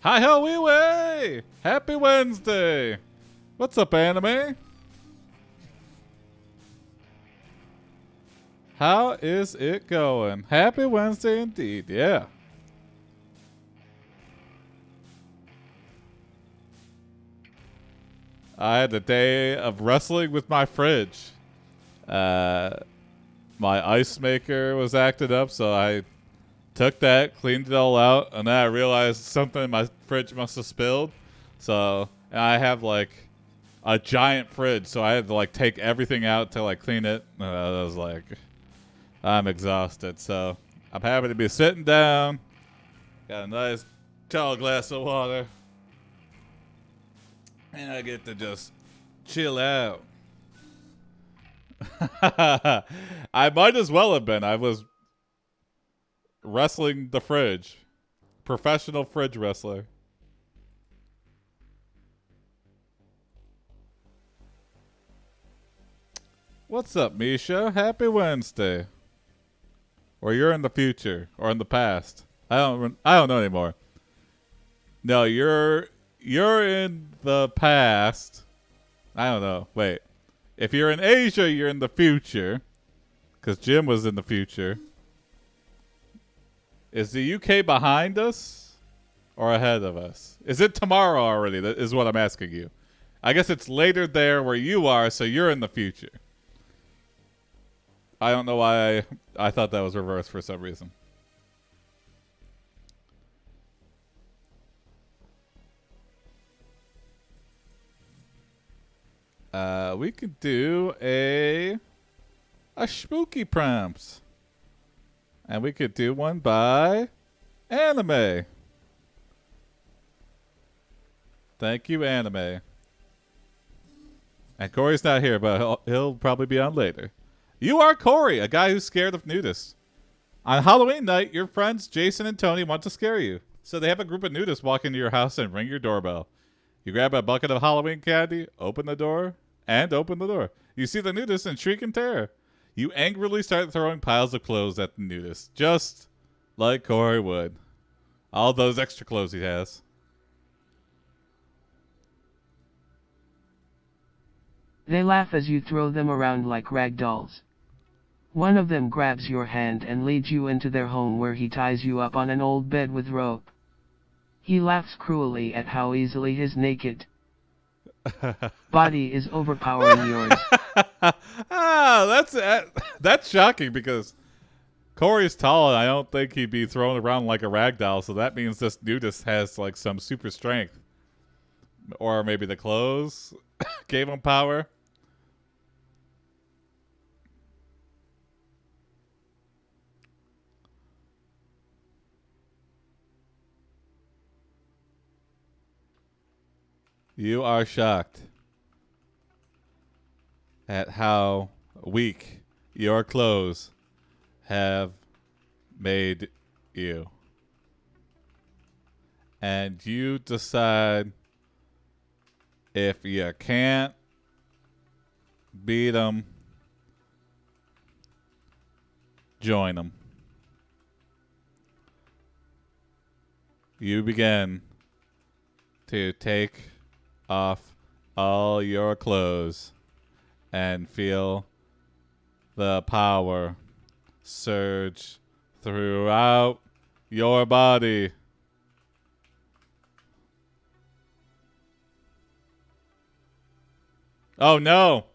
Hi ho wee way! Happy Wednesday! What's up, anime? How is it going? Happy Wednesday indeed, yeah. I had a day of wrestling with my fridge. My ice maker was acting up, so I took that, cleaned it all out, and then I realized something in my fridge must have spilled. So, and I have like a giant fridge, so I had to like take everything out to like clean it. And I was like, I'm exhausted, so I'm happy to be sitting down. Got a nice tall glass of water, and I get to just chill out. I might as well have been. I was wrestling the fridge. Professional fridge wrestler. What's up, Misha? Happy Wednesday. Or you're in the future or in the past. I don't know anymore. No, you're in the past. I don't know. Wait. If you're in Asia, you're in the future. Because Jim was in the future. Is the UK behind us or ahead of us? Is it tomorrow already? That is what I'm asking you. I guess it's later there where you are, so you're in the future. I don't know why I thought that was reversed for some reason. We could do a spooky prompts. And we could do one by anime. Thank you, anime. And Cory's not here, but he'll probably be on later. You are Cory, a guy who's scared of nudists. On Halloween night, your friends Jason and Tony want to scare you. So they have a group of nudists walk into your house and ring your doorbell. You grab a bucket of Halloween candy, open the door. You see the nudists and shriek in terror. You angrily start throwing piles of clothes at the nudist, just like Cory would. All those extra clothes he has. They laugh as you throw them around like rag dolls. One of them grabs your hand and leads you into their home where he ties you up on an old bed with rope. He laughs cruelly at how easily his naked body is overpowering yours. That's shocking because Cory's tall and I don't think he'd be thrown around like a rag doll, so that means this nudist has like some super strength. Or maybe the clothes gave him power. You are shocked at how weak your clothes have made you. And you decide if you can't beat them, join them. You begin to take off all your clothes and feel the power surge throughout your body. Oh no!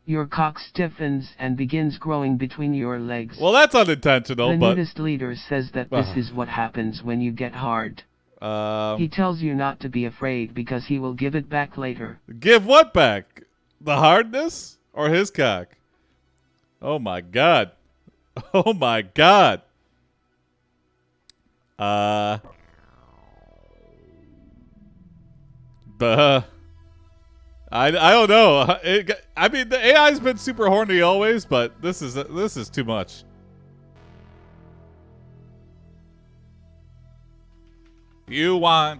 Your cock stiffens and begins growing between your legs. Well, that's unintentional, the but... nudist leader says that this is what happens when you get hard. He tells you not to be afraid because he will give it back later. Give what back? The hardness? Or his cock? Oh my god. Oh my god. I don't know. I mean, the AI's been super horny always, but this is too much. You want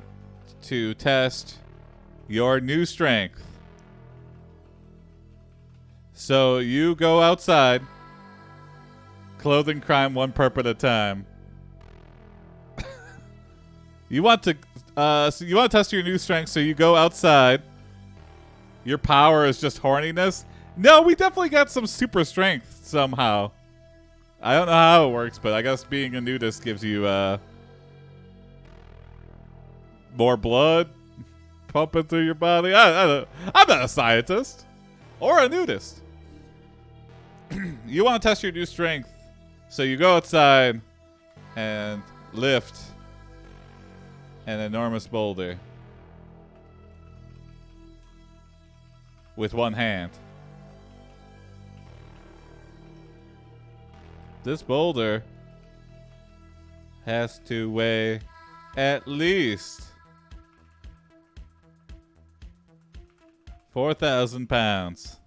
to test your new strength. So you go outside, clothing crime one perp at a time. You want to So you want to test your new strength, so you go outside. Your power is just horniness. No, we definitely got some super strength somehow. I don't know how it works, but I guess being a nudist gives you more blood pumping through your body. I'm not a scientist or a nudist. You want to test your new strength, so you go outside and lift an enormous boulder with one hand. This boulder has to weigh at least 4,000 pounds.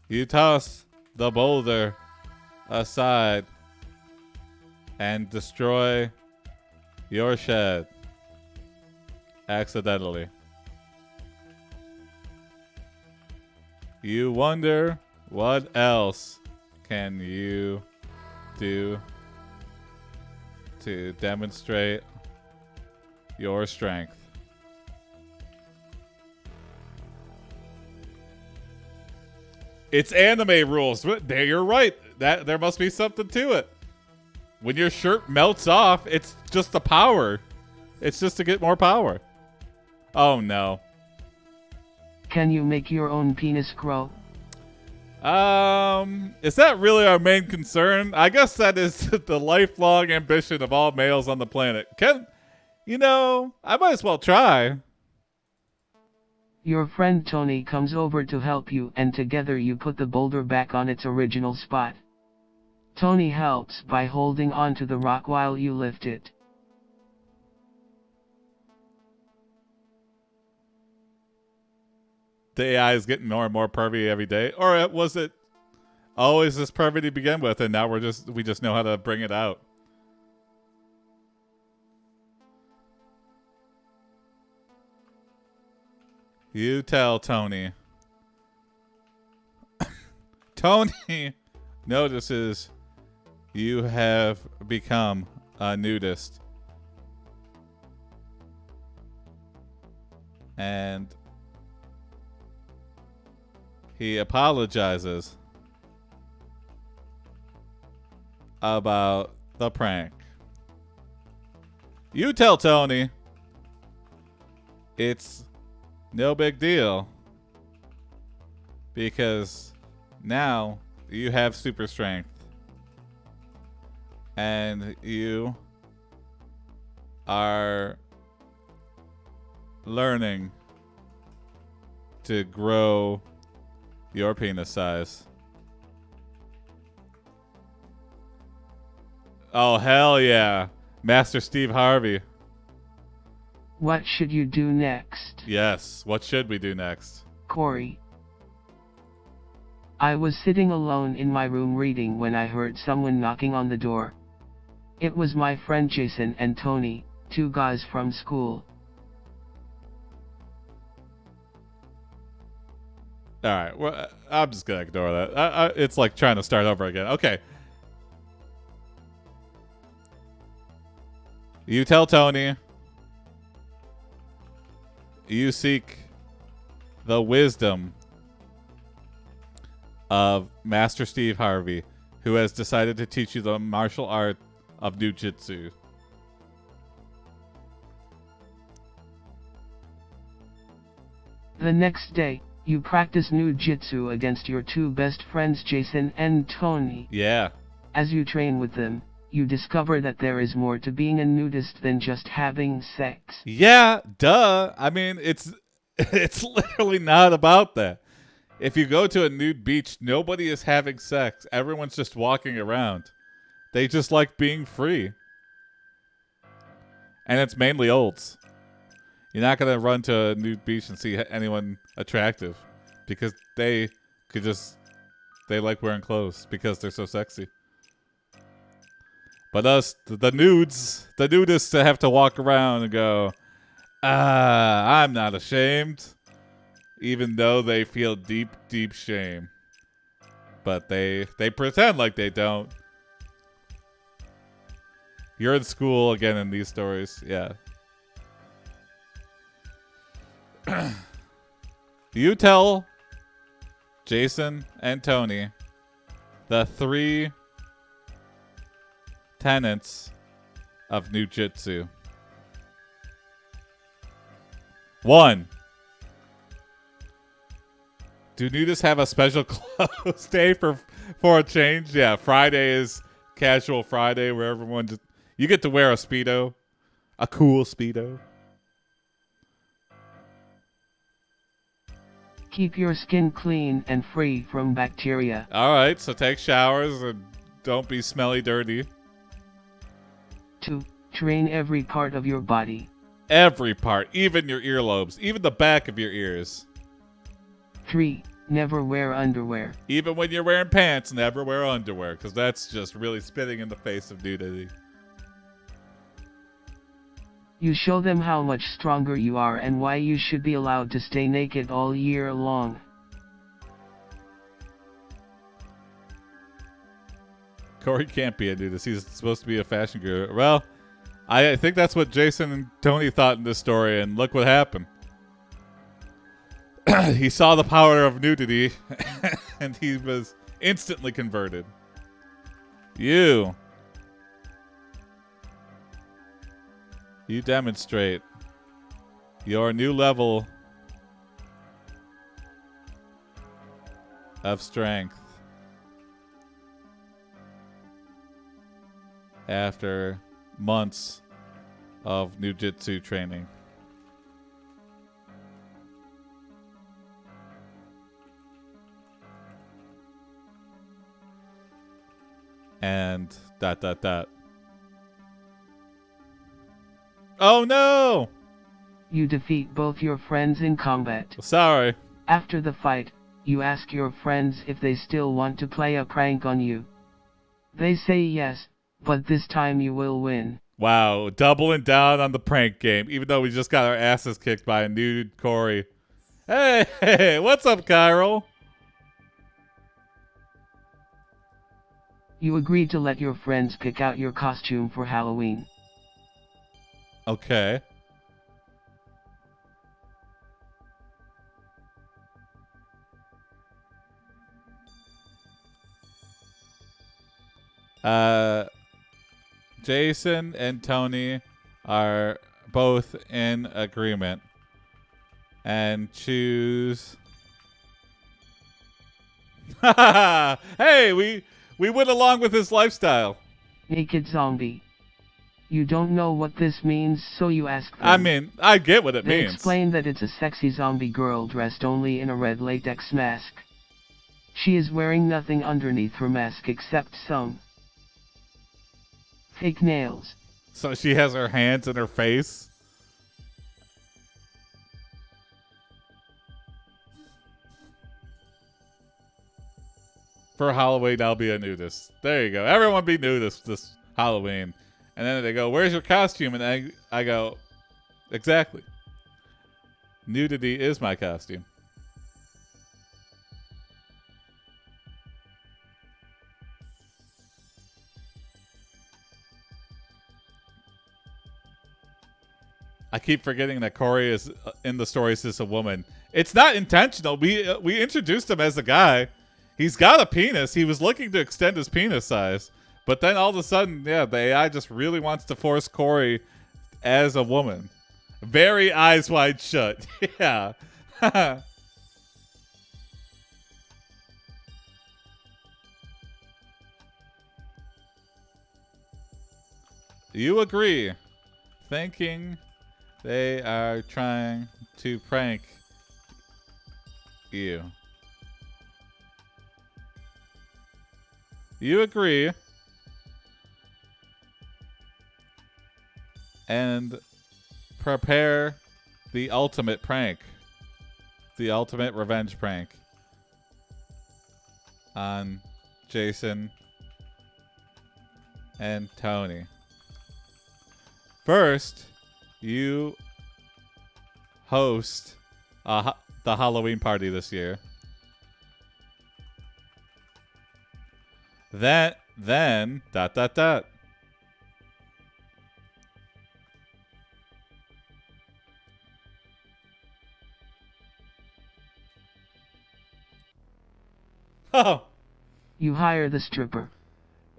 You toss the boulder aside and destroy your shed accidentally. You wonder what else can you do to demonstrate your strength. It's anime rules. You're right. That there must be something to it. When your shirt melts off, it's just the power. It's just to get more power. Oh no. Can you make your own penis grow? Is that really our main concern? I guess that is the lifelong ambition of all males on the planet. I might as well try. Your friend Tony comes over to help you, and together you put the boulder back on its original spot. Tony helps by holding onto the rock while you lift it. The AI is getting more and more pervy every day, or was it always this pervy to begin with, and now we just know how to bring it out? You tell Tony. Tony notices you have become a nudist, and he apologizes about the prank. You tell Tony it's no big deal because now you have super strength and you are learning to grow your penis size. Oh, hell yeah. Master Steve Harvey. What should you do next? Yes, what should we do next? Cory. I was sitting alone in my room reading when I heard someone knocking on the door. It was my friend Jason and Tony, two guys from school. All right, well, I'm just gonna ignore that. It's like trying to start over again. Okay. You tell Tony you seek the wisdom of Master Steve Harvey, who has decided to teach you the martial art of Jiu-Jitsu. The next day, you practice Jiu-Jitsu against your two best friends Jason and Tony. Yeah. As you train with them, you discover that there is more to being a nudist than just having sex. Yeah, duh. I mean, it's literally not about that. If you go to a nude beach, nobody is having sex. Everyone's just walking around. They just like being free. And it's mainly olds. You're not going to run to a nude beach and see anyone attractive because they like wearing clothes because they're so sexy. But us, the nudists that have to walk around and go, I'm not ashamed, even though they feel deep, deep shame. but they pretend like they don't. You're in school again in these stories. Yeah. You tell Jason and Tony the 3 tenets of Nujitsu. 1. Do nudists have a special clothes day for a change? Yeah, Friday is casual Friday where everyone just... You get to wear a Speedo. A cool Speedo. Keep your skin clean and free from bacteria. All right, so take showers and don't be smelly dirty. 2. Train every part of your body. Every part, even your earlobes, even the back of your ears. 3. Never wear underwear. Even when you're wearing pants, never wear underwear, because that's just really spitting in the face of nudity. You show them how much stronger you are and why you should be allowed to stay naked all year long. Cory can't be a nudist. He's supposed to be a fashion guru. Well, I think that's what Jason and Tony thought in this story, and look what happened. He saw the power of nudity, and he was instantly converted. You demonstrate your new level of strength after months of Nujitsu training. And ... Oh no! You defeat both your friends in combat. Sorry. After the fight, you ask your friends if they still want to play a prank on you. They say yes, but this time you will win. Wow, doubling down on the prank game, even though we just got our asses kicked by a nude Cory. Hey, what's up, Kyril? You agree to let your friends pick out your costume for Halloween. Okay. Jason and Tony are both in agreement and choose. Hey, we went along with his lifestyle. Naked zombie. You don't know what this means, so you ask them. I mean, I get what it They means. explain that it's a sexy zombie girl dressed only in a red latex mask. She is wearing nothing underneath her mask except some fake nails. So she has her hands in her face? For Halloween, I'll be a nudist. There you go. Everyone be nudist this Halloween. And then they go, where's your costume? And I go, exactly. Nudity is my costume. I keep forgetting that Cory is in the stories as a woman. It's not intentional. We introduced him as a guy. He's got a penis. He was looking to extend his penis size. But then all of a sudden, yeah, the AI just really wants to force Cory as a woman. Very eyes wide shut. Yeah. You agree. Thinking they are trying to prank you. You agree. And prepare the ultimate prank. The ultimate revenge prank on Jason and Tony. First, you host the Halloween party this year. Then dot dot dot. Oh. You hire the stripper.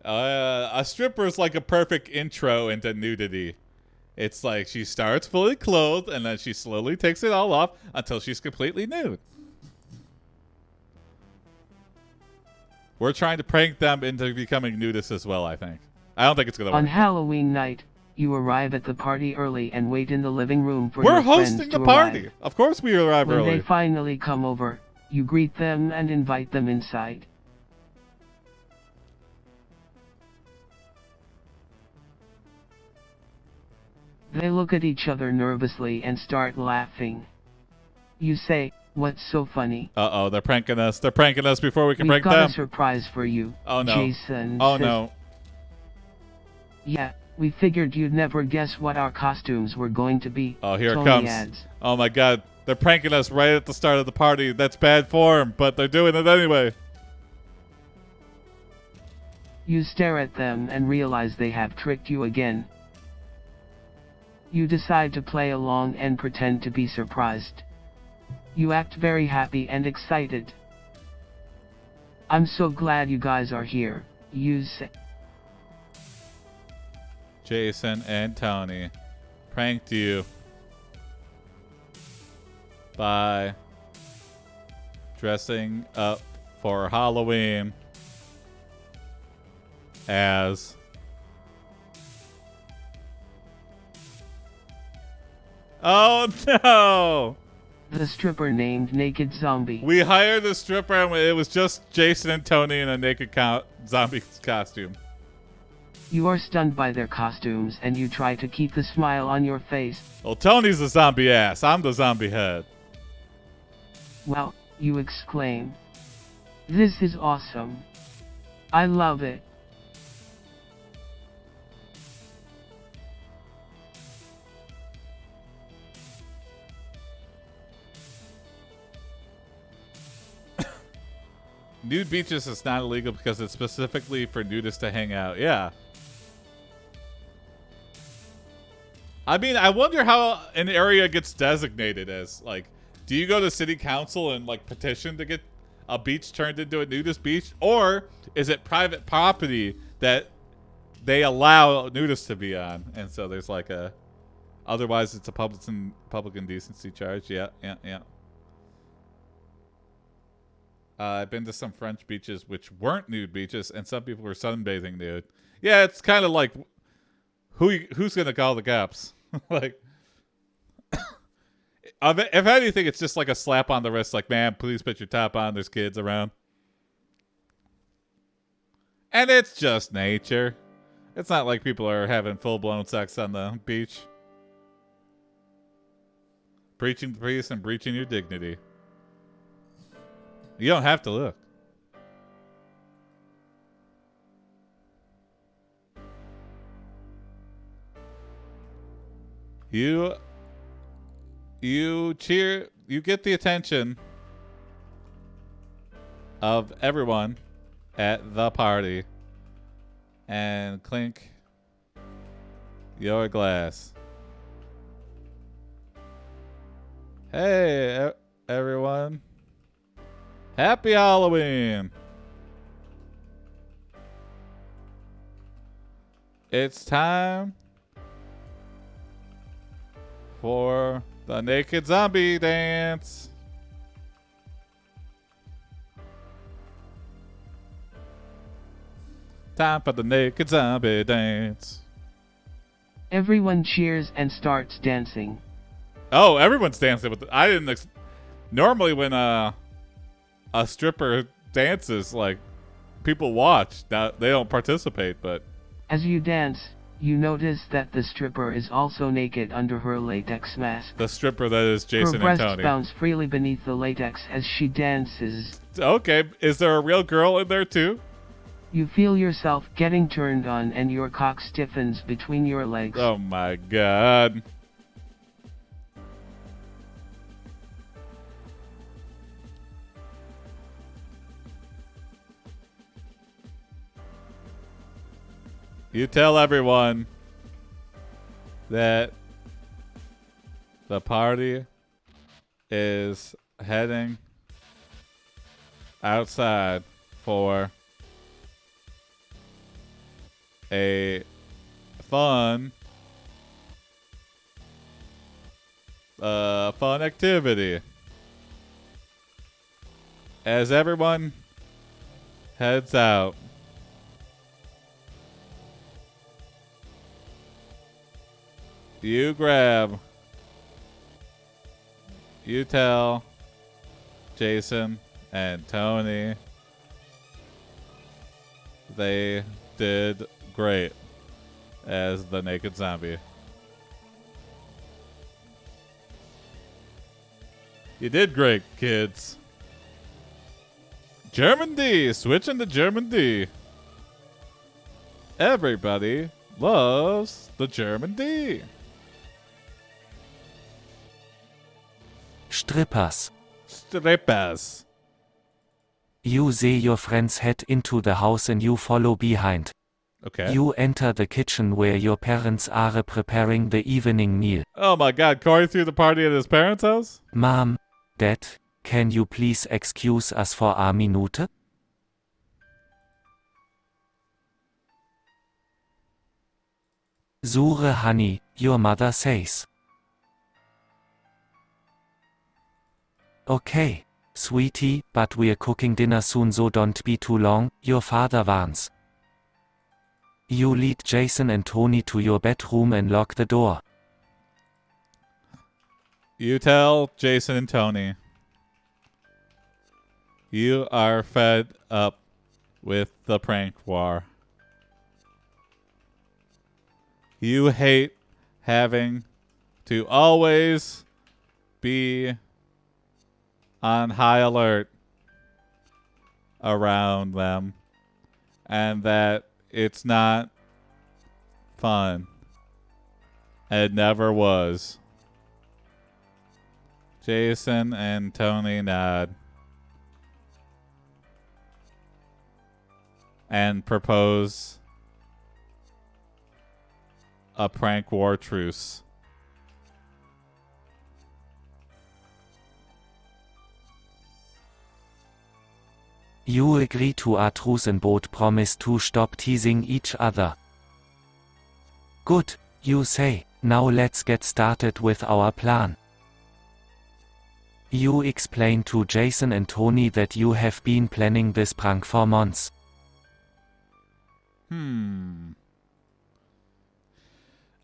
A stripper is like a perfect intro into nudity. It's like she starts fully clothed and then she slowly takes it all off until she's completely nude. We're trying to prank them into becoming nudists as well, I think. I don't think it's going to work. On Halloween night, you arrive at the party early and wait in the living room for We're your friends hosting to the party. arrive. Of course we arrive When early. they finally come over, you greet them and invite them inside. They look at each other nervously and start laughing. You say, "What's so funny?" Uh-oh, they're pranking us. They're pranking us before we can "We've prank got them. a surprise for you," Oh, no. Jason Oh, says. no. "Yeah, we figured you'd never guess what our costumes were going to be." Oh, here Tony it comes. adds. Oh, my God. They're pranking us right at the start of the party. That's bad form, but they're doing it anyway. You stare at them and realize they have tricked you again. You decide to play along and pretend to be surprised. You act very happy and excited. "I'm so glad you guys are here," you say. Jason and Tony pranked you by dressing up for Halloween as oh no! The stripper named Naked Zombie. We hired a stripper and it was just Jason and Tony in a naked zombie costume. You are stunned by their costumes and you try to keep the smile on your face. Well, Tony's the zombie ass. I'm the zombie head. "Wow," you exclaim. "This is awesome. I love it." Nude beaches is not illegal because it's specifically for nudists to hang out. Yeah. I mean, I wonder how an area gets designated as, like, do you go to city council and, like, petition to get a beach turned into a nudist beach? Or is it private property that they allow nudists to be on? And so there's, like, a... Otherwise, it's a public indecency charge. Yeah. I've been to some French beaches which weren't nude beaches, and some people were sunbathing nude. Yeah, it's kind of like, who's going to call the cops? Like, if anything, it's just like a slap on the wrist, like, man, please put your top on, there's kids around. And it's just nature. It's not like people are having full-blown sex on the beach. Breaching the peace and breaching your dignity. You don't have to look. You cheer, you get the attention of everyone at the party and clink your glass. Hey, everyone. Happy Halloween! It's time for the naked zombie dance. Time for the naked zombie dance. Everyone cheers and starts dancing. Oh, everyone's dancing with it. I didn't. Normally, when a stripper dances, like, people watch. Now they don't participate, but As you dance, you notice that the stripper is also naked under her latex mask. the stripper that is Jason Her and breasts Tony. bounce freely beneath the latex as she dances. Okay, is there a real girl in there too? You feel yourself getting turned on and your cock stiffens between your legs. Oh my god. You tell everyone that the party is heading outside for a fun activity. As everyone heads out, you tell Jason and Tony they did great as the naked zombie. You did great, kids. German D, switching to German D. Everybody loves the German D. Strippers. Strippers. You see your friends head into the house and you follow behind. Okay. You enter the kitchen where your parents are preparing the evening meal. Oh my god, Cory threw the party at his parents' house? Mom, Dad, can you please excuse us for a minute? Sure, honey, your mother says. Okay, sweetie, but we're cooking dinner soon, so don't be too long, your father warns. You lead Jason and Tony to your bedroom and lock the door. You tell Jason and Tony you are fed up with the prank war. You hate having to always be on high alert around them, and that it's not fun. It never was. Jason and Tony nod and propose a prank war truce. You agree to a truce and both promise to stop teasing each other. Good, you say. Now let's get started with our plan. You explain to Jason and Tony that you have been planning this prank for months.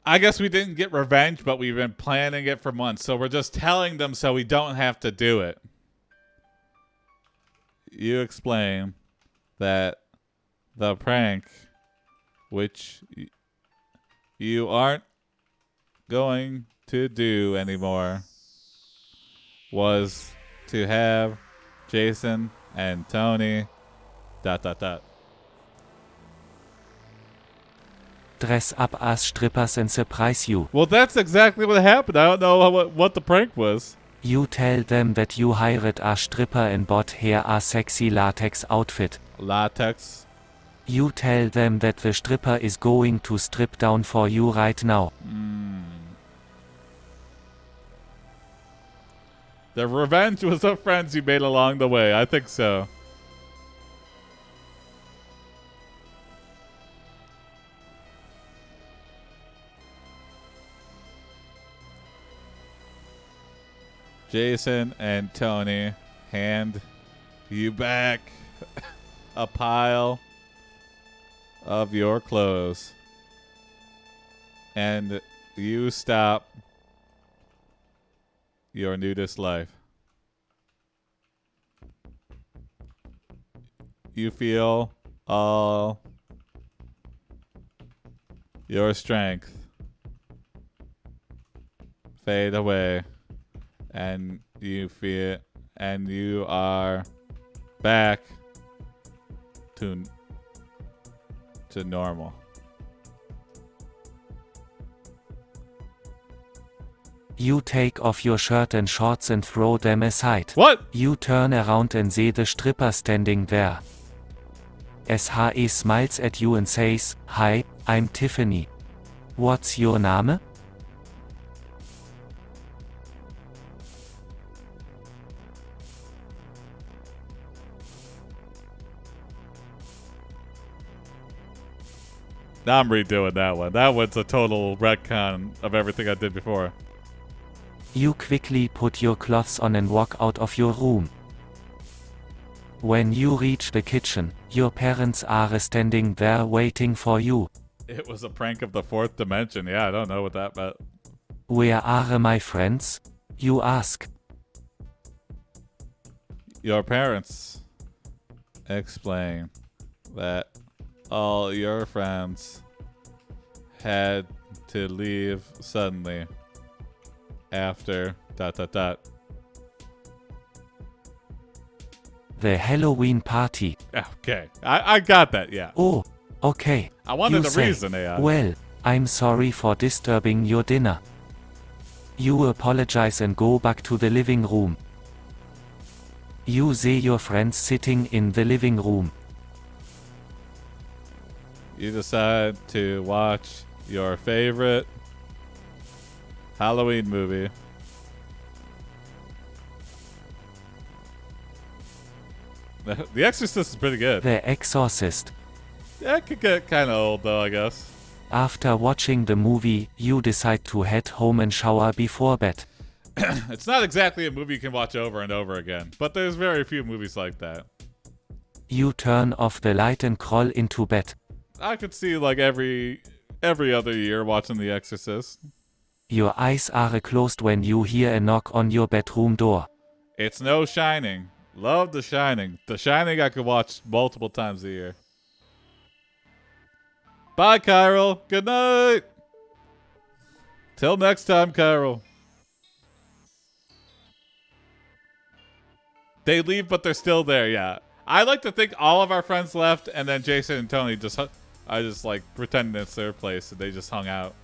I guess we didn't get revenge, but we've been planning it for months, so we're just telling them so we don't have to do it. You explain that the prank, which you aren't going to do anymore, was to have Jason and Tony ... Dress up as strippers and surprise you. Well, that's exactly what happened. I don't know what the prank was. You tell them that you hired a stripper and bought her a sexy latex outfit. Latex? You tell them that the stripper is going to strip down for you right now. The revenge was the friends you made along the way. I think so. Jason and Tony hand you back a pile of your clothes. And you stop your nudist life. You feel all your strength fade away, and you feel, and you are back to normal. You take off your shirt and shorts and throw them aside. What? You turn around and see the stripper standing there. SHE smiles at you and says, "Hi, I'm Tiffany. What's your name?" Now I'm redoing that one. That one's a total retcon of everything I did before. You quickly put your clothes on and walk out of your room. When you reach the kitchen, your parents are standing there waiting for you. It was a prank of the fourth dimension. Yeah, I don't know what that meant. Where are my friends? You ask. Your parents explain that all your friends had to leave suddenly after ... The Halloween party. Okay, I got that, yeah. Oh, okay. I wanted You a say, reason, yeah. "Well, I'm sorry for disturbing your dinner." You apologize and go back to the living room. You see your friends sitting in the living room. You decide to watch your favorite Halloween movie. The Exorcist is pretty good. The Exorcist. Yeah, it could get kind of old though, I guess. After watching the movie, you decide to head home and shower before bed. It's not exactly a movie you can watch over and over again, but there's very few movies like that. You turn off the light and crawl into bed. I could see like every other year watching The Exorcist. Your eyes are closed when you hear a knock on your bedroom door. It's no Shining. Love The Shining. The Shining I could watch multiple times a year. Bye, Kyril. Good night. Till next time, Kyril. They leave, but they're still there, yeah. I like to think all of our friends left, and then Jason and Tony I just like pretending it's their place, and they just hung out.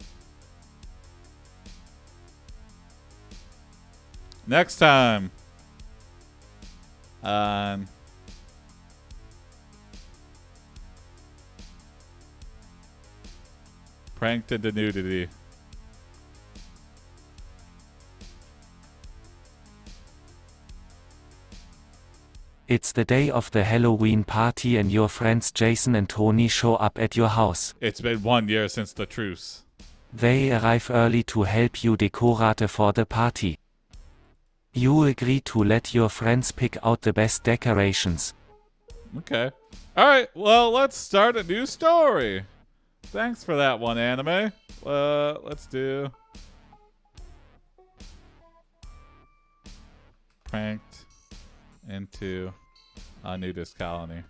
Next time on Pranked into Nudity. It's the day of the Halloween party and your friends Jason and Tony show up at your house. It's been 1 year since the truce. They arrive early to help you decorate for the party. You agree to let your friends pick out the best decorations. Okay. Alright, well, let's start a new story. Thanks for that one, anime. Let's do Pranked into a Nudist Colony.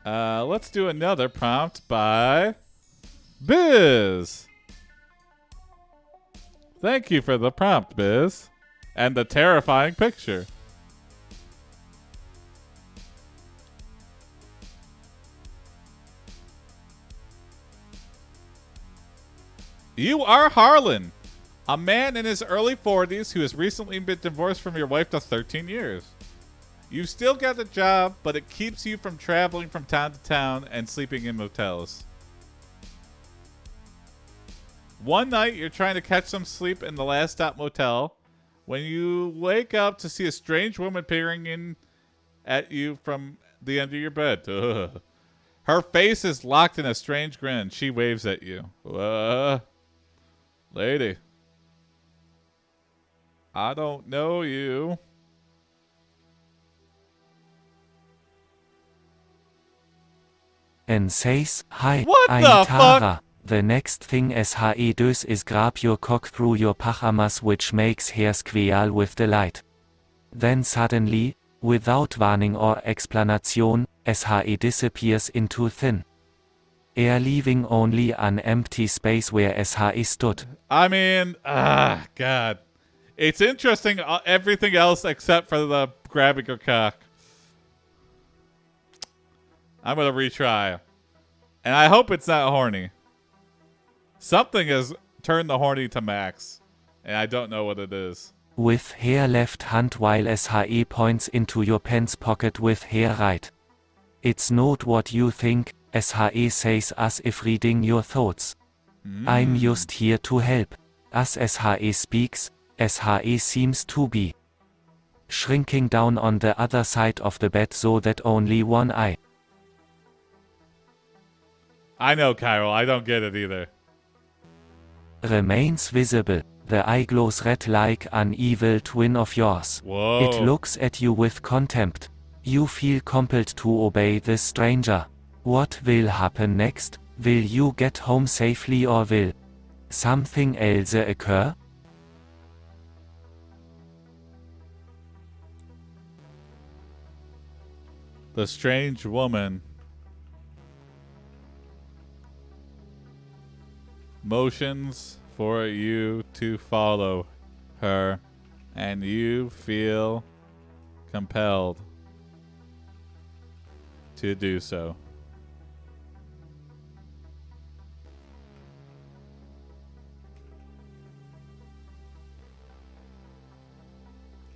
Let's do another prompt by Biz. Thank you for the prompt, Biz. And the terrifying picture. You are Harlan, a man in his early 40s who has recently been divorced from your wife of 13 years. You still got a job, but it keeps you from traveling from town to town and sleeping in motels. One night, you're trying to catch some sleep in the Last Stop Motel when you wake up to see a strange woman peering in at you from the end of your bed. Ugh. Her face is locked in a strange grin. She waves at you. Lady, I don't know you. And says, "Hi, What I'm the Tara." fuck? The next thing SHE does is grab your cock through your pajamas, which makes hair squeal with delight. Then suddenly, without warning or explanation, SHE disappears into thin air, leaving only an empty space where SHE stood. I mean, God. It's interesting, everything else except for the grabbing her cock. I'm going to retry. And I hope it's not horny. Something is turn the horny to max, and I don't know what it is. With hair left hand while SHE points into your pants pocket with hair right. It's not what you think, SHE says as if reading your thoughts. I'm just here to help. As SHE speaks, SHE seems to be shrinking down on the other side of the bed so that only one eye I know, Kyril. I don't get it either. remains visible. The eye glows red like an evil twin of yours. Whoa. It looks at you with contempt. You feel compelled to obey this stranger. What will happen next? Will you get home safely or will something else occur? The strange woman motions for you to follow her, and you feel compelled to do so.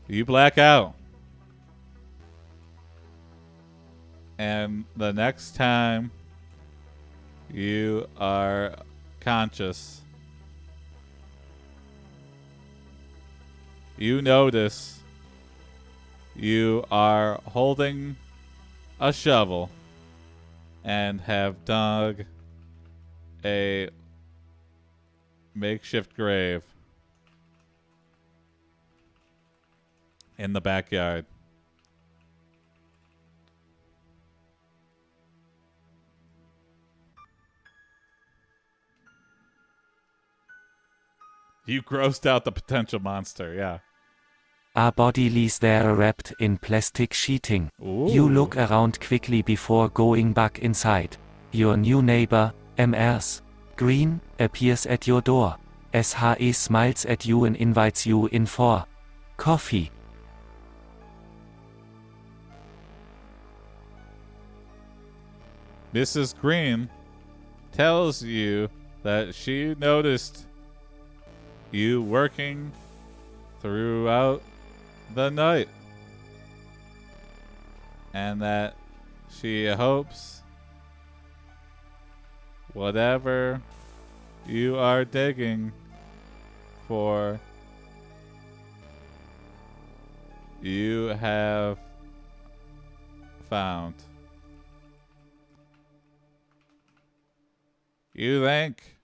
You black out. And the next time you are conscious, you notice you are holding a shovel and have dug a makeshift grave in the backyard. You grossed out the potential monster, yeah. A body lies there wrapped in plastic sheeting. Ooh. You look around quickly before going back inside. Your new neighbor, Mrs. Green, appears at your door. SHE smiles at you and invites you in for coffee. Mrs. Green tells you that she noticed you working throughout the night, and that she hopes whatever you are digging for, you have found. You thank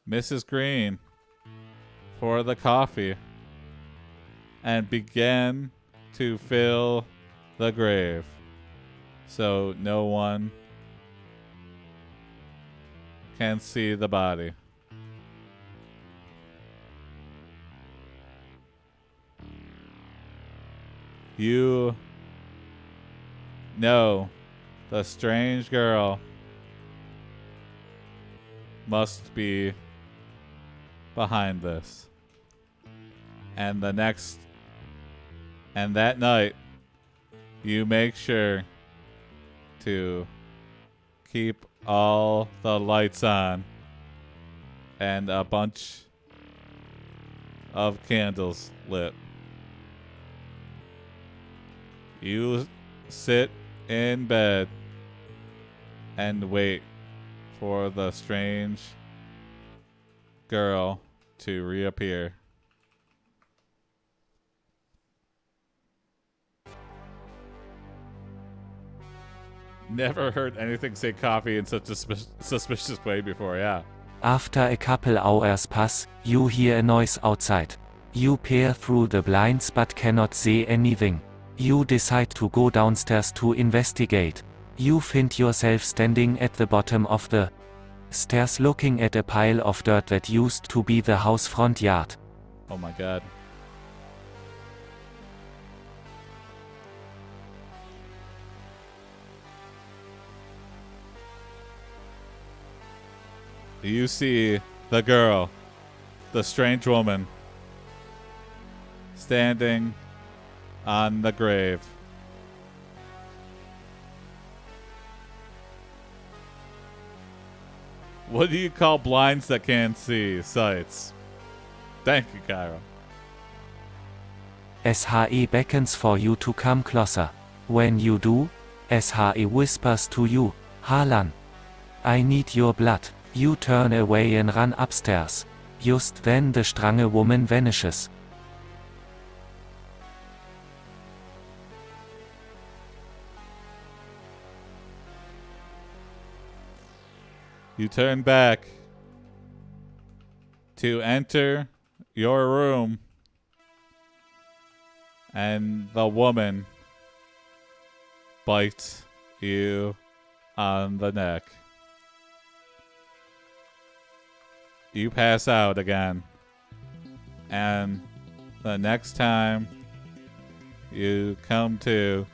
Mrs. Green for the coffee and begin to fill the grave so no one can see the body. You know the strange girl must be behind this. And that night, you make sure to keep all the lights on and a bunch of candles lit. You sit in bed and wait for the strange girl to reappear. Never heard anything say coffee in such a suspicious way before, yeah. After a couple hours pass, you hear a noise outside. You peer through the blinds but cannot see anything. You decide to go downstairs to investigate. You find yourself standing at the bottom of the stairs looking at a pile of dirt that used to be the house front yard. Oh my god. You see the girl, the strange woman, standing on the grave. What do you call blinds that can't see? Sights. Thank you, Cairo. SHE beckons for you to come closer. When you do, SHE whispers to you, Harlan. I need your blood. You turn away and run upstairs. Just then the strange woman vanishes. You turn back to enter your room, and the woman bites you on the neck. You pass out again, and the next time you come to,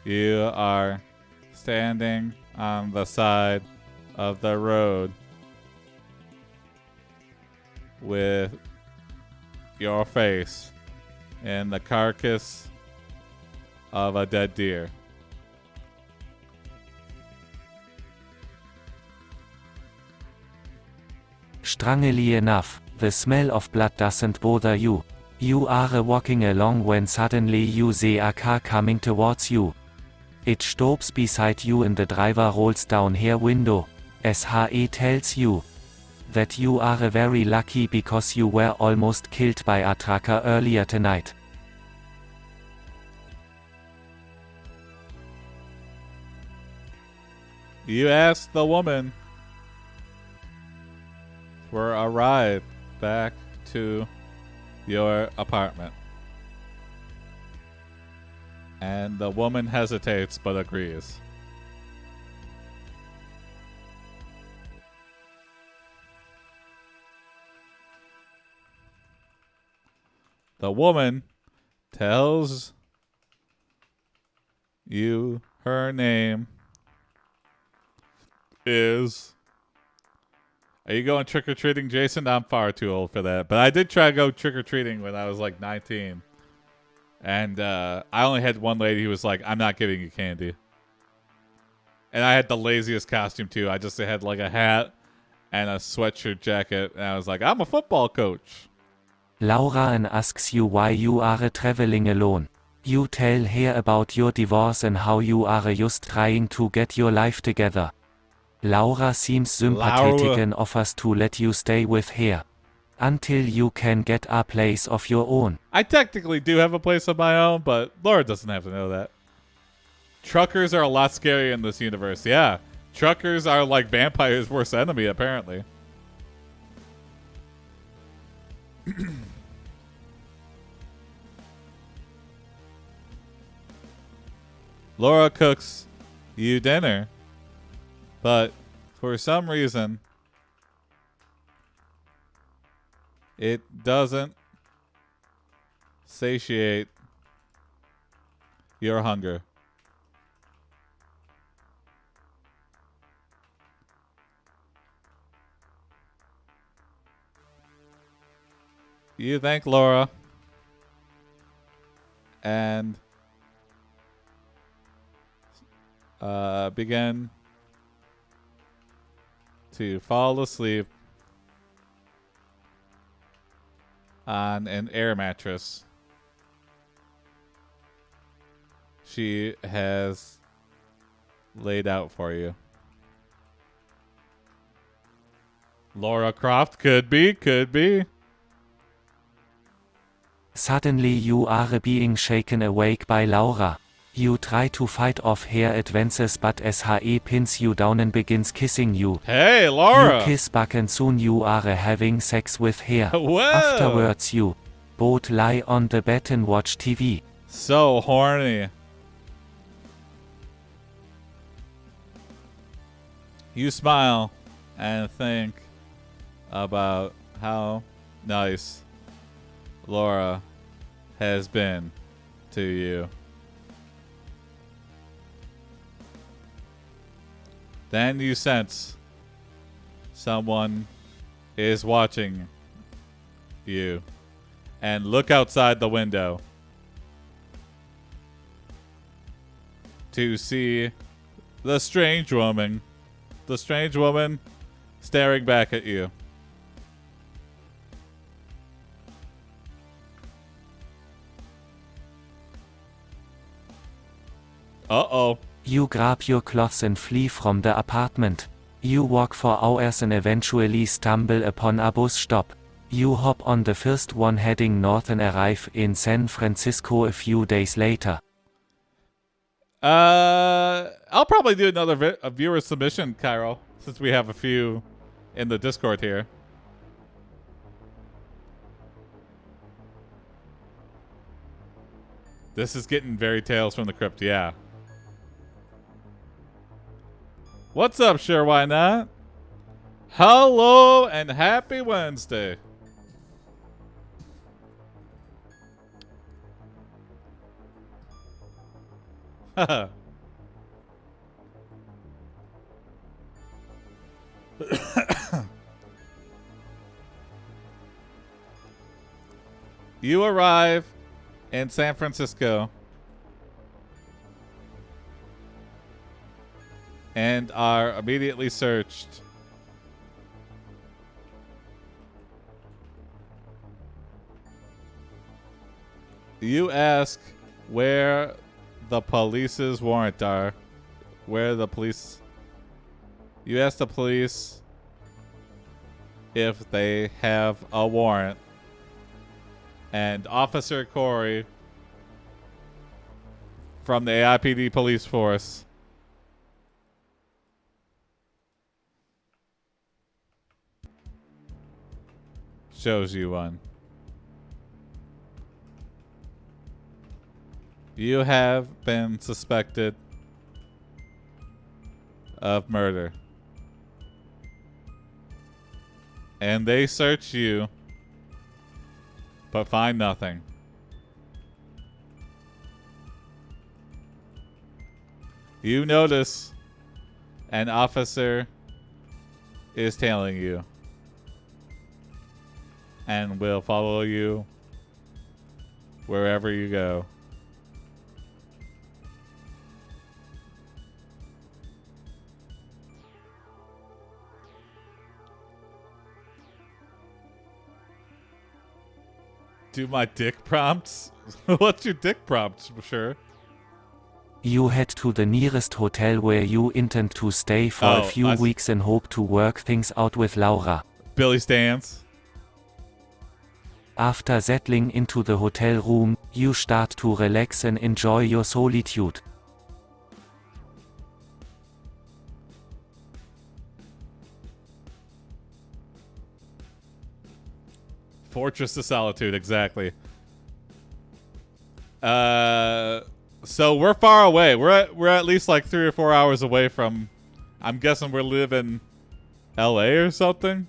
you are standing on the side of the road with your face in the carcass of a dead deer. Strangely enough, the smell of blood doesn't bother you. You are walking along when suddenly you see a car coming towards you. It stops beside you and the driver rolls down her window. SHE tells you that you are very lucky because you were almost killed by a trucker earlier tonight. You ask the woman for a ride back to your apartment. And the woman hesitates but agrees. The woman tells you her name is... Are you going trick-or-treating, Jason? I'm far too old for that. But I did try to go trick-or-treating when I was like 19. And I only had one lady who was like, I'm not giving you candy. And I had the laziest costume too. I just had like a hat and a sweatshirt jacket. And I was like, I'm a football coach. Laura asks you why you are traveling alone. You tell her about your divorce and how you are just trying to get your life together. Laura seems sympathetic and offers to let you stay with her. Until you can get a place of your own. I technically do have a place of my own, but Laura doesn't have to know that. Truckers are a lot scarier in this universe. Yeah, truckers are like vampires' worst enemy, apparently. Laura cooks you dinner, but for some reason, it doesn't satiate your hunger. You thank Laura and begin to fall asleep on an air mattress she has laid out for you. Laura Croft, could be. Suddenly you are being shaken awake by Laura. You try to fight off her advances but SHE pins you down and begins kissing you. Hey, Laura! You kiss back and soon you are having sex with her. Whoa! Afterwards you both lie on the bed and watch TV. So horny. You smile and think about how nice Laura has been to you. Then you sense someone is watching you and look outside the window to see the strange woman. The strange woman staring back at you. Uh-oh. You grab your clothes and flee from the apartment. You walk for hours and eventually stumble upon a bus stop. You hop on the first one heading north and arrive in San Francisco a few days later. I'll probably do another a viewer submission, Cairo, since we have a few in the Discord here. This is getting very Tales from the Crypt, yeah. What's up, sure, why not? Hello and happy Wednesday. Haha. You arrive in San Francisco and are immediately searched. You ask where the police's warrant are. Where the police... You ask the police if they have a warrant. And Officer Cory from the AiPD police force shows you one. You have been suspected of murder. And they search you, but find nothing. You notice an officer is tailing you and will follow you wherever you go. Do my dick prompts? What's your dick prompts, sure? You head to the nearest hotel where you intend to stay for a few weeks and hope to work things out with Laura. Billy Stans. After settling into the hotel room, you start to relax and enjoy your solitude. Fortress of Solitude, exactly. So we're far away. We're at least like 3 or 4 hours away from. I'm guessing we live in L.A. or something.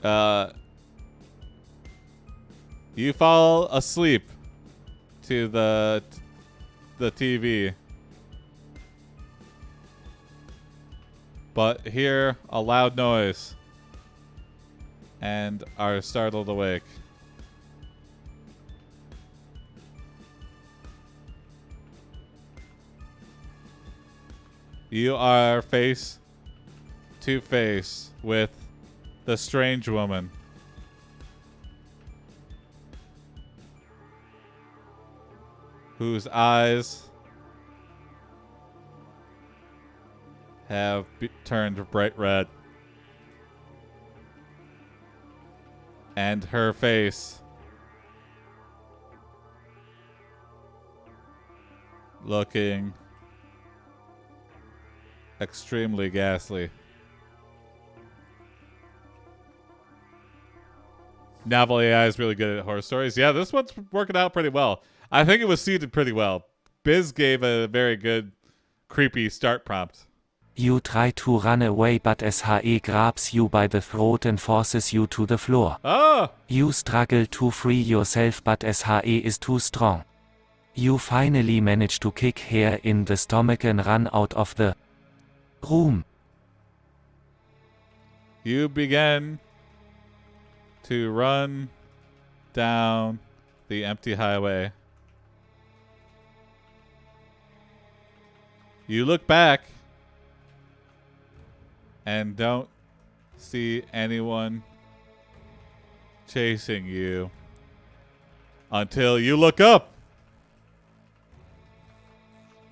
You fall asleep to the TV, but hear a loud noise and are startled awake. You are face to face with the strange woman whose eyes have turned bright red. And her face looking extremely ghastly. NovelAI is really good at horror stories. Yeah, this one's working out pretty well. I think it was seeded pretty well. Biz gave a very good, creepy start prompt. You try to run away, but SHE grabs you by the throat and forces you to the floor. Ah! You struggle to free yourself, but SHE is too strong. You finally manage to kick her in the stomach and run out of the room. You begin to run down the empty highway. You look back and don't see anyone chasing you until you look up.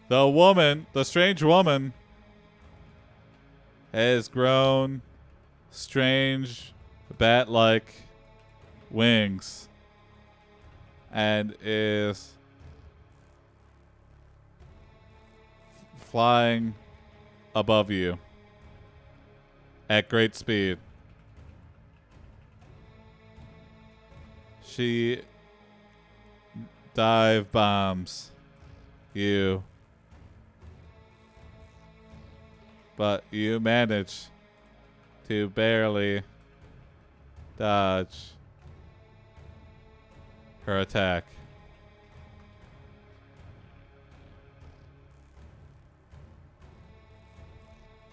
The strange woman, has grown strange bat-like wings and is flying above you at great speed. She dive bombs you, but you manage to barely dodge her attack.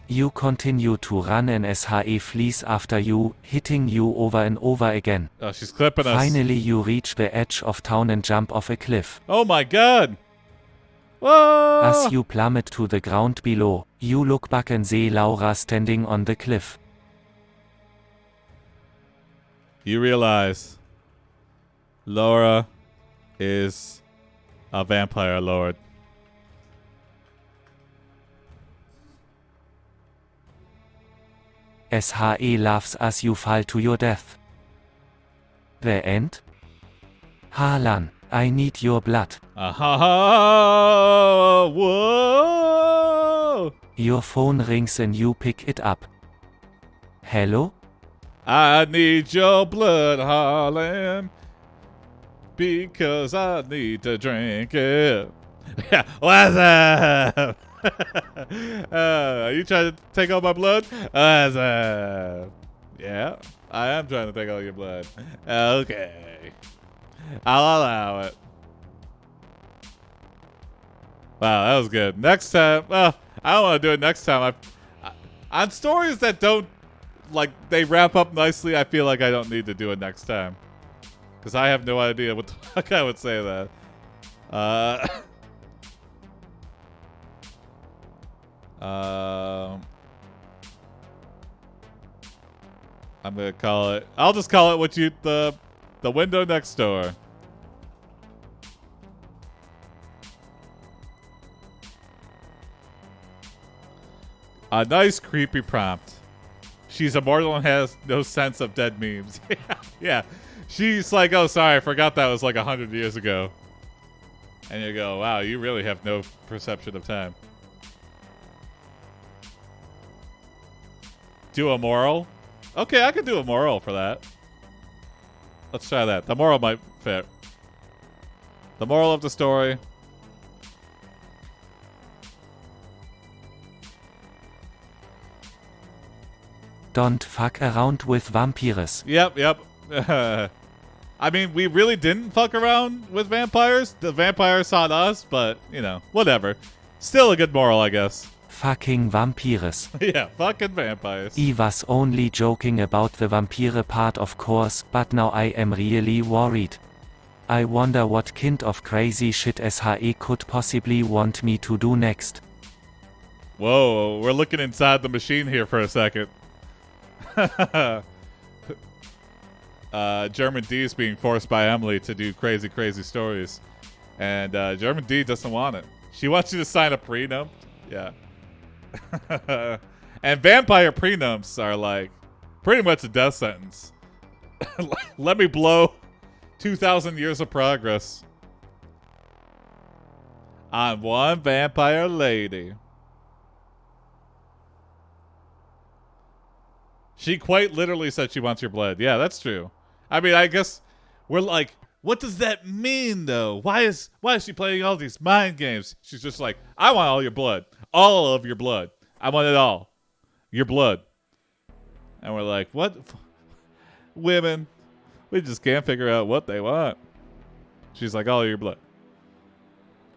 You continue to run and SHE flees after you, hitting you over and over again. Oh, she's clipping us. Finally you reach the edge of town and jump off a cliff. Oh my god! Whoa! As you plummet to the ground below, you look back and see Laura standing on the cliff. You realize Laura is a vampire lord. SHE laughs as you fall to your death. The end? Harlan, I need your blood. Whoa! Your phone rings and you pick it up. Hello? I need your blood, Harlan, because I need to drink it. Yeah, what's up? Are you trying to take all my blood? What's up? Yeah, I am trying to take all your blood. Okay, I'll allow it. Wow, that was good. Next time, well, I don't want to do it next time. On stories that don't, like, they wrap up nicely, I feel like I don't need to do it next time. Because I have no idea what the fuck I would say that. I'm gonna call it, I'll just call it what you, the window next door. A nice creepy prompt. She's immortal and has no sense of dead memes. Yeah. She's like, oh, sorry, I forgot that was like 100 years ago. And you go, wow, you really have no perception of time. Do a moral? Okay, I could do a moral for that. Let's try that. The moral might fit. The moral of the story. Don't fuck around with vampires. Yep. I mean, we really didn't fuck around with vampires. The vampires saw us, but, you know, whatever. Still a good moral, I guess. Fucking vampires. Yeah, fucking vampires. I was only joking about the vampire part, of course, but now I am really worried. I wonder what kind of crazy shit SHE could possibly want me to do next. Whoa, we're looking inside the machine here for a second. German D is being forced by Emily to do crazy stories. And German D doesn't want it. She wants you to sign a prenup. Yeah. And vampire prenups are like pretty much a death sentence. Let me blow 2,000 years of progress on one vampire lady. She quite literally said she wants your blood. Yeah, that's true. I mean, I guess we're like, what does that mean, though? Why is she playing all these mind games? She's just like, I want all your blood. All of your blood. I want it all. Your blood. And we're like, what? Women, we just can't figure out what they want. She's like, all of your blood.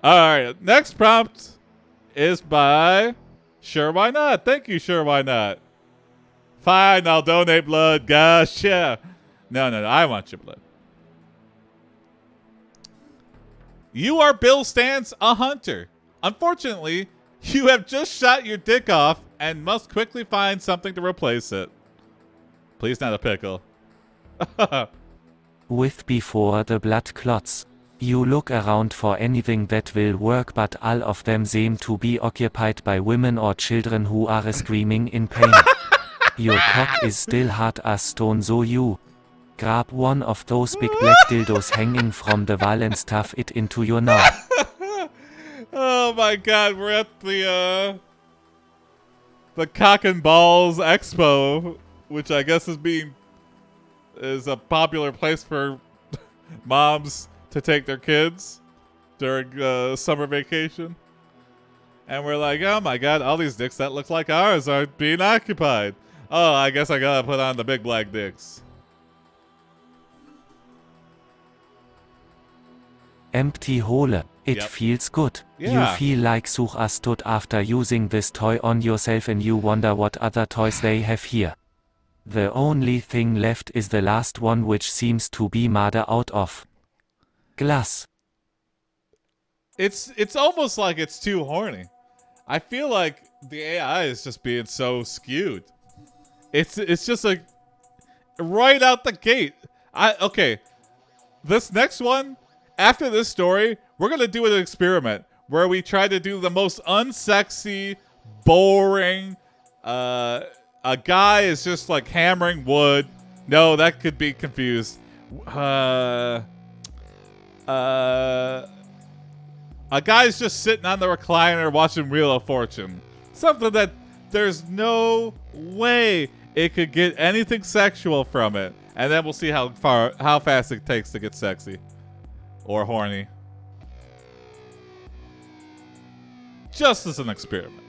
All right, next prompt is by Sure Why Not. Thank you, Sure Why Not. Fine, I'll donate blood. Gosh, yeah. No, I want your blood. You are Bill Stance, a hunter. Unfortunately, you have just shot your dick off and must quickly find something to replace it. Please not a pickle. With before the blood clots. You look around for anything that will work, but all of them seem to be occupied by women or children who are screaming in pain. Your cock is still hard as stone, so you grab one of those big black dildos hanging from the wall and stuff it into your mouth. Oh my god, we're at the Cock and Balls Expo, which I guess is a popular place for moms to take their kids during summer vacation. And we're like, oh my god, all these dicks that look like ours are being occupied. Oh, I guess I gotta put on the big black dicks. Empty hole. It Yep. feels good. Yeah. You feel like Sucha stood after using this toy on yourself and you wonder what other toys they have here. The only thing left is the last one, which seems to be made out of glass. It's almost like it's too horny. I feel like the AI is just being so skewed. It's just like right out the gate. Okay. This next one, after this story, we're gonna do an experiment where we try to do the most unsexy, boring. A guy is just like hammering wood. No, that could be confused. A guy's just sitting on the recliner watching Wheel of Fortune. Something that there's no way it could get anything sexual from it. And then we'll see how fast it takes to get sexy. Or horny. Just as an experiment.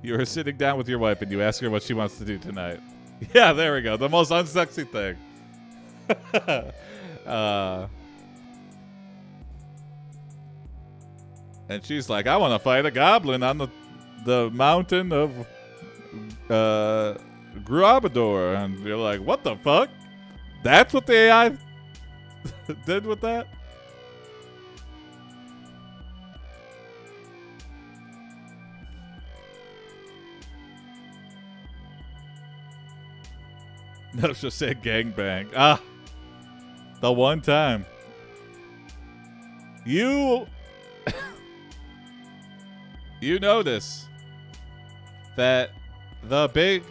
You are sitting down with your wife and you ask her what she wants to do tonight. Yeah, there we go. The most unsexy thing. And she's like, I want to fight a goblin on the mountain of Gruabador. And you're like, what the fuck? That's what the AI did with that? No, she'll say gangbang. Ah, the one time. You notice that the big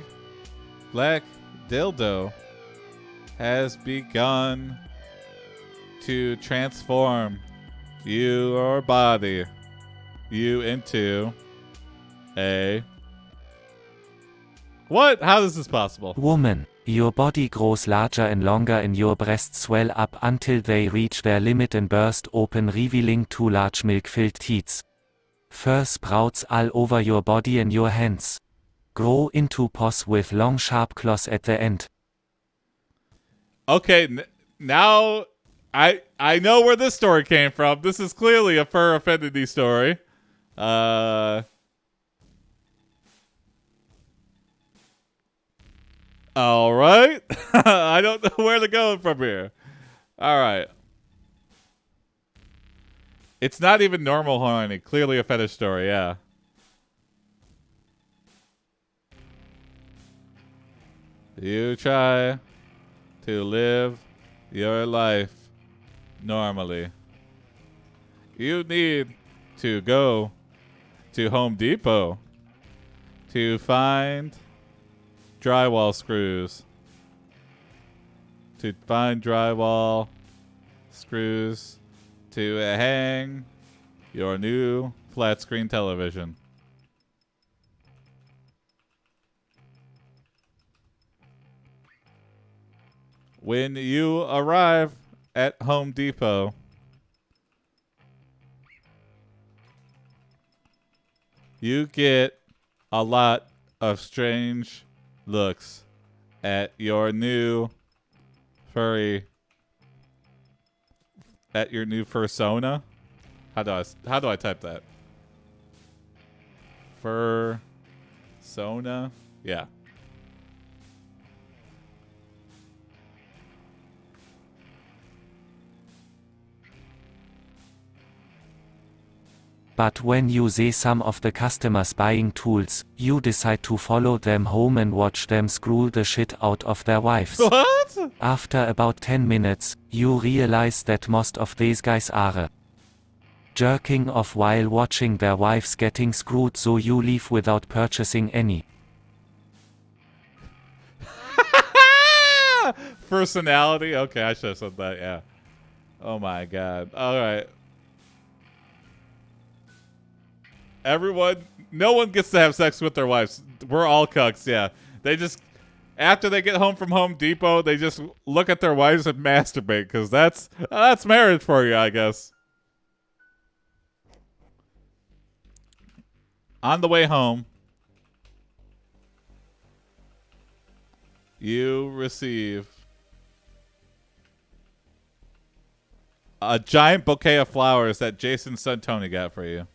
black dildo has begun to transform your body, you into a... What? How is this possible? Woman. Your body grows larger and longer and your breasts swell up until they reach their limit and burst open, revealing two large milk-filled teats. Fur sprouts all over your body and your hands grow into paws with long sharp claws at the end. Okay, now I know where this story came from. This is clearly a fur affinity story. All right. I don't know where to go from here. All right. It's not even normal horny. Clearly a fetish story, yeah. You try to live your life normally. You need to go to Home Depot to find drywall screws. To find drywall screws to hang your new flat screen television. When you arrive at Home Depot, you get a lot of strange looks at your new fursona. How do I type that? Fursona? Yeah. But when you see some of the customers buying tools, you decide to follow them home and watch them screw the shit out of their wives. What? After about 10 minutes, you realize that most of these guys are jerking off while watching their wives getting screwed, so you leave without purchasing any. Personality? Okay, I should have said that, yeah. Oh my god. Alright. No one gets to have sex with their wives. We're all cucks, yeah. They just, after they get home from Home Depot, they just look at their wives and masturbate, because that's marriage for you, I guess. On the way home, you receive a giant bouquet of flowers that Jason's son Tony got for you.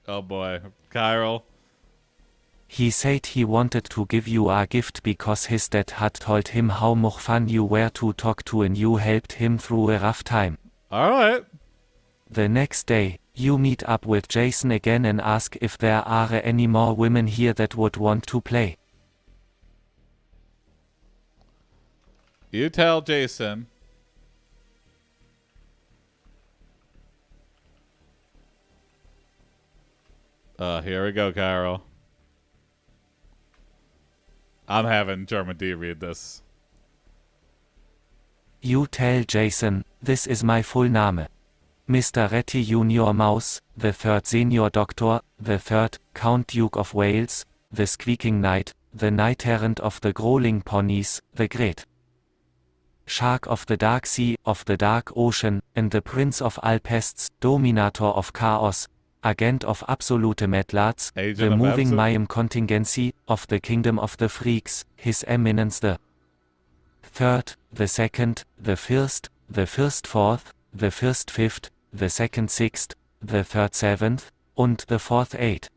Oh boy, Chiral. He said he wanted to give you a gift because his dad had told him how much fun you were to talk to and you helped him through a rough time. Alright. The next day, you meet up with Jason again and ask if there are any more women here that would want to play. You tell Jason here we go, Chiral. I'm having German D read this. You tell Jason, this is my full name. Mr. Retty Junior Mouse, the third Senior Doctor, the third Count Duke of Wales, the Squeaking Knight, the Knight Errant of the Growling Ponies, the Great Shark of the Dark Sea, of the Dark Ocean, and the Prince of all Pests, Dominator of Chaos, Agent of Absolute Medlards, Agent the of Moving Absolute- Mayhem Contingency, of the Kingdom of the Freaks, His Eminence the Third, the Second, the First Fourth, the First Fifth, the Second Sixth, the Third Seventh, und the Fourth Eighth.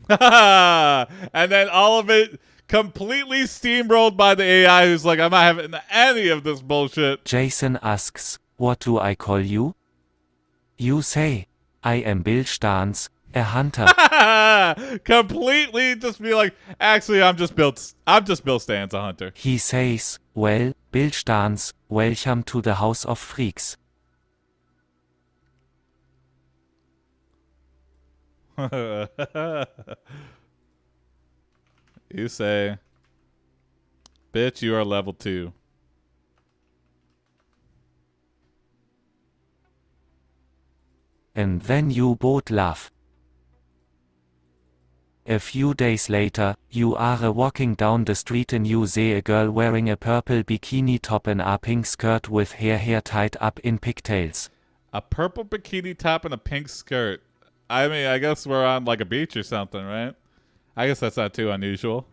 And then all of it completely steamrolled by the AI who's like, I'm not having any of this bullshit. Jason asks, what do I call you? You say, I am Bill Stans, a hunter. Completely just be like, actually, I'm just Bill Stans, a hunter. He says, well, Bill Stans, welcome to the House of Freaks. You say, bitch, you are level 2. And then you both laugh. A few days later, you are walking down the street and you see a girl wearing a purple bikini top and a pink skirt with hair tied up in pigtails. A purple bikini top and a pink skirt. I mean, I guess we're on like a beach or something, right? I guess that's not too unusual.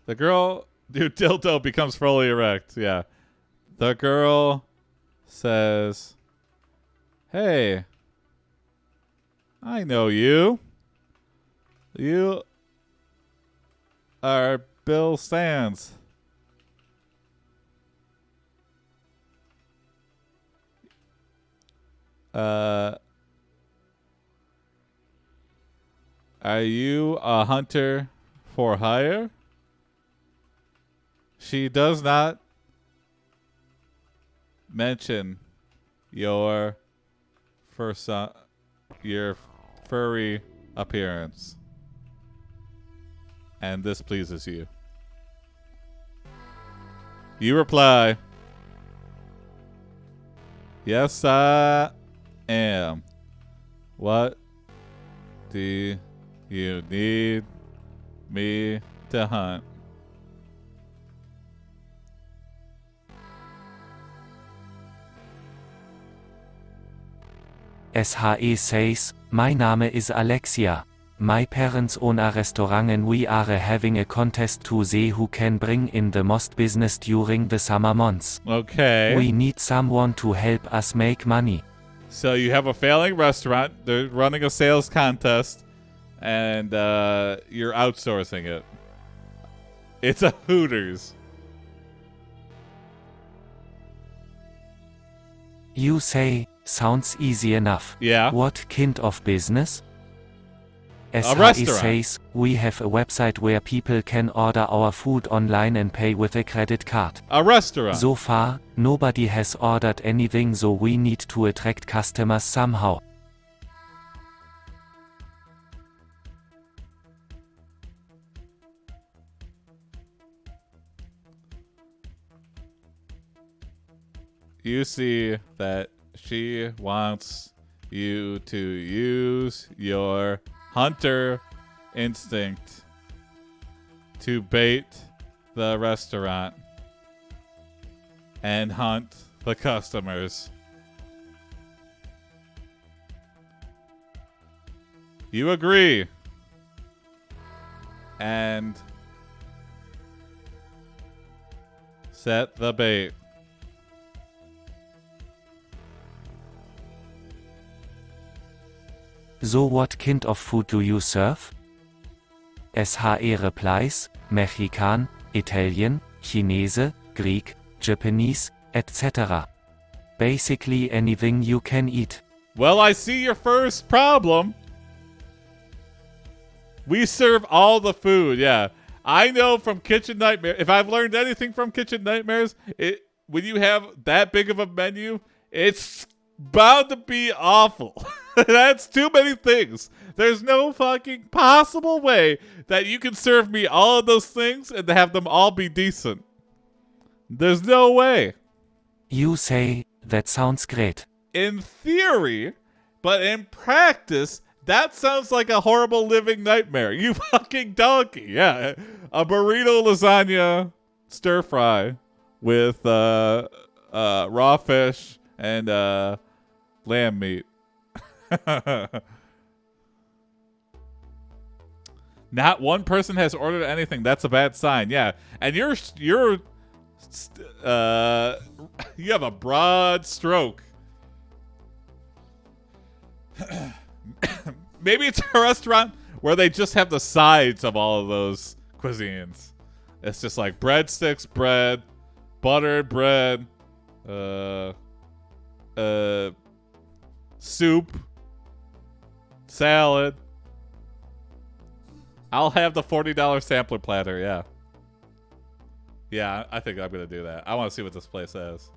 The girl, dude, dildo becomes fully erect. Yeah. The girl says, hey, I know you. You are Bill Stans. Are you a hunter for hire? She does not mention your your furry appearance, and this pleases you. You reply, yes, I am. What do you need me to hunt? SHE says, my name is Alexia. My parents own a restaurant and we are having a contest to see who can bring in the most business during the summer months. Okay. We need someone to help us make money. So you have a failing restaurant. They're running a sales contest. and you're outsourcing it. It's a Hooters. You say, sounds easy enough. Yeah. What kind of business? SHI restaurant. says, we have a website where people can order our food online and pay with a credit card. A restaurant. So far, nobody has ordered anything, so we need to attract customers somehow. You see that she wants you to use your hunter instinct to bait the restaurant and hunt the customers. You agree. And set the bait. So what kind of food do you serve? SHE replies, Mexican, Italian, Chinese, Greek, Japanese, etc. Basically anything you can eat. Well, I see your first problem. We serve all the food, yeah. I know from Kitchen Nightmares, if I've learned anything from Kitchen Nightmares, when you have that big of a menu, it's bound to be awful. That's too many things. There's no fucking possible way that you can serve me all of those things and have them all be decent. There's no way. You say, that sounds great. In theory, but in practice, that sounds like a horrible living nightmare. You fucking donkey. Yeah. A burrito lasagna stir fry with raw fish and lamb meat. Not one person has ordered anything. That's a bad sign. Yeah. And you have a broad stroke. Maybe it's a restaurant where they just have the sides of all of those cuisines. It's just like breadsticks, bread, buttered bread, soup, salad. I'll have the $40 sampler platter, yeah. Yeah, I think I'm going to do that. I want to see what this place has.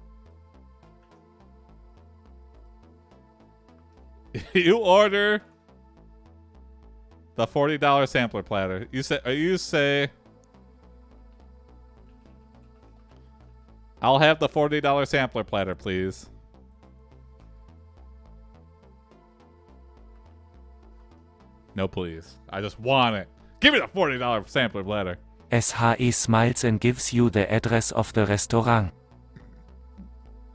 You order the $40 sampler platter. You say I'll have the $40 sampler platter, please. No, please. I just want it. Give me the $40 sampler platter. SHE smiles and gives you the address of the restaurant.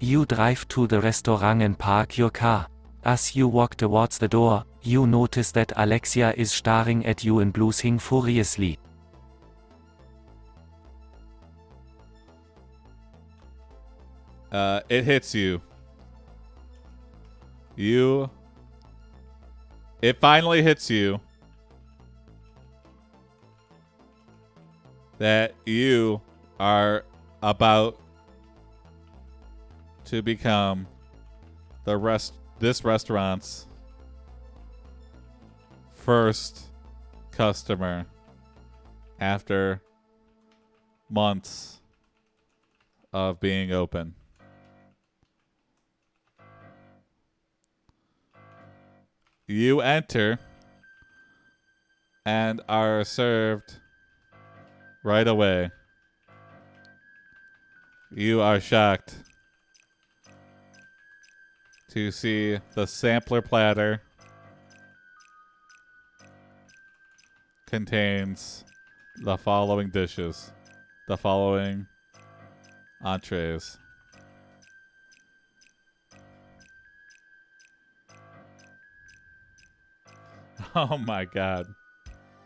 You drive to the restaurant and park your car. As you walk towards the door, you notice that Alexia is staring at you and blushing furiously. It hits you. It finally hits you that you are about to become this restaurant's first customer after months of being open. You enter and are served right away. You are shocked to see the sampler platter contains the following dishes, the following entrees. Oh my god.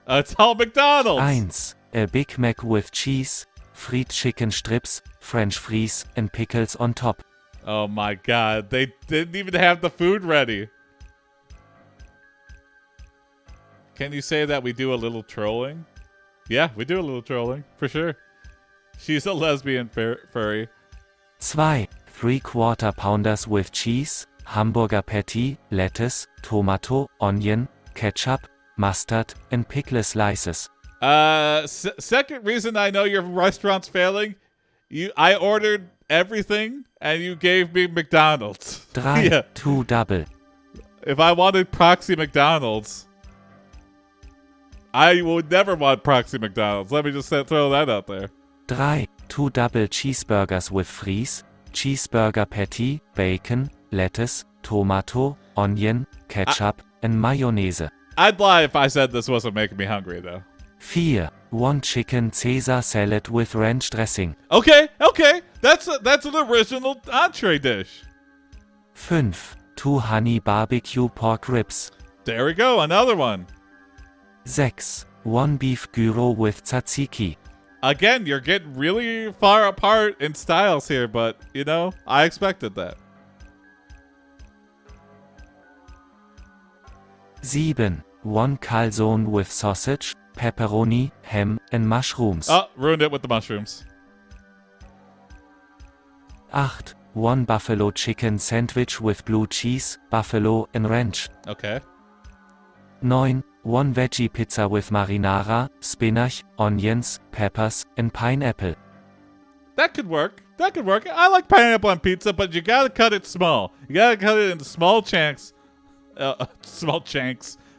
It's all McDonald's! 1. A Big Mac with cheese, fried chicken strips, French fries, and pickles on top. Oh my god, they didn't even have the food ready. Can you say that we do a little trolling? Yeah, we do a little trolling, for sure. She's a lesbian furry. 2. 3/4 pounders with cheese, hamburger patty, lettuce, tomato, onion, ketchup, mustard, and pickle slices. Second reason I know your restaurant's failing, I ordered everything and you gave me McDonald's. 3. Yeah. 2 double. If I wanted proxy McDonald's, I would never want proxy McDonald's. Let me just throw that out there. 3. 2 double cheeseburgers with fries, cheeseburger patty, bacon, lettuce, tomato, onion, ketchup, and mayonnaise. I'd lie if I said this wasn't making me hungry, though. 4. 1 chicken Caesar salad with ranch dressing. Okay. That's an original entree dish. 5. 2 honey barbecue pork ribs. There we go, another one. 6. 1 beef gyro with tzatziki. Again, you're getting really far apart in styles here, but, I expected that. 7. 1 calzone with sausage, pepperoni, ham, and mushrooms. Oh, ruined it with the mushrooms. 8. 1 buffalo chicken sandwich with blue cheese, buffalo, and ranch. Okay. 9. 1 veggie pizza with marinara, spinach, onions, peppers, and pineapple. That could work. I like pineapple on pizza, but you gotta cut it small. You gotta cut it into small chunks.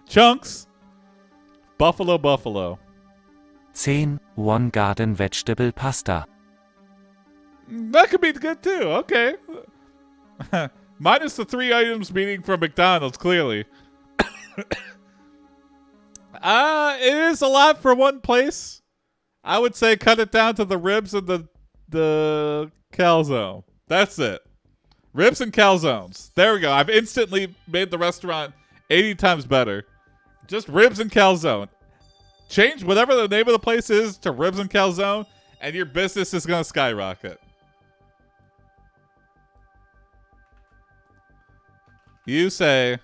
Chunks. Buffalo. 10. 1 garden vegetable pasta. That could be good too. Okay. Minus the 3 items meaning from McDonald's, clearly. It is a lot for one place. I would say cut it down to the ribs and the calzone. That's it. Ribs and calzones. There we go. I've instantly made the restaurant 80 times better. Just ribs and calzone. Change whatever the name of the place is to ribs and calzone, and your business is going to skyrocket. You say,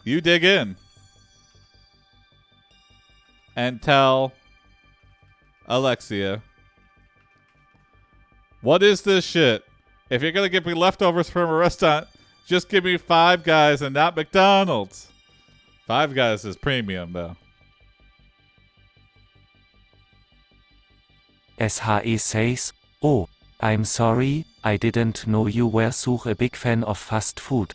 you dig in and tell Alexia, what is this shit? If you're going to give me leftovers from a restaurant, just give me Five Guys and not McDonald's. Five Guys is premium, though. SHE says, "Oh, I'm sorry, I didn't know you were such a big fan of fast food.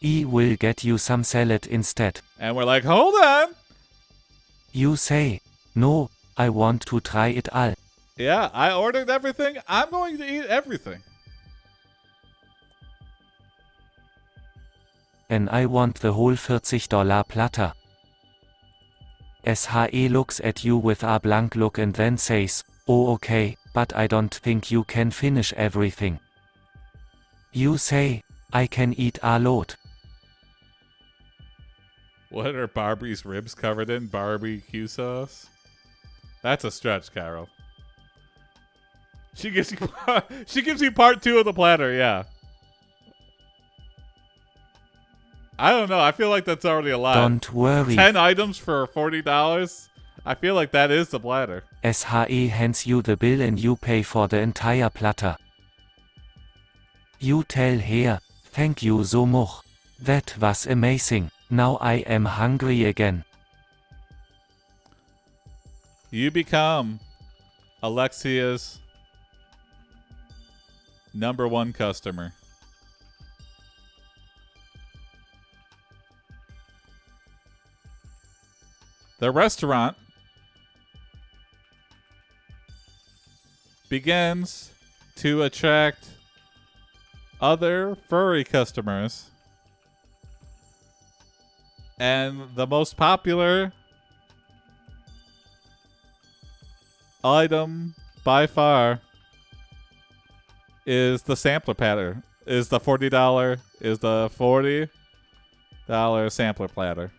I will get you some salad instead." And we're like, hold on. You say, "No, I want to try it all." Yeah, I ordered everything. I'm going to eat everything. And I want the whole $40 platter. SHE looks at you with a blank look and then says, "Oh okay, but I don't think you can finish everything." You say, "I can eat a lot." What are Barbie's ribs covered in? Barbecue sauce? That's a stretch, Carol. She gives you part 2 of the platter, yeah. I don't know. I feel like that's already a lot. Don't worry. 10 items for $40? I feel like that is the platter. SHE hands you the bill and you pay for the entire platter. You tell her, "Thank you so much. That was amazing. Now I am hungry again." You become Alexia's #1 customer. The restaurant begins to attract other furry customers, and the most popular item by far is the sampler platter. Is the $40 sampler platter.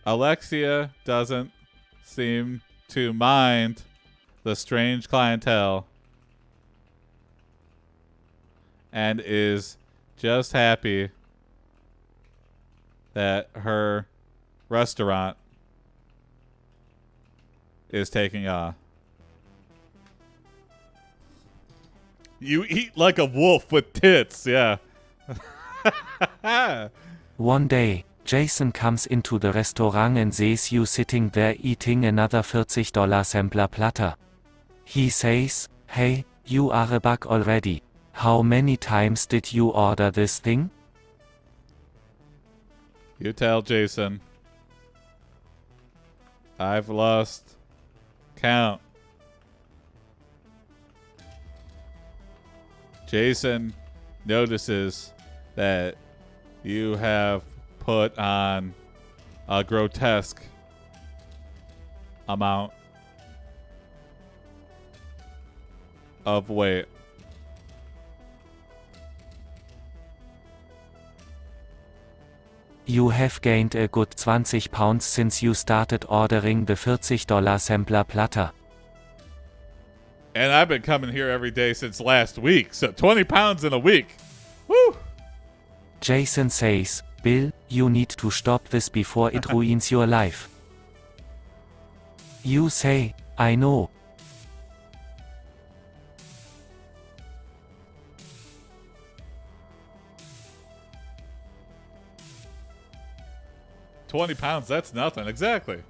Alexia doesn't seem to mind the strange clientele and is just happy that her restaurant is taking off. You eat like a wolf with tits, yeah. One day, Jason comes into the restaurant and sees you sitting there eating another $40 sampler platter. He says, "Hey, you are a bug already. How many times did you order this thing?" You tell Jason. I've lost count. Jason notices that you have put on a grotesque amount of weight. You have gained a good 20 pounds since you started ordering the $40 sampler platter. And I've been coming here every day since last week, so 20 pounds in a week. Woo! Jason says, "Bill, you need to stop this before it ruins your life." You say, "I know." 20 pounds, that's nothing. Exactly.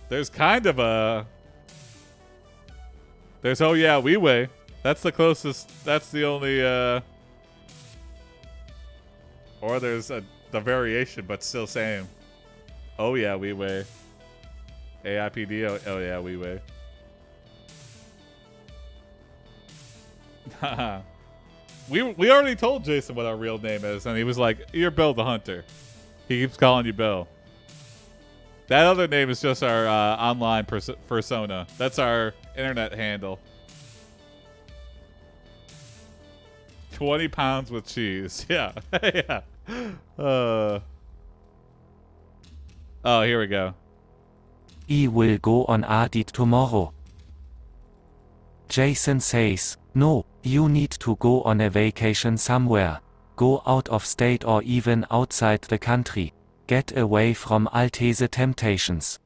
There's kind of a... There's Oh Yeah, We Weigh. That's the closest. That's the only... Or there's the variation, but still same. Oh Yeah, We Weigh. AiPD, oh yeah, We Weigh. We already told Jason what our real name is, and he was like, "You're Bill the Hunter." He keeps calling you Bill. That other name is just our online persona. That's our internet handle. 20 pounds with cheese. Yeah. Yeah. Oh, here we go. I will go on a date tomorrow. Jason says, "No, you need to go on a vacation somewhere. Go out of state or even outside the country. Get away from all these temptations."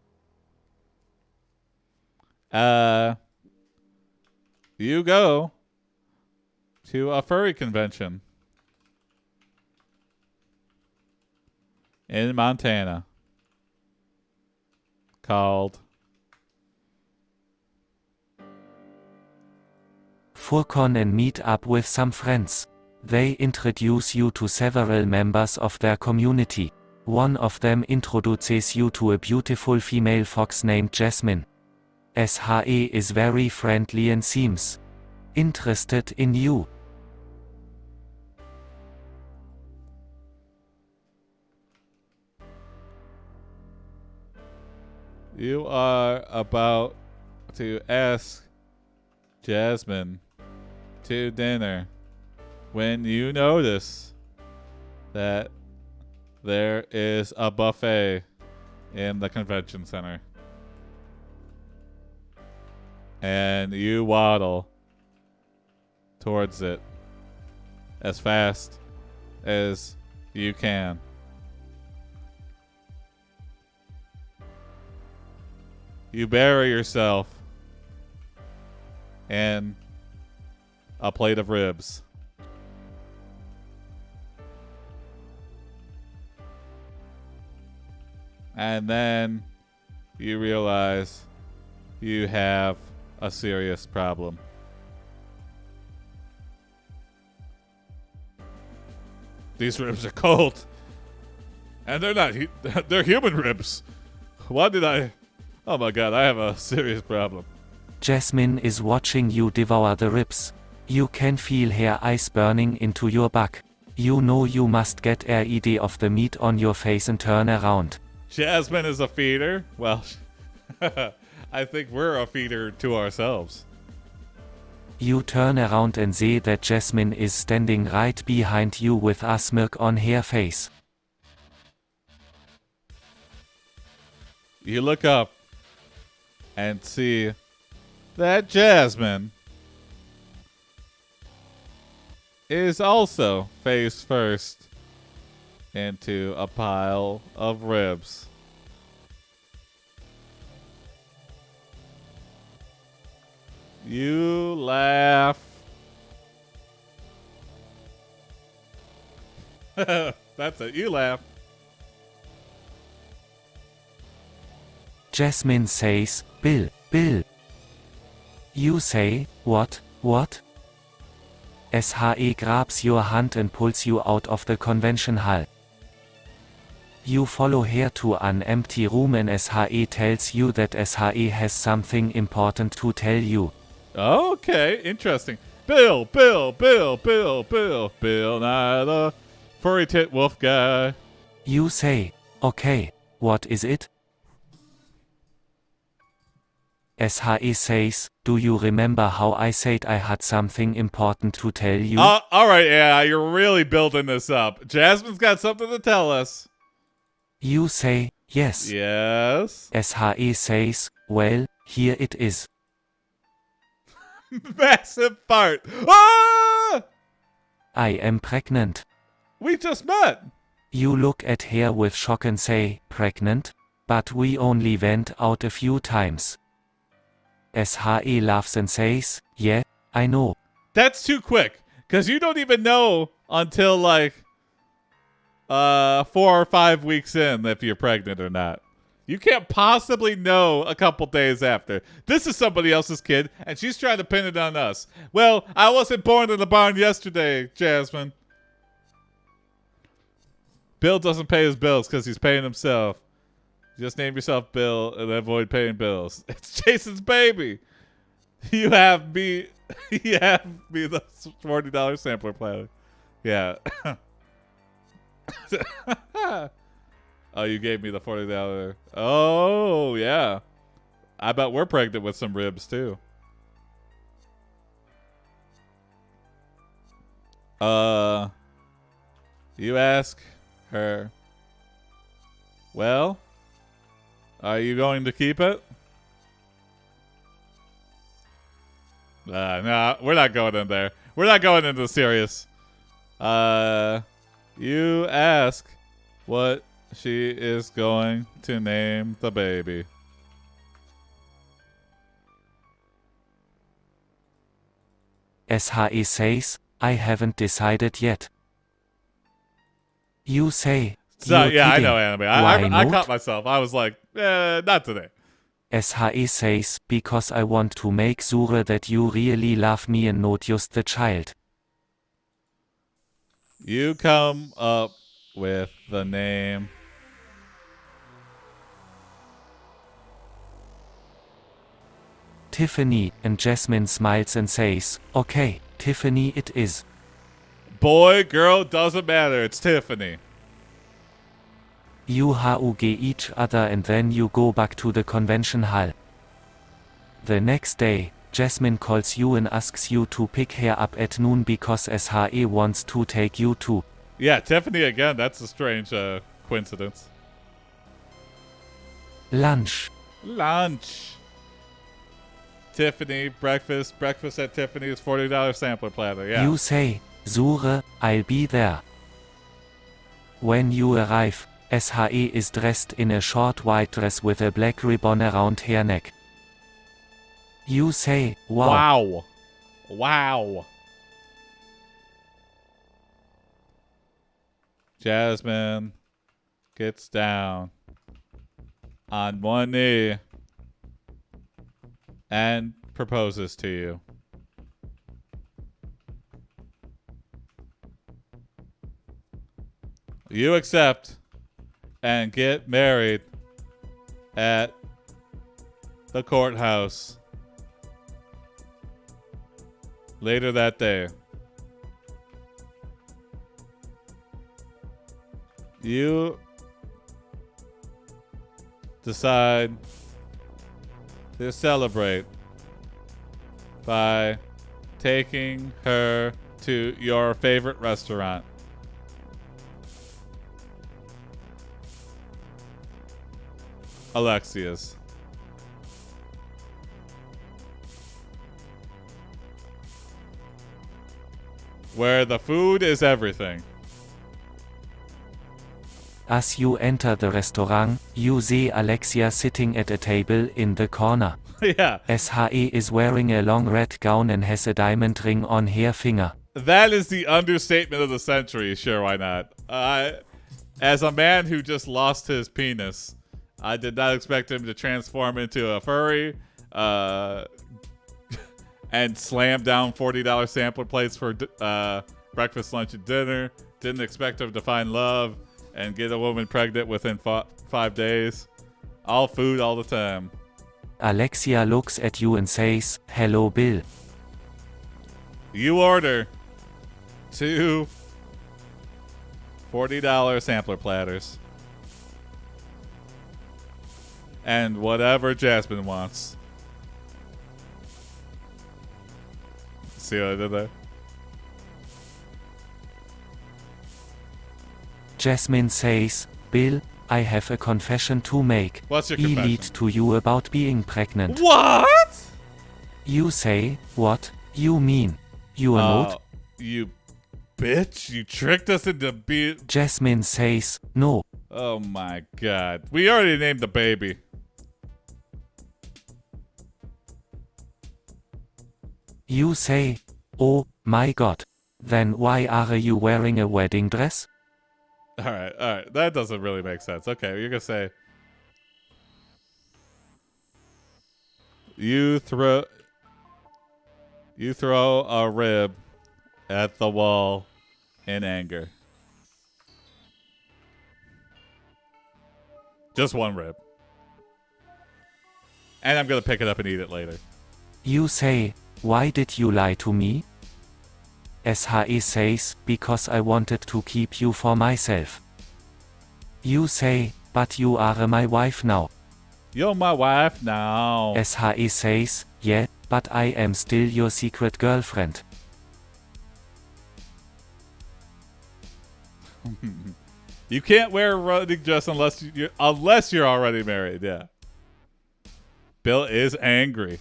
You go to a furry convention in Montana called Furcon and meet up with some friends. They introduce you to several members of their community. One of them introduces you to a beautiful female fox named Jasmine. SHE is very friendly and seems interested in you. You are about to ask Jasmine to dinner when you notice that there is a buffet in the convention center. And you waddle towards it as fast as you can. You bury yourself in a plate of ribs. And then you realize you have a serious problem. These ribs are cold. And they're not, they're human ribs. Why did I... Oh my god, I have a serious problem. Jasmine is watching you devour the ribs. You can feel her eyes burning into your back. You know you must get rid of the meat on your face and turn around. Jasmine is a feeder? Well, I think we're a feeder to ourselves. You turn around and see that Jasmine is standing right behind you with a smirk on her face. You look up and see that Jasmine is also face first into a pile of ribs. You laugh. That's it. You laugh. Jasmine says, Bill, Bill. You say, what? SHE grabs your hand and pulls you out of the convention hall. You follow her to an empty room and SHE tells you that SHE has something important to tell you. Okay, interesting. Bill, Nye the furry tit wolf guy. You say, okay, what is it? SHE says, do you remember how I said I had something important to tell you? Alright, yeah, you're really building this up. Jasmine's got something to tell us. You say, yes. Yes. SHE says, well, here it is. Massive fart. Ah! I am pregnant. We just met. You look at her with shock and say, pregnant? But we only went out a few times. SHE laughs and says, yeah, I know. That's too quick, because you don't even know until like 4 or 5 weeks in if you're pregnant or not. You can't possibly know a couple days after. This is somebody else's kid, and she's trying to pin it on us. Well, I wasn't born in the barn yesterday, Jasmine. Bill doesn't pay his bills because he's paying himself. Just name yourself Bill and avoid paying bills. It's Jason's baby. You have me. You have me the $40 sampler platter. Yeah. Oh, you gave me the $40. Oh, yeah. I bet we're pregnant with some ribs too. You ask her, well, are you going to keep it? No, we're not going in there. We're not going into the serious. You ask what she is going to name the baby. SHE says, I haven't decided yet. You say, So, you're yeah, kidding. I know anime. Why I not? caught myself. I was like, not today. SHE says, because I want to make sure that you really love me and not just the child. You come up with the name. Tiffany, and Jasmine smiles and says, okay, Tiffany it is. Boy, girl, doesn't matter. It's Tiffany. You hug each other and then you go back to the convention hall. The next day, Jasmine calls you and asks you to pick her up at noon because SHE wants to take you to Yeah, Tiffany again. That's a strange coincidence. lunch. Lunch. Tiffany, breakfast. Breakfast at Tiffany's $40 sampler platter. Yeah. You say, Sure, I'll be there. When you arrive, SHE is dressed in a short white dress with a black ribbon around her neck. You say, wow. Wow. Jasmine gets down on one knee and proposes to you. You accept and get married at the courthouse later that day. You decide to celebrate by taking her to your favorite restaurant. Alexia's. where the food is everything. As you enter the restaurant, you see Alexia sitting at a table in the corner. Yeah. SHE is wearing a long red gown and has a diamond ring on her finger. That is the understatement of the century. Sure, why not? As a man who just lost his penis, I did not expect him to transform into a furry and slam down $40 sampler plates for breakfast, lunch, and dinner. Didn't expect him to find love and get a woman pregnant within 5 days. All food all the time. Alexia looks at you and says, "Hello, Bill." You order 2 $40 sampler platters. And whatever Jasmine wants. See what I did there? Jasmine says, "Bill, I have a confession to make. What's your I confession? lied to you about being pregnant." What? You say, "What, you mean? You are not?" You bitch. You tricked us into being... Jasmine says, "No." Oh my god. We already named the baby. You say, "Oh, my god. Then why are you wearing a wedding dress?" Alright. That doesn't really make sense. Okay, you're gonna say... You throw a rib at the wall in anger. Just one rib. And I'm gonna pick it up and eat it later. You say, "Why did you lie to me?" SHE says, "Because I wanted to keep you for myself." You say, "But you are my wife now." You're my wife now. SHE says, "Yeah, but I am still your secret girlfriend." You can't wear a wedding dress unless you're already married, yeah. Bill is angry.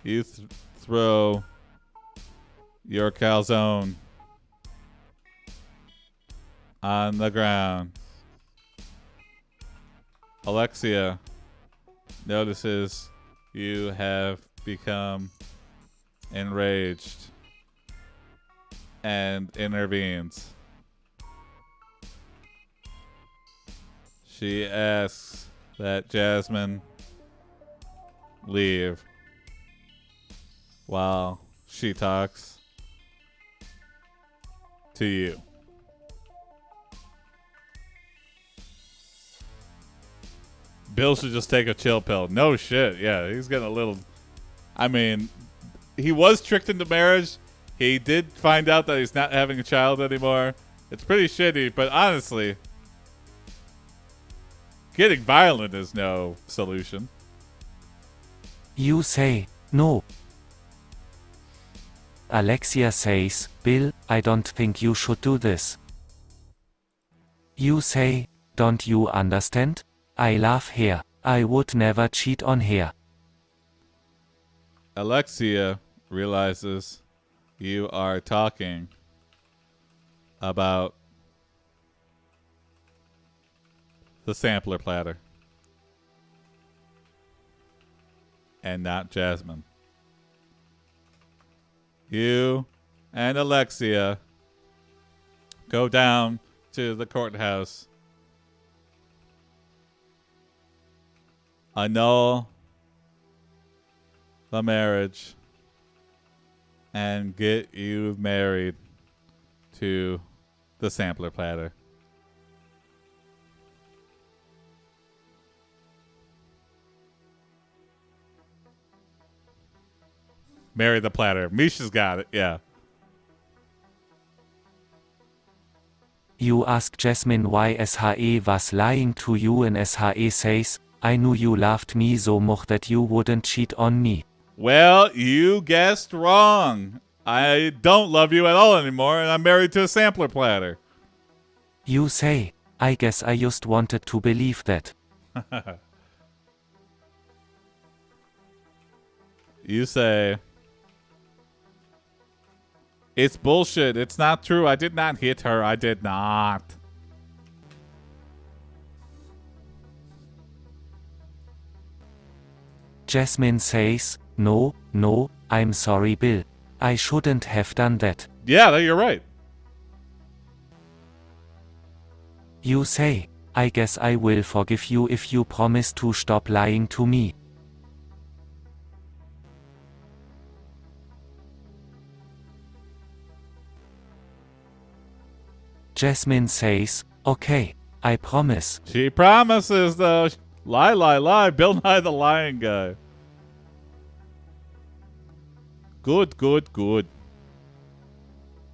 You throw your calzone on the ground. Alexia notices you have become enraged and intervenes. She asks that Jasmine leave while she talks to you. Bill should just take a chill pill. No shit. Yeah, he's getting a little... I mean, he was tricked into marriage. He did find out that he's not having a child anymore. It's pretty shitty, but honestly, getting violent is no solution. You say, "No." Alexia says, "Bill, I don't think you should do this." You say, "Don't you understand? I love her. I would never cheat on her." Alexia realizes you are talking about the sampler platter and not Jasmine. You and Alexia go down to the courthouse, annul the marriage, and get you married to the sampler platter. Marry the platter. Misha's got it, yeah. You ask Jasmine why SHE was lying to you and SHE says, "I knew you loved me so much that you wouldn't cheat on me." Well, you guessed wrong. I don't love you at all anymore, and I'm married to a sampler platter. You say, "I guess I just wanted to believe that." You say, it's bullshit. It's not true. I did not hit her. I did not. Jasmine says, no, I'm sorry Bill. I shouldn't have done that. Yeah, you're right. You say, I guess I will forgive you if you promise to stop lying to me. Jasmine says, okay, I promise. She promises, though. Lie. Bill Nye the lying guy. Good.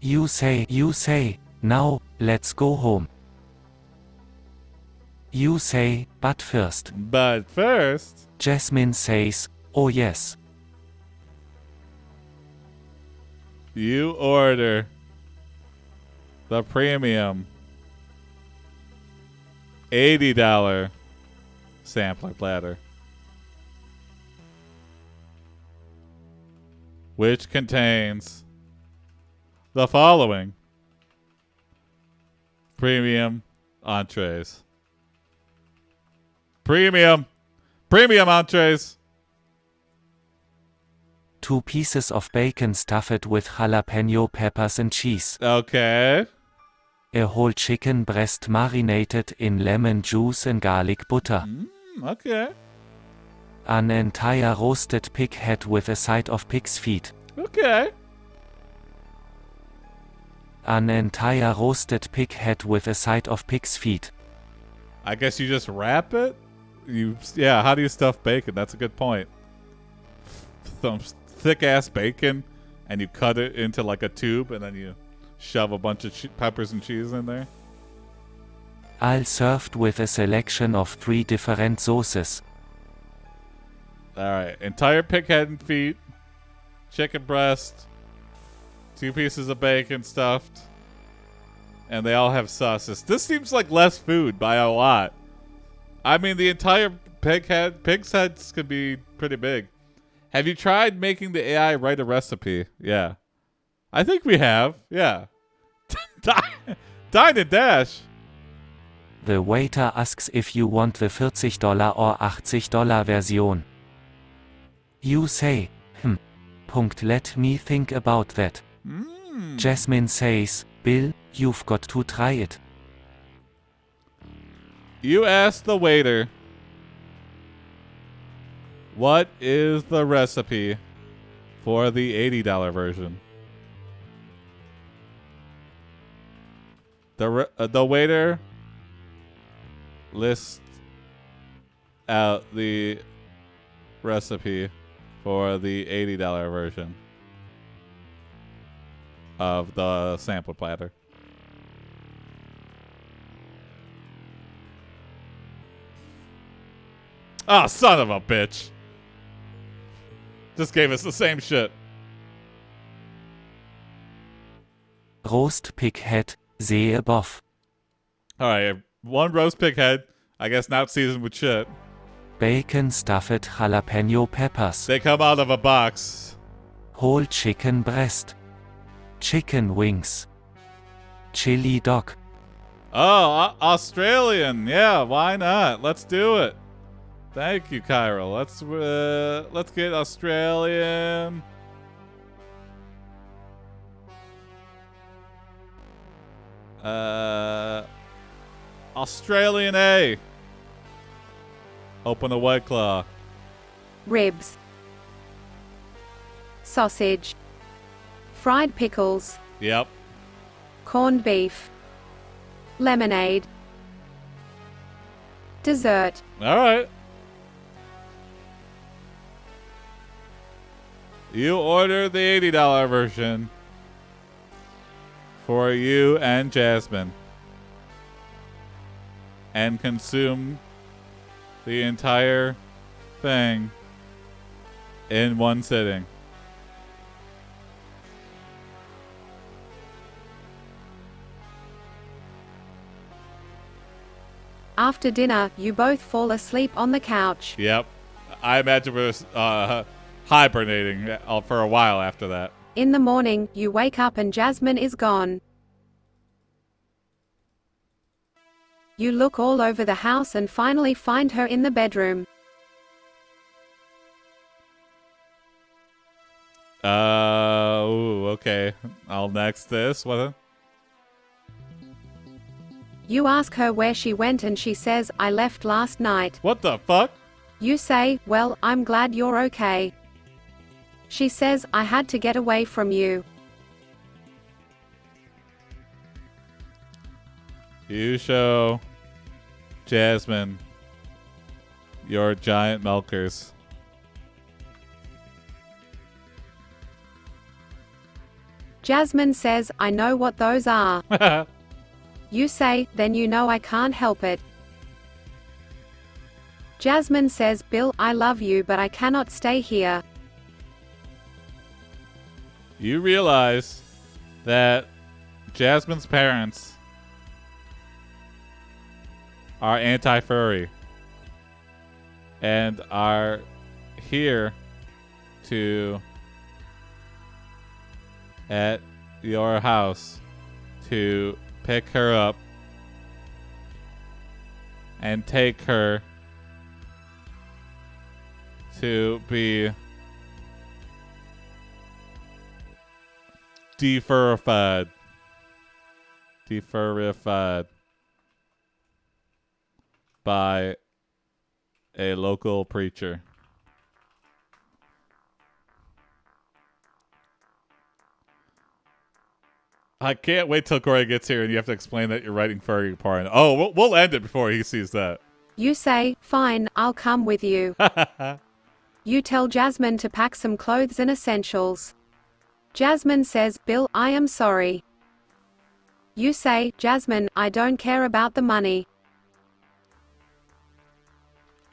You say, now, let's go home. You say, but first. Jasmine says, oh yes. You order the premium $80 sampler platter, which contains the following premium entrees. Premium entrees. 2 pieces of bacon stuffed with jalapeno peppers and cheese. Okay. A whole chicken breast marinated in lemon juice and garlic butter. Okay. An entire roasted pig head with a side of pig's feet. Okay. An entire roasted pig head with a side of pig's feet. I guess you just wrap it? How do you stuff bacon? That's a good point. Some thick-ass bacon, and you cut it into like a tube, and then you shove a bunch of peppers and cheese in there. All served with a selection of 3 different sauces. Alright, entire pig head and feet, chicken breast, 2 pieces of bacon stuffed, and they all have sauces. This seems like less food by a lot. I mean, the entire pig's heads could be pretty big. Have you tried making the AI write a recipe? Yeah. I think we have. Yeah. Dine and dash. The waiter asks if you want the $40 or $80 version. You say, let me think about that. Jasmine says, Bill, you've got to try it. You ask the waiter, what is the recipe for the $80 version? The waiter lists out the recipe for the $80 version of the sample platter. Oh, son of a bitch. Just gave us the same shit. Roast pig head, see above. Alright, 1 roast pig head. I guess not seasoned with shit. Bacon stuffed jalapeno peppers. They come out of a box. Whole chicken breast. Chicken wings. Chili dog. Oh, Australian. Yeah, why not? Let's do it. Thank you, Cairo. Let's get Australian. Australian A. Open a White Claw. Ribs. Sausage. Fried pickles. Yep. Corned beef. Lemonade. Dessert. All right. You order the $80 version for you and Jasmine and consume the entire thing in one sitting. After dinner, you both fall asleep on the couch. Yep. I imagine we're hibernating for a while after that. In the morning, you wake up and Jasmine is gone. You look all over the house and finally find her in the bedroom. Ooh, okay. I'll next this. What? You ask her where she went and she says, I left last night. What the fuck? You say, well, I'm glad you're okay. She says, I had to get away from you. You show Jasmine your giant milkers. Jasmine says, I know what those are. You say, then you know I can't help it. Jasmine says, Bill, I love you but I cannot stay here. You realize that Jasmine's parents are anti-furry and are here at your house to pick her up and take her to be defurrified by a local preacher. I can't wait till Cory gets here and you have to explain that you're writing furry porn. Oh, we'll end it before he sees that. You say, fine, I'll come with you. You tell Jasmine to pack some clothes and essentials. Jasmine says, Bill, I am sorry. You say, Jasmine, I don't care about the money.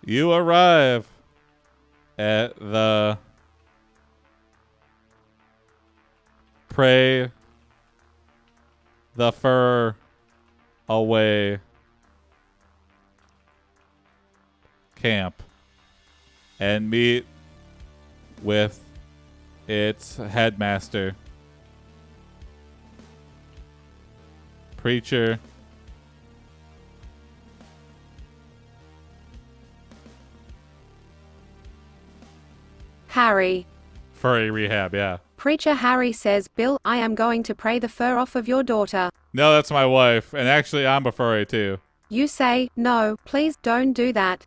You arrive at the Pray the Fur Away camp and meet with its headmaster, preacher, Harry. furry rehab, yeah. Preacher Harry says, Bill, I am going to pray the fur off of your daughter. No, that's my wife, and actually I'm a furry too. You say, no, please don't do that.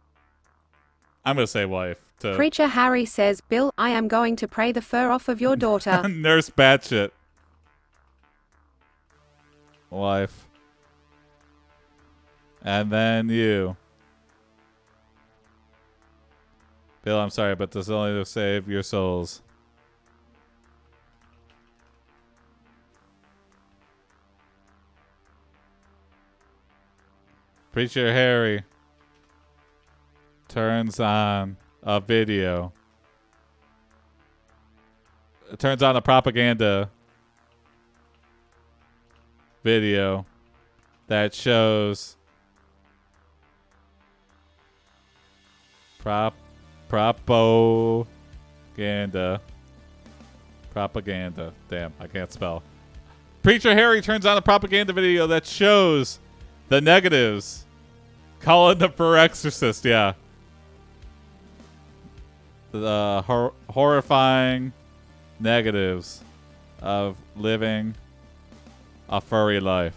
I'm gonna say wife. Preacher Harry says, Bill, I am going to pray the fur off of your daughter. Nurse Batshit. Wife. And then you. Bill, I'm sorry, but this is only to save your souls. Preacher Harry turns on a video. It turns on a propaganda video that shows propaganda. Damn, I can't spell. Preacher Harry turns on a propaganda video that shows the negatives. Calling the fur exorcist, yeah. The horrifying negatives of living a furry life.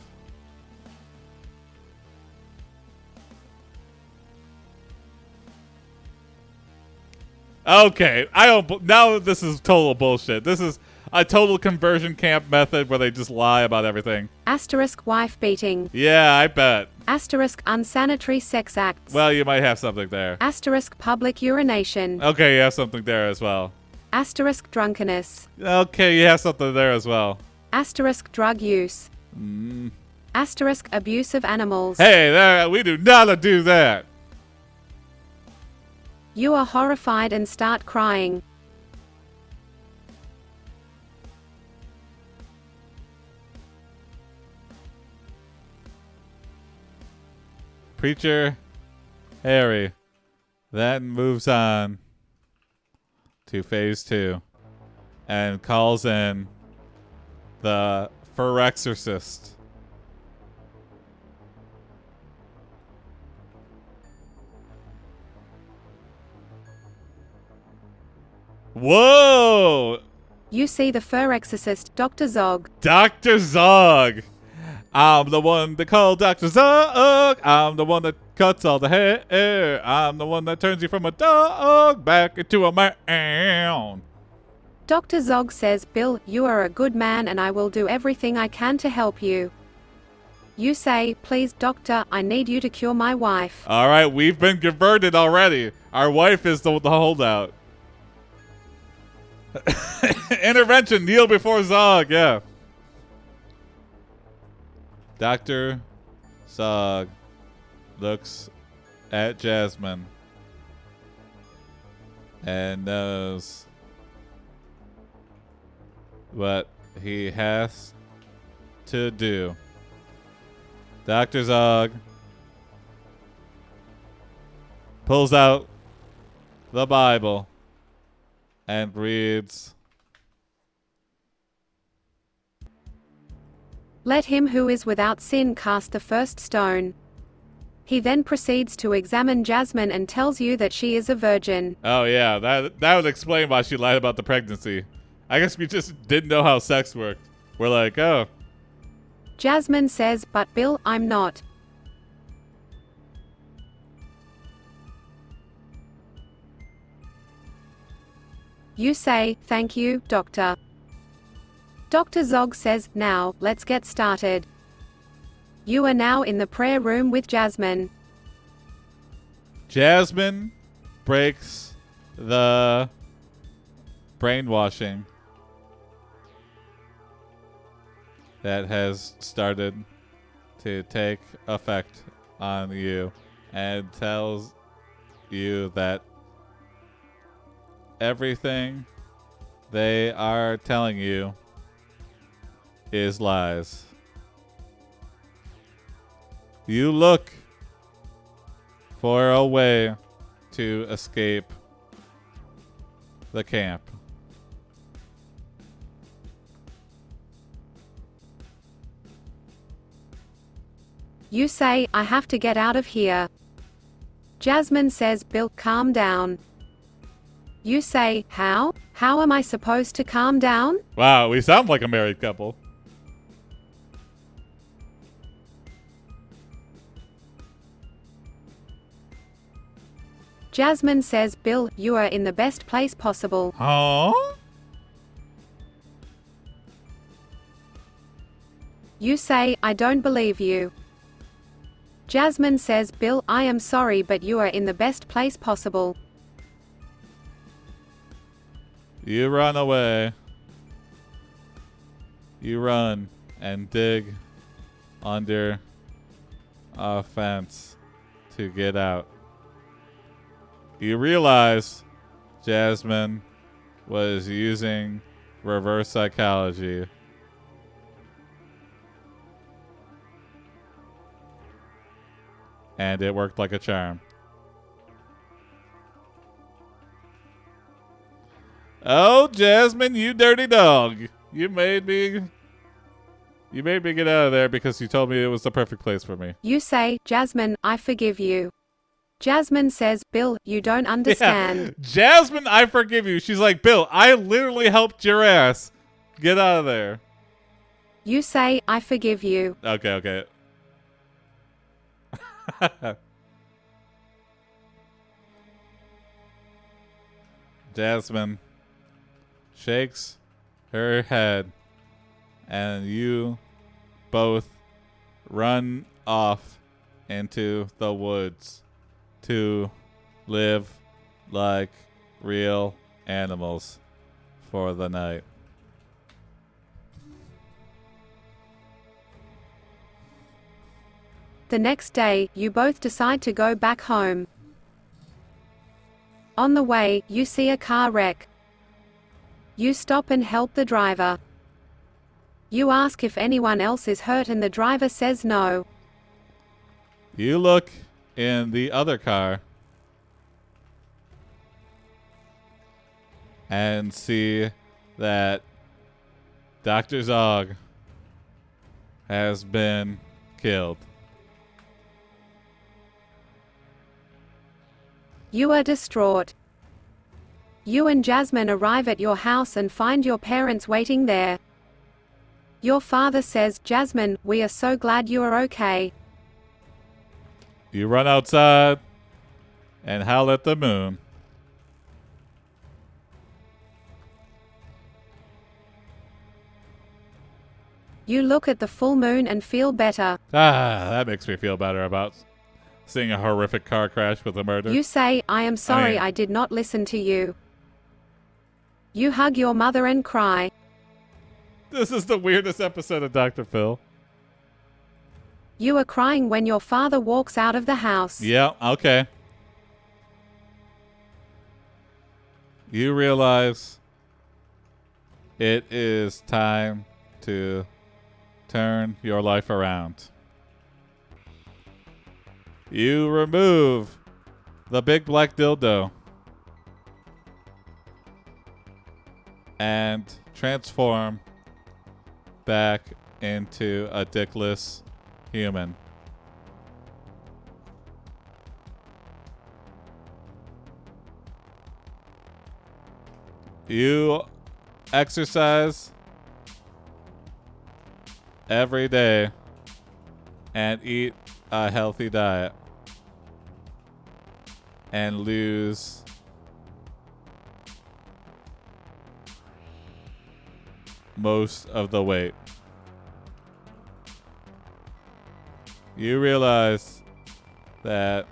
Okay, I don't. Now this is total bullshit. This is a total conversion camp method where they just lie about everything. Asterisk wife beating. Yeah, I bet. Asterisk unsanitary sex acts. Well, you might have something there. Asterisk public urination. Okay, you have something there as well. Asterisk drunkenness. Okay, you have something there as well. Asterisk drug use. Asterisk abuse of animals. Hey, we do not do that. You are horrified and start crying. Preacher Harry then moves on to phase 2 and calls in the fur exorcist. Whoa! You see the fur exorcist, Dr. Zog. Dr. Zog! I'm the one they call Dr. Zog! I'm the one that cuts all the hair! I'm the one that turns you from a dog back into a man! Dr. Zog says, Bill, you are a good man and I will do everything I can to help you. You say, please, doctor, I need you to cure my wife. Alright, we've been converted already. Our wife is the holdout. Intervention, kneel before Zog, yeah. Dr. Zog looks at Jasmine and knows what he has to do. Dr. Zog pulls out the Bible and reads, Let him who is without sin cast the first stone. He then proceeds to examine Jasmine and tells you that she is a virgin. oh yeah, that would explain why she lied about the pregnancy. I guess we just didn't know how sex worked. We're like, oh. Jasmine says, but Bill, I'm not. You say, thank you, doctor. Dr. Zog says, now, let's get started. You are now in the prayer room with Jasmine. Jasmine breaks the brainwashing that has started to take effect on you and tells you that everything they are telling you is lies. You look for a way to escape the camp. You say, I have to get out of here. Jasmine says, Bill, calm down. You say, how? How am I supposed to calm down? Wow, we sound like a married couple. Jasmine says, Bill, you are in the best place possible. Huh? You say, I don't believe you. Jasmine says, Bill, I am sorry, but you are in the best place possible. You run away. You run and dig under a fence to get out. You realize Jasmine was using reverse psychology. And it worked like a charm. Oh, Jasmine, you dirty dog. You made me get out of there because you told me it was the perfect place for me. You say, Jasmine, I forgive you. Jasmine says, Bill, you don't understand. Yeah. Jasmine, I forgive you. She's like, Bill, I literally helped your ass. Get out of there. You say, I forgive you. Okay. Jasmine shakes her head and you both run off into the woods to live like real animals for the night. The next day, you both decide to go back home. On the way, you see a car wreck. You stop and help the driver. You ask if anyone else is hurt and the driver says no. You look in the other car and see that Dr. Zog has been killed. You are distraught. You and Jasmine arrive at your house and find your parents waiting there. Your father says, "Jasmine, we are so glad you are okay." You run outside and howl at the moon. You look at the full moon and feel better. Ah, that makes me feel better about seeing a horrific car crash with a murder. You say, "I am sorry I did not listen to you." You hug your mother and cry. This is the weirdest episode of Dr. Phil. You are crying when your father walks out of the house. Yeah, okay. You realize it is time to turn your life around. You remove the big black dildo and transform back into a dickless human. You exercise every day and eat a healthy diet and lose most of the weight. You realize that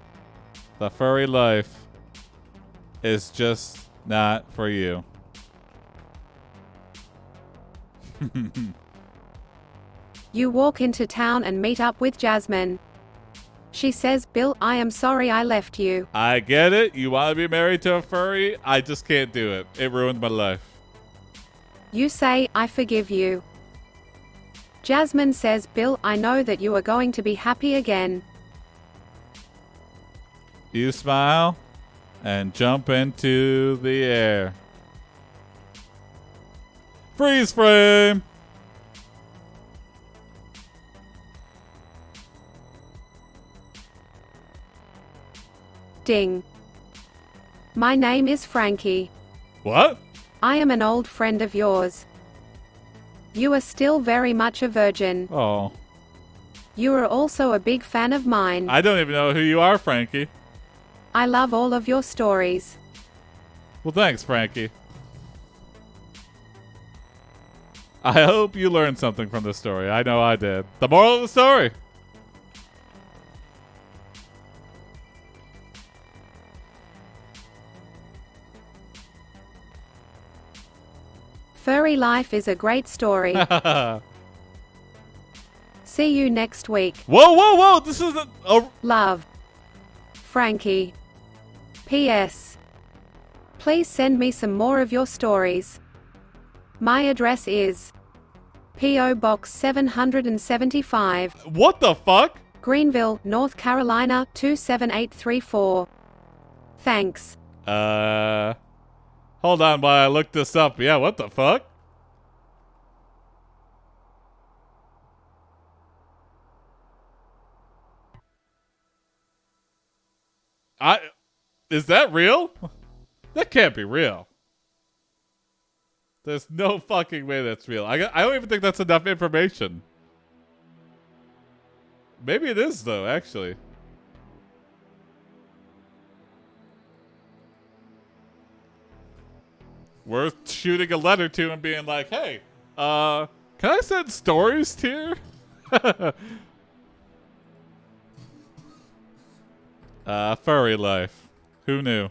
the furry life is just not for you. You walk into town and meet up with Jasmine. She says, "Bill, I am sorry I left you." I get it. You want to be married to a furry? I just can't do it. It ruined my life. You say, "I forgive you." Jasmine says, "Bill, I know that you are going to be happy again." You smile and jump into the air. Freeze frame! Ding. My name is Frankie. What? I am an old friend of yours. You are still very much a virgin. Oh. You are also a big fan of mine. I don't even know who you are, Frankie. I love all of your stories. Well, thanks, Frankie. I hope you learned something from this story. I know I did. The moral of the story. Furry life is a great story. Whoa, See you next week. whoa, whoa! This is a Love. Frankie. P.S. Please send me some more of your stories. My address is P.O. Box 775. what the fuck? Greenville, North Carolina 27834. Thanks. Hold on while I look this up. Yeah, what the fuck? Is that real? That can't be real. There's no fucking way that's real. I don't even think that's enough information. Maybe it is though, actually. Worth shooting a letter to and being like, "Hey, can I send stories to you?" Furry life. Who knew?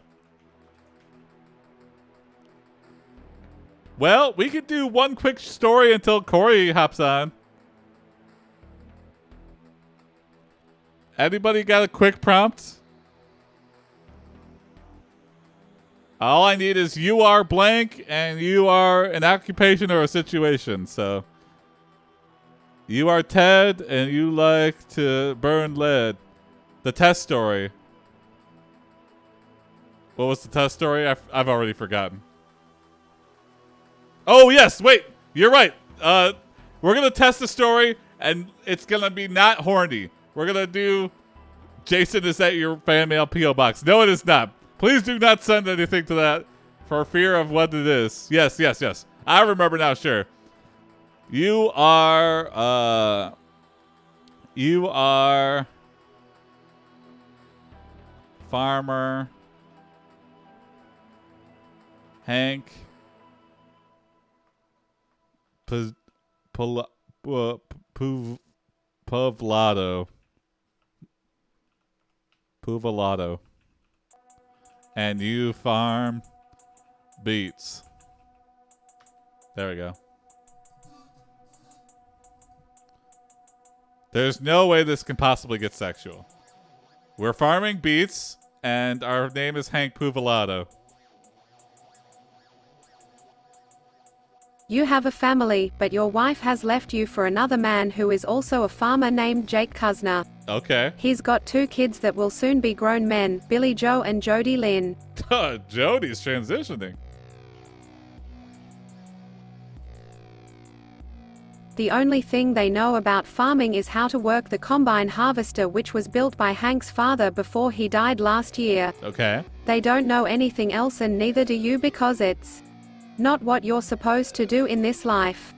Well, we could do one quick story until Cory hops on. Anybody got a quick prompt? All I need is you are blank and you are an occupation or a situation. So you are Ted and you like to burn lead. The test story. What was the test story? I've already forgotten. Oh, yes. Wait. You're right. We're going to test the story, and it's going to be not horny. We're going to do Jason, is that your fan mail P.O. box? No, it is not. Please do not send anything to that for fear of what it is. Yes, yes, yes. I remember now, sure. You are Farmer Hank Puvolato. And you farm beets. There we go. There's no way this can possibly get sexual. We're farming beets, and our name is Hank Puvolato. You have a family, but your wife has left you for another man who is also a farmer named Jake Kuzner. Okay. He's got 2 kids that will soon be grown men, Billy Joe and Jody Lynn. Jody's transitioning. The only thing they know about farming is how to work the combine harvester, which was built by Hank's father before he died last year. Okay. They don't know anything else, and neither do you, because it's not what you're supposed to do in this life.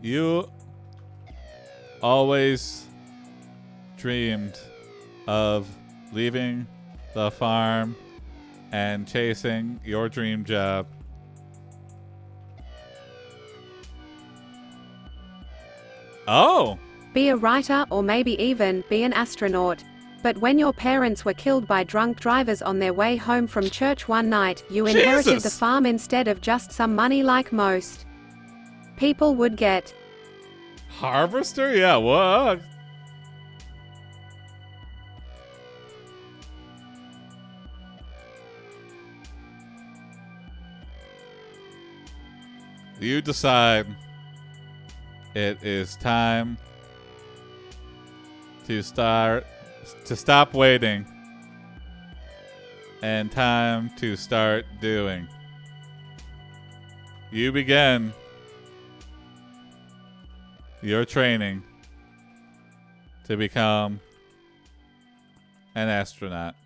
You always dreamed of leaving the farm and chasing your dream job. Oh! Be a writer, or maybe even be an astronaut. But when your parents were killed by drunk drivers on their way home from church one night, you inherited Jesus! the farm instead of just some money like most people would get. Harvester? Yeah, what? You decide it is time to stop waiting and time to start doing. You begin your training to become an astronaut.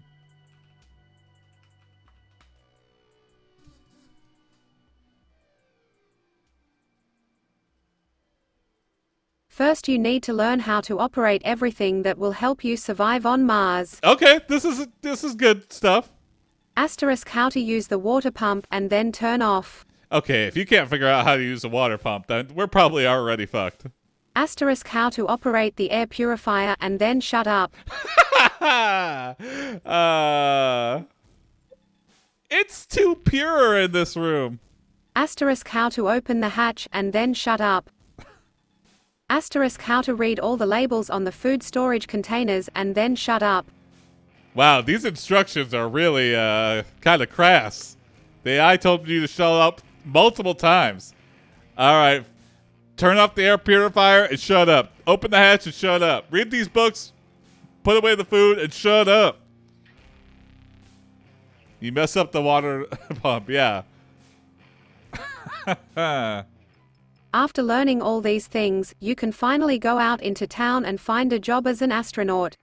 First, you need to learn how to operate everything that will help you survive on Mars. Okay, this is good stuff. Asterisk how to use the water pump and then turn off. Okay, if you can't figure out how to use a water pump, then we're probably already fucked. Asterisk how to operate the air purifier and then shut up. It's too pure in this room. Asterisk how to open the hatch and then shut up. Asterisk how to read all the labels on the food storage containers and then shut up. Wow, these instructions are really kind of crass. The AI told you to shut up multiple times. All right, turn off the air purifier and shut up. Open the hatch and shut up. Read these books, put away the food, and shut up. You mess up the water pump, yeah. After learning all these things, you can finally go out into town and find a job as an astronaut.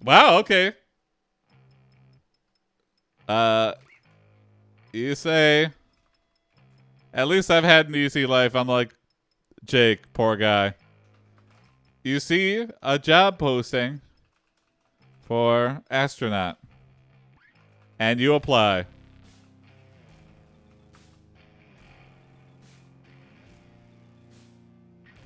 Wow, okay. You say, at least I've had an easy life, unlike Jake, poor guy. You see a job posting for astronaut, and you apply.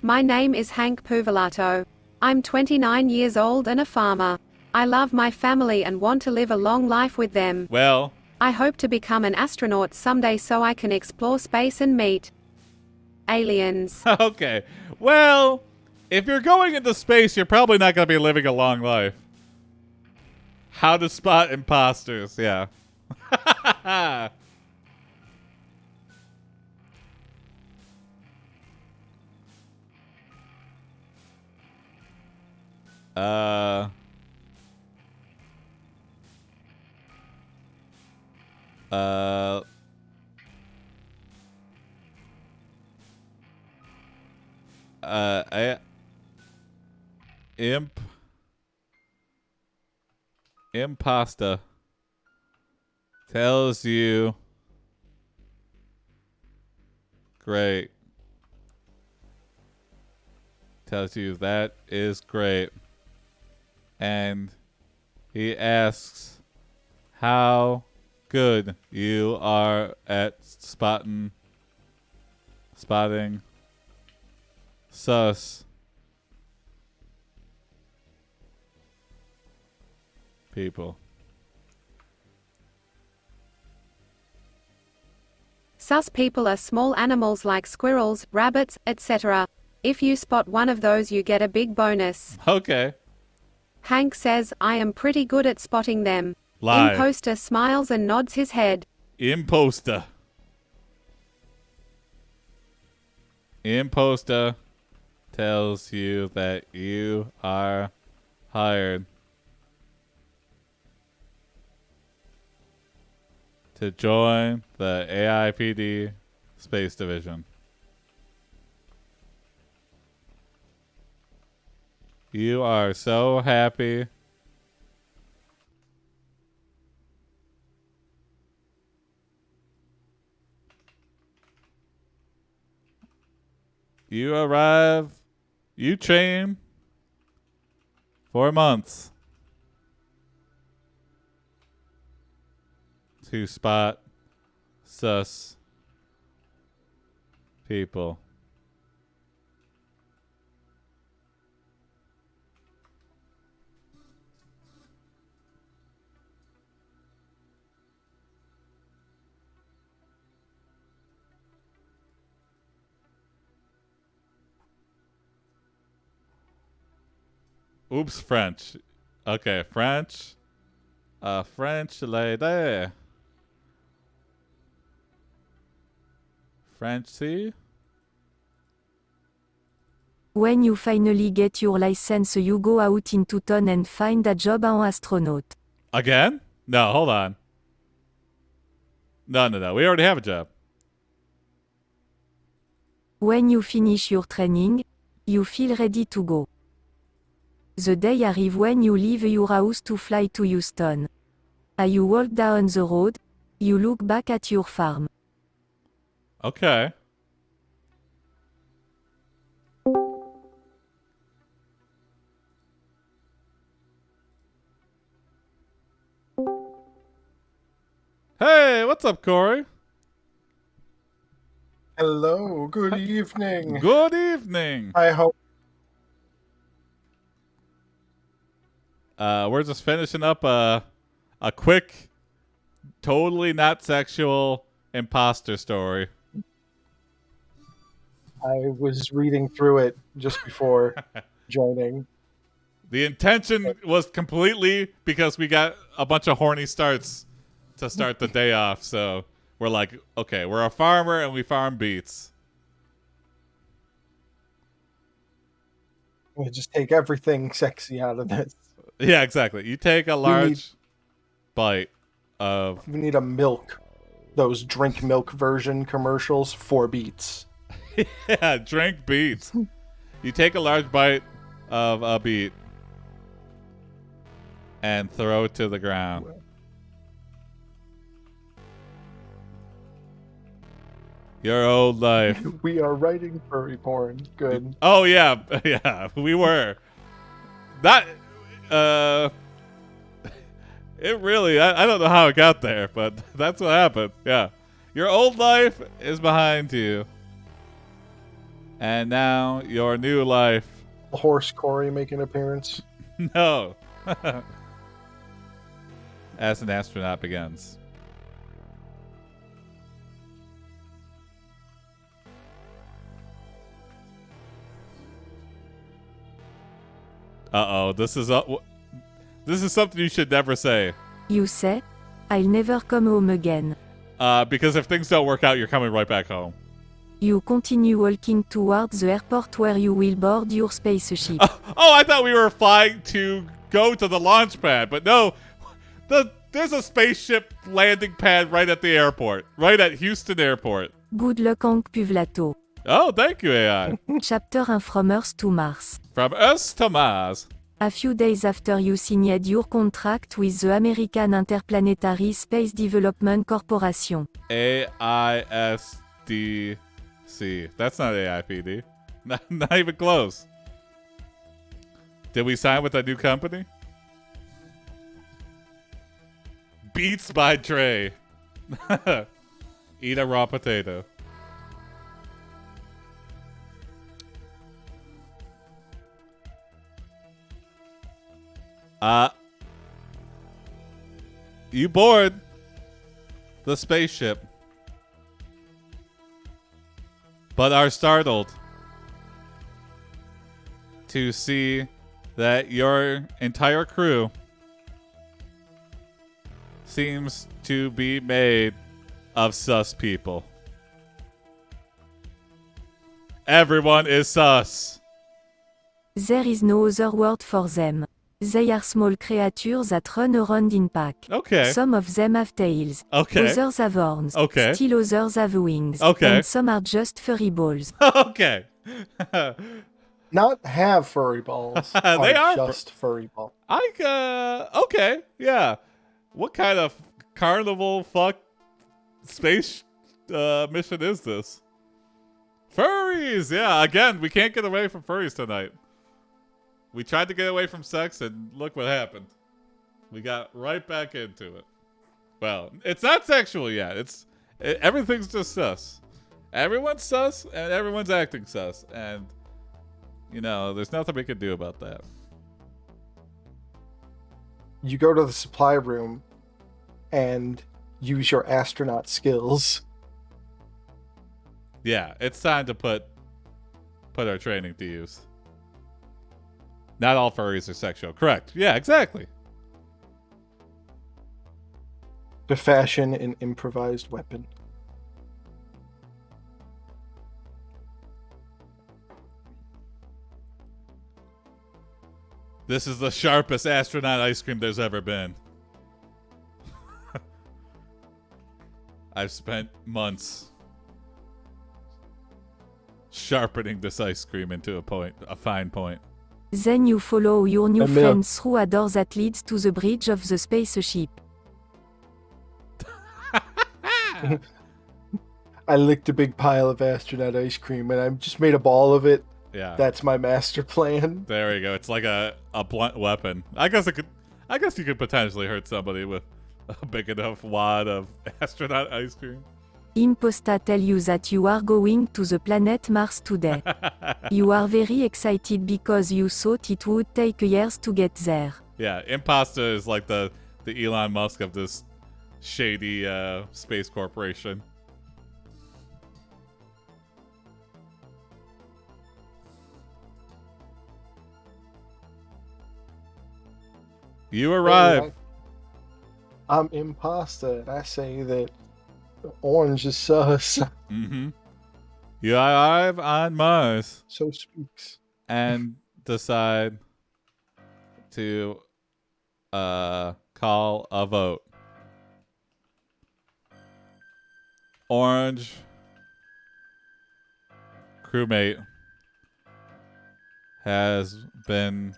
My name is Hank Puvolato. I'm 29 years old and a farmer. I love my family and want to live a long life with them. Well, I hope to become an astronaut someday so I can explore space and meet aliens. okay. Well, if you're going into space, you're probably not going to be living a long life. How to spot imposters, yeah. Uh. Uh. Imp. Impasta tells you great. Tells you that is great. And he asks how good you are at spotting sus people. Sus people are small animals like squirrels, rabbits, etc. If you spot one of those, you get a big bonus. Okay. Hank says, I am pretty good at spotting them. Lie. Imposter smiles and nods his head. Imposter tells you that you are hired to join the AiPD Space Division. You are so happy. You arrive. You train for months to spot sus people. Oops, French. Okay, French. French lady. French see? When you finally get your license, you go out into town and find a job as astronaut. Again? No, hold on. No. We already have a job. When you finish your training, you feel ready to go. The day arrives when you leave your house to fly to Houston. As you walk down the road, you look back at your farm. Okay. Hey, what's up, Cory? Hello, good evening. Good evening. I hope We're just finishing up a quick, totally not sexual imposter story. I was reading through it just before joining. The intention was completely because we got a bunch of horny starts to start the day off. So we're like, okay, we're a farmer and we farm beets. We just take everything sexy out of this. Yeah, exactly. You take a large bite of... We need a milk. Those drink milk version commercials, 4 beets. Yeah, drink beets. You take a large bite of a beet and throw it to the ground. Your old life. We are writing furry porn. Good. Oh, yeah. Yeah, we were. That... It really... I don't know how it got there, but that's what happened. Yeah. Your old life is behind you. And now your new life... Horse Cory make an appearance. No. As an astronaut begins. Uh-oh, this is something you should never say. You say, I'll never come home again. Because if things don't work out, you're coming right back home. You continue walking towards the airport where you will board your spaceship. Oh, I thought we were flying to go to the launch pad, but no. There's a spaceship landing pad right at the airport, right at Houston Airport. Good luck on Puvlato. Oh, thank you, AI. Chapter 1 From Earth to Mars. From us to Mars. A few days after you signed your contract with the American Interplanetary Space Development Corporation. AISDC. That's not AIPD. Not even close. Did we sign with a new company? Beats by Trey. Eat a raw potato. You board the spaceship, but are startled to see that your entire crew seems to be made of sus people. Everyone is sus. There is no other word for them. They are small creatures that run around in pack. Okay. Some of them have tails. Okay. Others have horns. Okay. Still others have wings. Okay. And some are just furry balls. Okay. Not have furry balls. They are just furry balls. Okay. Yeah. What kind of carnival fuck space mission is this? Furries! Yeah, again, we can't get away from furries tonight. We tried to get away from sex, and look what happened. We got right back into it. Well, it's not sexual yet. Everything's just sus. Everyone's sus, and everyone's acting sus. And, there's nothing we can do about that. You go to the supply room and use your astronaut skills. Yeah, it's time to put our training to use. Not all furries are sexual. Correct. Yeah, exactly. To fashion an improvised weapon. This is the sharpest astronaut ice cream there's ever been. I've spent months sharpening this ice cream into a fine point. Then you follow your new Emil. friends through a door that leads to the bridge of the spaceship. I licked a big pile of astronaut ice cream and I just made a ball of it. Yeah. That's my master plan. There you go. It's like a blunt weapon. I guess you could potentially hurt somebody with a big enough wad of astronaut ice cream. Imposta tell you that you are going to the planet Mars today. You are very excited because you thought it would take years to get there. Yeah, Imposta is like the Elon Musk of this shady space corporation. You arrive. I'm imposter, and I say that orange is sus. Mm-hmm. You arrive on Mars So speaks. and decide to call a vote. Orange crewmate has been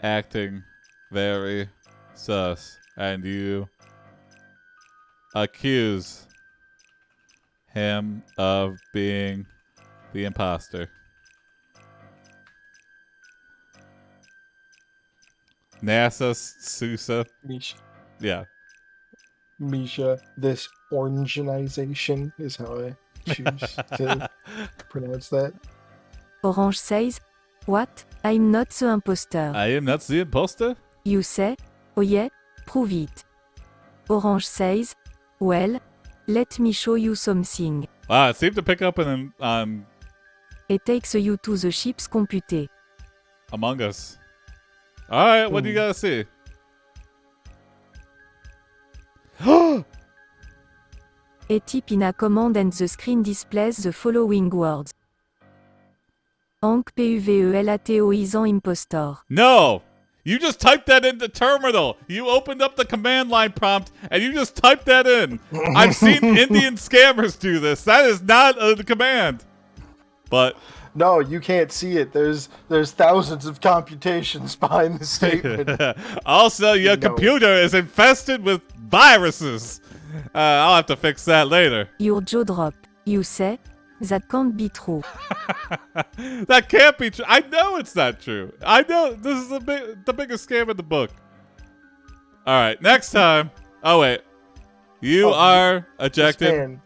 acting very sus, and you accuse him of being the imposter. NASA Sousa. Misha, Yeah. this orangeization is how I choose to pronounce that. Orange says, "What? I'm not the imposter." I am not the imposter? You say, "Oh yeah, prove it." Orange says, "Well, let me show you something." Wow, it seemed to pick up on It takes you to the ship's compute. Among Us. Alright, what do you gotta see? type in a command and the screen displays the following words. Hank PUVELATOISAN impostor. No! You just typed that in the terminal. You opened up the command line prompt and you just typed that in. I've seen Indian scammers do this. That is not a command. But No, you can't see it. There's thousands of computations behind the statement. also, your computer is infested with viruses. I'll have to fix that later. Your jaw drop. You say? That can't be true. That can't be true. I know it's not true. I know this is the biggest scam in the book. All right, next time. Oh wait, you are ejected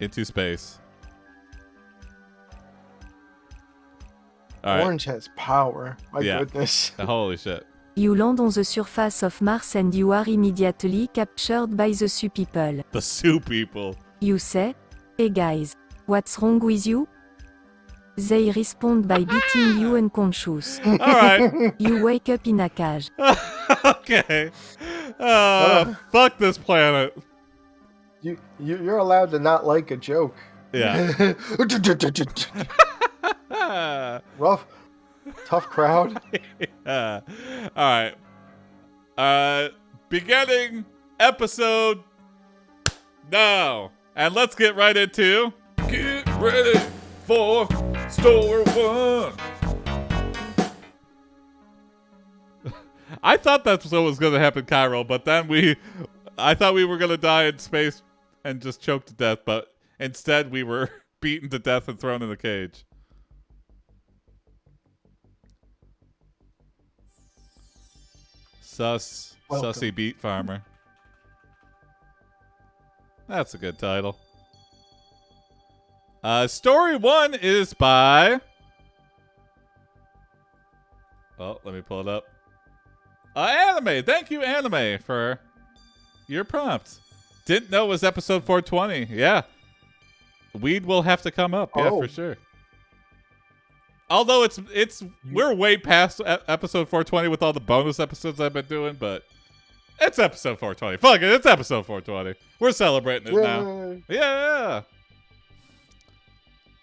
into space. All right. Orange has power. My goodness. Holy shit. You land on the surface of Mars and you are immediately captured by the Sioux people. The Sioux people. You say, "Hey guys, what's wrong with you?" They respond by beating you unconscious. All right. You wake up in a cage. Okay. Fuck this planet. You're allowed to not like a joke. Yeah. Rough, tough crowd. All right. Beginning episode now. And let's get right into Get Ready for Story 1. I thought that's what was going to happen, Cairo, but then I thought we were going to die in space and just choke to death, but instead we were beaten to death and thrown in a cage. Sussy Beat Farmer. That's a good title. Story 1 is by... Oh, let me pull it up. Anime! Thank you, Anime, for your prompt. Didn't know it was episode 420. Yeah. Weed will have to come up. Yeah, for sure. Although we're way past episode 420 with all the bonus episodes I've been doing, but it's episode 420. Fuck it, it's episode 420. We're celebrating it now. Yeah.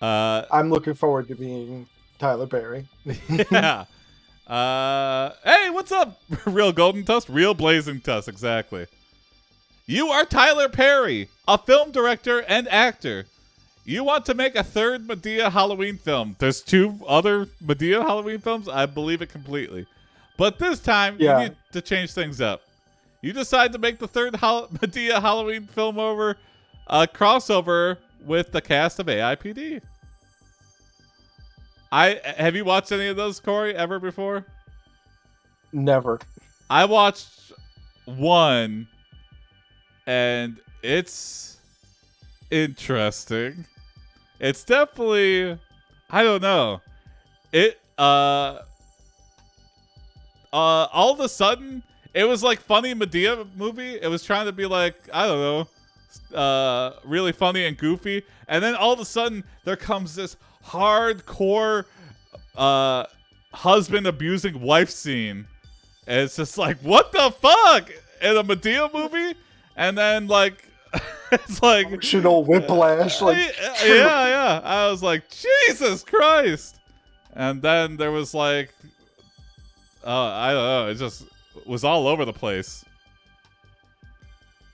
I'm looking forward to being Tyler Perry. Yeah. Hey, what's up? Real Golden Tusk? Real Blazing Tusk, exactly. You are Tyler Perry, a film director and actor. You want to make a third Medea Halloween film. There's 2 other Medea Halloween films. I believe it completely. But this time, you need to change things up. You decide to make the third Medea Halloween film over a crossover with the cast of AiPD. Have you watched any of those, Cory, ever before? Never. I watched one, and it's interesting. It's definitely, I don't know. All of a sudden, it was like funny Medea movie. It was trying to be like, I don't know, really funny and goofy. And then all of a sudden, there comes this hardcore husband abusing wife scene. And it's just like, what the fuck? In a Medea movie? And then like, it's like emotional whiplash. Yeah. I was like, Jesus Christ. And then there was like, I don't know. It just was all over the place.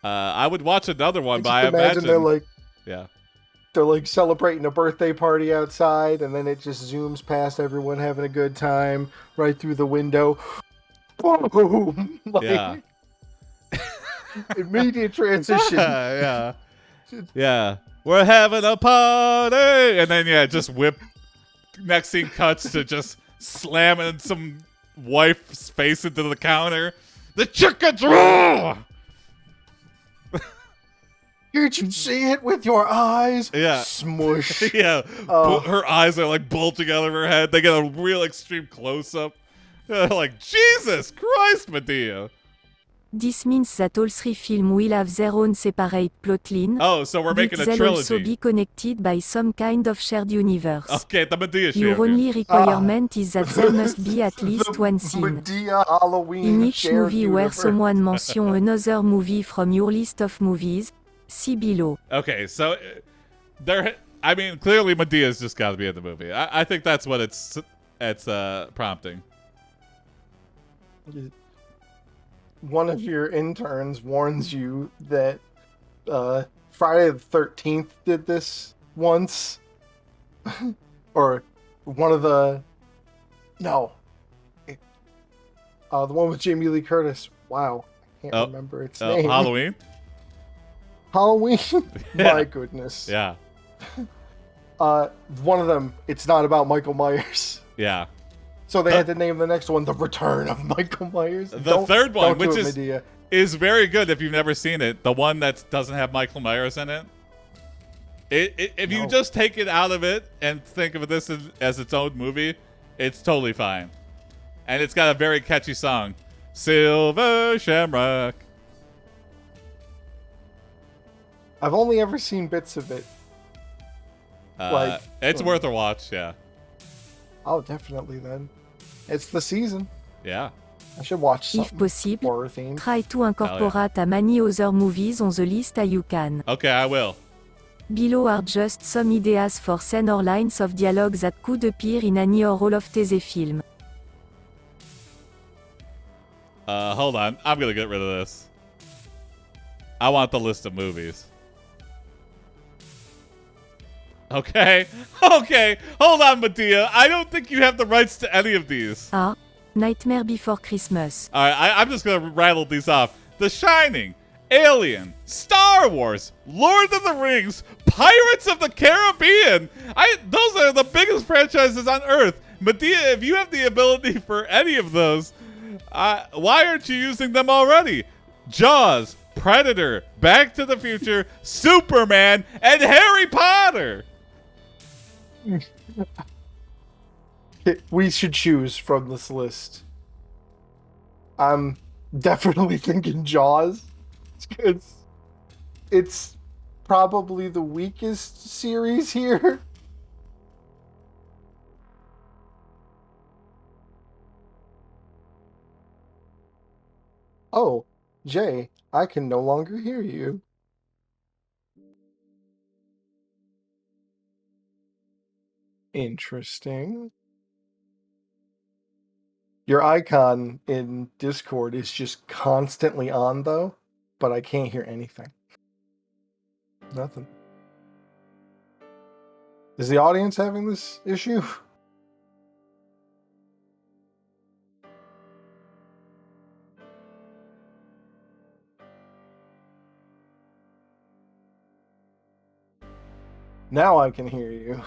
I would watch another one, but I imagine they're like, they're like celebrating a birthday party outside, and then it just zooms past everyone having a good time right through the window. Boom! Like, immediate transition. Yeah. We're having a party, and then just whip. Next scene cuts to just slamming some wife's face into the counter. The chicken's raw. Did you see it with your eyes? Yeah. Smush. Yeah. Her eyes are like bulging out of her head. They get a real extreme close up. Like, Jesus Christ, Medea. This means that all 3 films will have their own separate plotline. Oh, so we're making a trilogy. They'll also be connected by some kind of shared universe. Okay, the Medea Your shared only requirement is that there must be at least one scene Medea Halloween in each movie where universe. someone mentions another movie from your list of movies. See below. Okay, so I mean, clearly Medea's just got to be in the movie. I think that's what it's prompting. One of your interns warns you that Friday the 13th did this once. Or one of the... No. The one with Jamie Lee Curtis. Wow. I can't remember its name. Halloween? Halloween? Yeah. My goodness. Yeah. One of them, it's not about Michael Myers. Yeah. So they had to name the next one The Return of Michael Myers. The third one, which Medea. is very good if you've never seen it. The one that doesn't have Michael Myers in it. If you just take it out of it and think of this as its own movie, it's totally fine. And it's got a very catchy song. Silver Shamrock. I've only ever seen bits of it. It's worth a watch, yeah. Oh, definitely then. It's the season. Yeah. I should watch If something possible, horror themed. try to incorporate many other movies on the list you can. Okay, I will. Below are just some ideas for scene or lines of dialogue that could appear in any or all of these films. Hold on. I'm going to get rid of this. I want the list of movies. Okay. Okay. Hold on, Medea. I don't think you have the rights to any of these. Nightmare Before Christmas. All right. I'm just going to rattle these off. The Shining, Alien, Star Wars, Lord of the Rings, Pirates of the Caribbean. Those are the biggest franchises on Earth. Medea, if you have the ability for any of those, why aren't you using them already? Jaws, Predator, Back to the Future, Superman, and Harry Potter. We should choose from this list. I'm definitely thinking Jaws. Because it's probably the weakest series here. Oh, Jay, I can no longer hear you. Interesting. Your icon in Discord is just constantly on, though, but I can't hear anything. Nothing. Is the audience having this issue? Now I can hear you.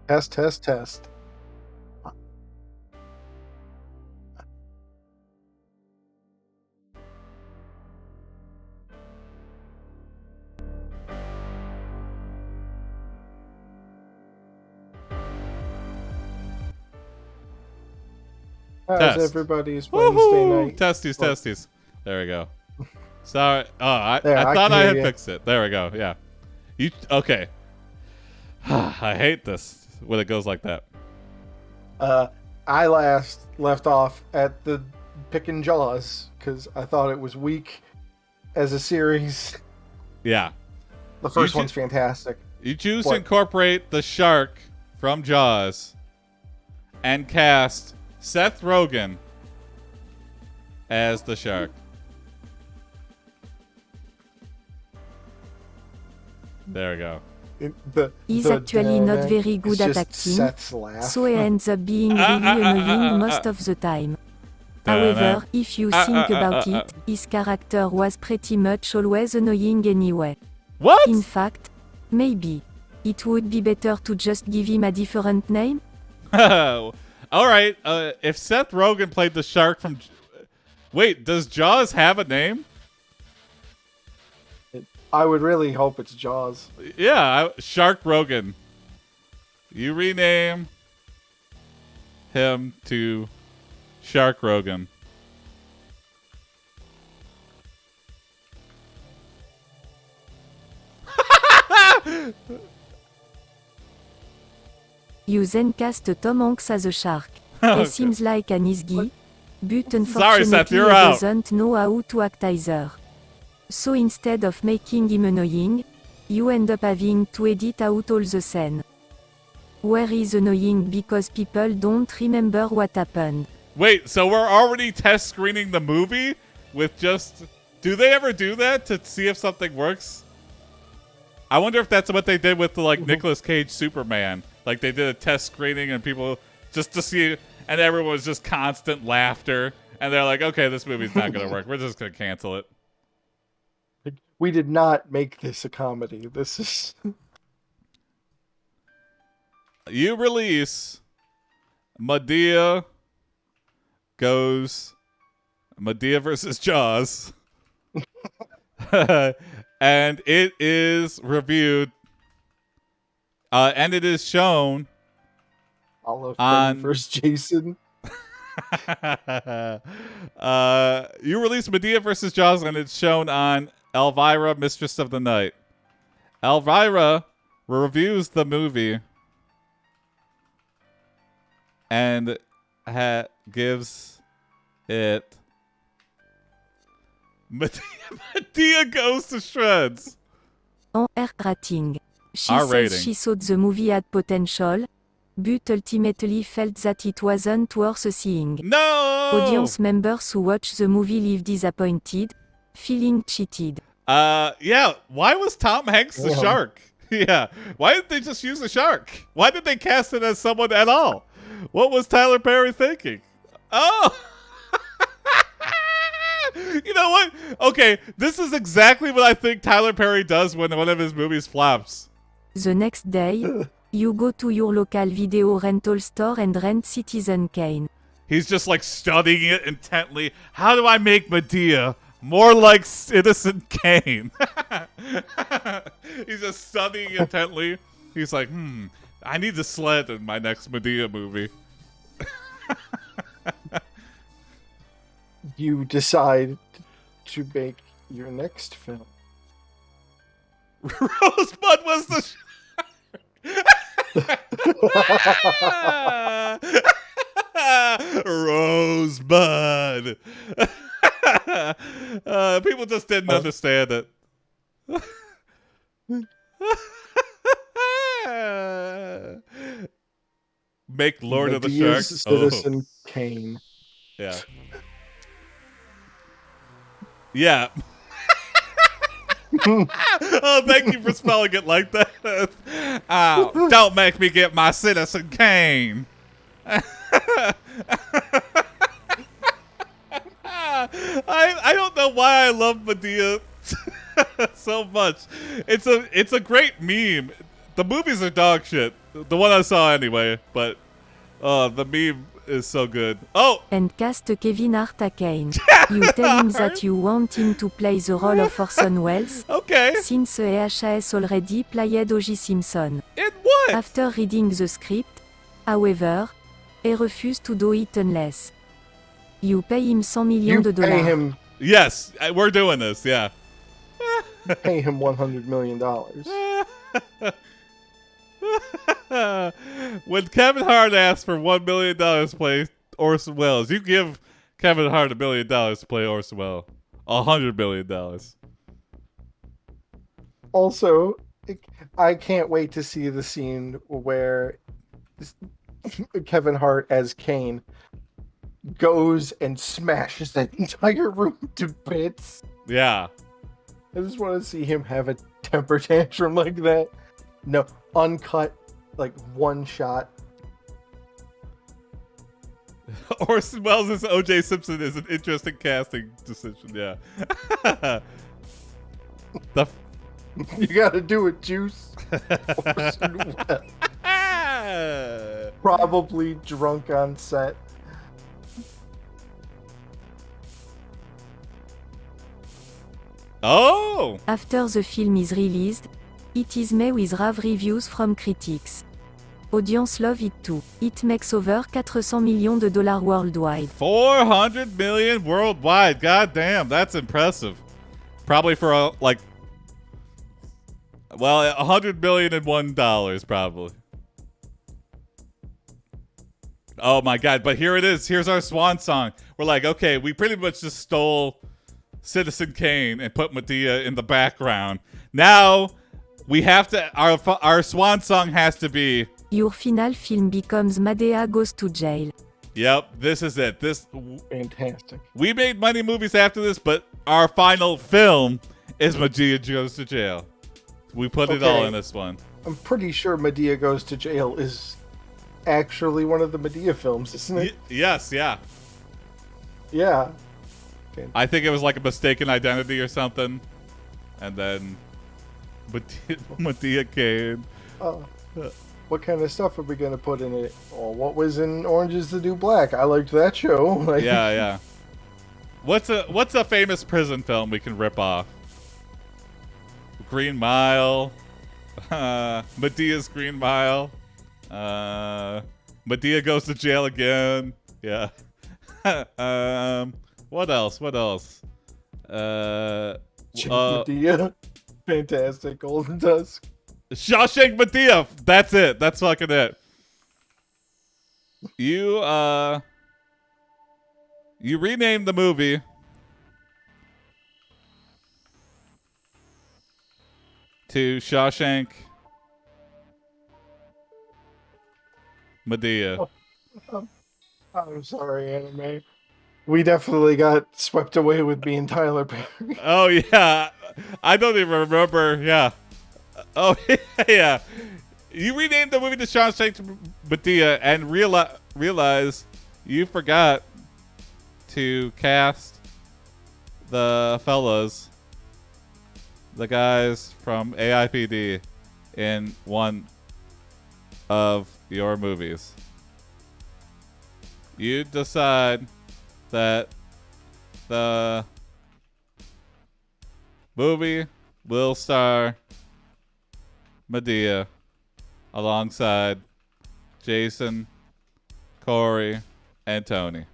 Test, test, test. How's everybody's Wednesday night? Testes. There we go. Sorry. Oh, I There, I thought can I hear had you. fixed it. There we go. Yeah. Okay. I hate this when it goes like that. I last left off at the picking Jaws because I thought it was weak as a series. Yeah. The first one's fantastic. You choose to What? incorporate the shark from Jaws and cast Seth Rogen as the shark. There we go. He's actually not very good at acting, Seth's laugh. so he ends up being really annoying most of the time. However, if you think about it, his character was pretty much always annoying anyway. What? In fact, maybe it would be better to just give him a different name? All right. If Seth Rogen played the shark from... Wait, does Jaws have a name? I would really hope it's Jaws. Yeah, Shark Rogen. You rename him to Shark Rogen. You then cast Tom Hanks as a shark. Okay. He seems like an easy guy, but Sorry, Seth, unfortunately you're he out. doesn't know how to act either. So instead of making him annoying, you end up having to edit out all the scene. Where he's annoying because people don't remember what happened. Wait, so we're already test screening the movie with just... Do they ever do that to see if something works? I wonder if that's what they did with the, like, Nicolas Cage Superman. Like, they did a test screening and people just to see... And everyone was just constant laughter. And they're like, okay, this movie's not going to work. We're just going to cancel it. We did not make this a comedy. This is... You release Medea versus Jaws. And it is reviewed and it is shown Olive on versus Jason. You release Medea versus Jaws and it's shown on Elvira, Mistress of the Night. Elvira reviews the movie and gives it Medea goes to shreds. On R rating. She R says rating. she thought the movie had potential, but ultimately felt that it wasn't worth seeing. No! Audience members who watched the movie leave disappointed, feeling cheated. Yeah, why was Tom Hanks the Yeah. shark? Yeah, why didn't they just use a shark? Why did they cast it as someone at all? What was Tyler Perry thinking? Oh! You know what? Okay, this is exactly what I think Tyler Perry does when one of his movies flops. The next day, you go to your local video rental store and rent Citizen Kane. He's just like studying it intently. How do I make Medea more like Citizen Kane? He's just studying intently. He's like, I need the sled in my next Medea movie. You decide to make your next film. Rosebud was the Rosebud. People just didn't understand it. Make Lord of the Medea's Sharks. Citizen Kane. Yeah. Yeah. Oh, thank you for spelling it like that. Oh, don't make me get my Citizen Kane. I don't know why I love Medea so much. It's a great meme. The movies are dog shit. The one I saw anyway, but the meme is so good. Oh, And cast Kevin Hart as Kane. You tell him that you want him to play the role of Orson Welles, okay. since has already played O.J. Simpson. And what? After reading the script, however, he refused to do it unless you pay him $100 million. You pay him, Yes, we're doing this. Yeah. pay him $100 million. When Kevin Hart asked for $1 million to play Orson Welles, you give Kevin Hart $1 million to play Orson Welles. $100 million. Also, I can't wait to see the scene where Kevin Hart as Kane goes and smashes that entire room to bits. Yeah. I just want to see him have a temper tantrum like that. No, uncut, like one shot. Orson Welles as O.J. Simpson is an interesting casting decision. Yeah. The You gotta do it, Juice. Orson Welles. Probably drunk on set. Oh. After the film is released, it is met with rave reviews from critics. Audience love it too. It makes over $400 million worldwide. 400 million worldwide. God damn, that's impressive. Probably for like Well, $100,000,001 probably. Oh my god, but here it is. Here's our swan song. We're like, okay, we pretty much just stole Citizen Kane and put Medea in the background. Now we have to, our swan song has to be, Your final film becomes Medea Goes to Jail. yep, this is it. Fantastic. We made money movies after this, but our final film is Medea Goes to Jail. We put it all in this one. I'm pretty sure Medea Goes to Jail is actually one of the Medea films, isn't it? Yes, yeah. Yeah. I think it was like a mistaken identity or something. And then Medea came. What kind of stuff are we going to put in it? Oh, what was in Orange is the New Black? I liked that show. Like, yeah. What's a famous prison film we can rip off? Green Mile. Medea's Green Mile. Medea Goes to Jail Again. Yeah. What else? Medea. Fantastic. Golden Tusk. Shawshank Medea. That's it. That's fucking it. You renamed the movie to Shawshank Medea. I'm sorry, anime. We definitely got swept away with being Tyler Perry. Oh yeah, I don't even remember. Yeah. Oh yeah. You renamed the movie to Shawshank Medea and realize you forgot to cast the fellas, the guys from AiPD, in one of your movies. You decide that the movie will star Medea alongside Jason, Cory, and Tony.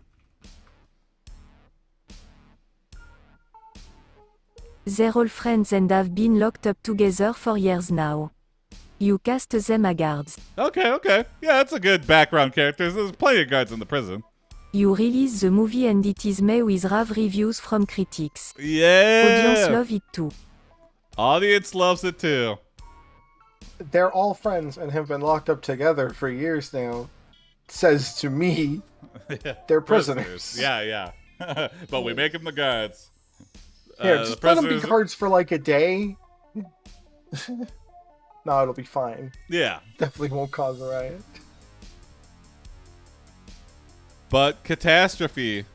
They're all friends and have been locked up together for years now. You cast them as guards. Okay. Yeah, that's a good background character. There's plenty of guards in the prison. You release the movie and it is made with rave reviews from critics. Yeah! Audience love it too. Audience loves it too. They're all friends and have been locked up together for years now. Says to me, they're prisoners. Yeah. But we make them the guards. Here, just let them be guards for like a day. No, it'll be fine. Yeah. Definitely won't cause a riot. But catastrophe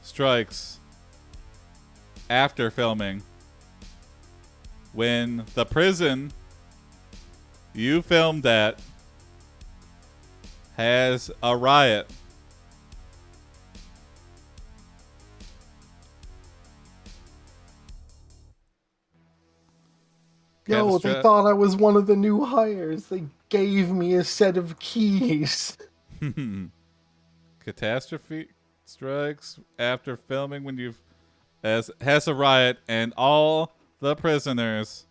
strikes after filming when the prison you filmed at has a riot. Yo, they thought I was one of the new hires. They gave me a set of keys. Catastrophe strikes after filming when you've has a riot and all the prisoners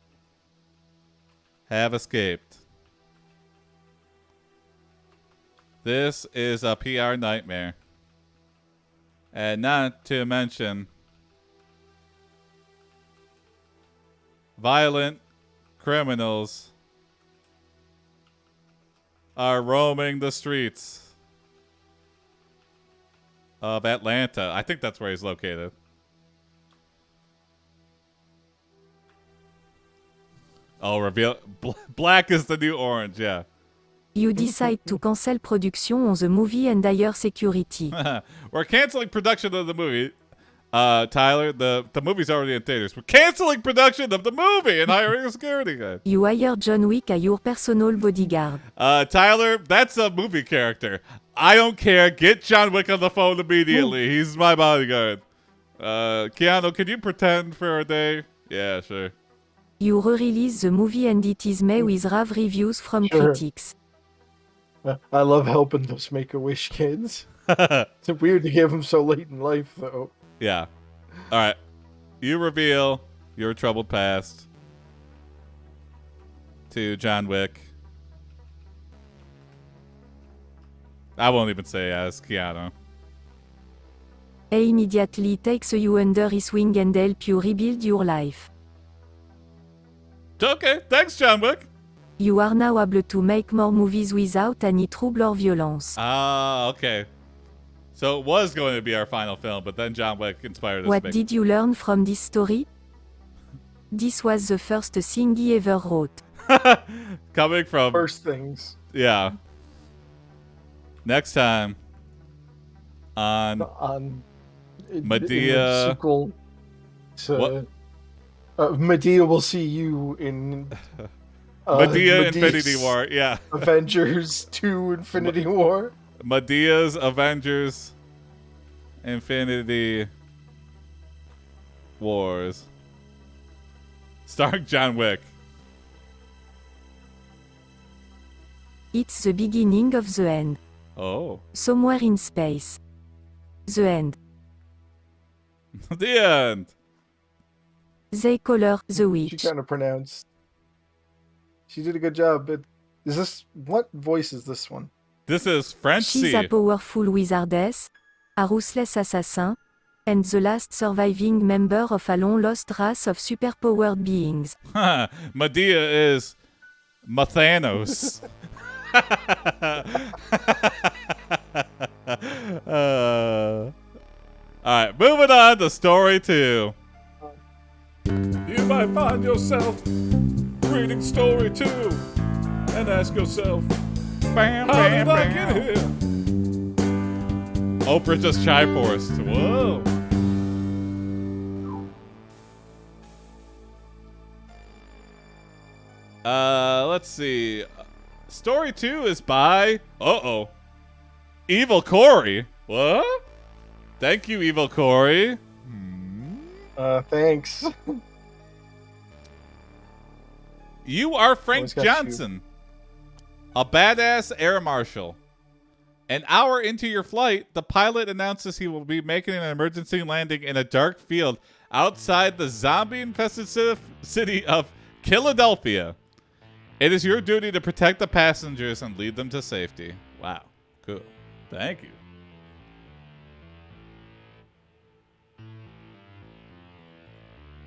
have escaped. This is a PR nightmare. And not to mention violent criminals are roaming the streets of Atlanta. I think that's where he's located. Oh, reveal. Black is the new orange, yeah. You decide to cancel production on the movie and hire security. We're canceling production of the movie. Tyler, the movie's already in theaters. We're canceling production of the movie and hiring a security guy. You hire John Wick as your personal bodyguard. Tyler, that's a movie character. I don't care. Get John Wick on the phone immediately. He's my bodyguard. Keanu, can you pretend for a day? Yeah, sure. You re-release the movie and it is made with rave reviews from critics. I love helping those Make-A-Wish kids. It's weird to give them so late in life, though. Yeah. All right. you reveal your troubled past to John Wick. I won't even say as Keanu. He immediately takes you under his wing and help you rebuild your life. Okay, thanks, John Wick. You are now able to make more movies without any trouble or violence. Ah, okay. So it was going to be our final film, but then John Wick inspired us. What did you learn from this story? This was the first thing he ever wrote. Coming from First things. Yeah. Next time on Medea. In the sequel to Medea will see you in Medea Infinity War. Yeah. Avengers 2 Infinity War. Medea's Avengers Infinity Wars. Starring John Wick. It's the beginning of the end. Oh. Somewhere in space. The end. The end. They call her the She witch. kind of pronounced. She did a good job. But is this what voice is this one? This is Frenchy. She's a powerful wizardess, a ruthless assassin, and the last surviving member of a long-lost race of superpowered beings. Medea is Mathanos. Alright, moving on to story 2. You might find yourself reading story 2 and ask yourself, how did I get here? Oprah just Triforced. Whoa. Let's see. Story 2 is by Evil Cory. What? Thank you, Evil Cory. Thanks. You are Frank got Johnson, a badass air marshal. An hour into your flight, the pilot announces he will be making an emergency landing in a dark field outside the zombie-infested city of Philadelphia. It is your duty to protect the passengers and lead them to safety. Wow. Cool. Thank you.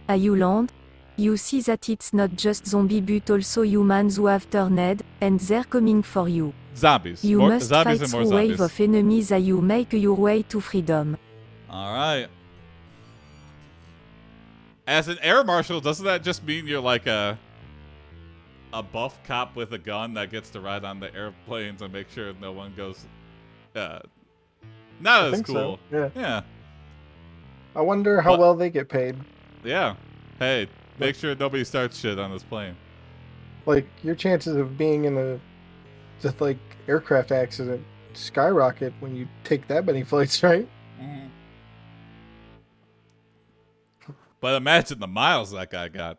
As you land, you see that it's not just zombies but also humans who have turned, and they're coming for you. Zombies. You More must zombies fight and more through wave zombies. of enemies as you make your way to freedom. All right. As an air marshal, doesn't that just mean you're like a buff cop with a gun that gets to ride on the airplanes and make sure no one goes not I as think cool. so. Yeah. Yeah. I wonder how well they get paid. Yeah. Hey, make sure nobody starts shit on this plane. Like your chances of being in a just like aircraft accident skyrocket when you take that many flights, right? Mm-hmm. But imagine the miles that guy got.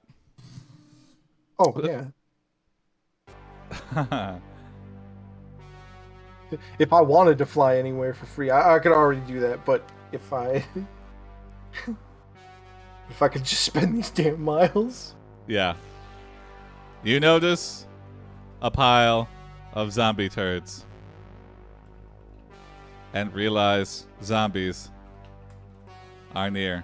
Oh yeah. If I wanted to fly anywhere for free, I could already do that. But if I if I could just spend these damn miles. Yeah. You notice a pile of zombie turds and realize zombies are near.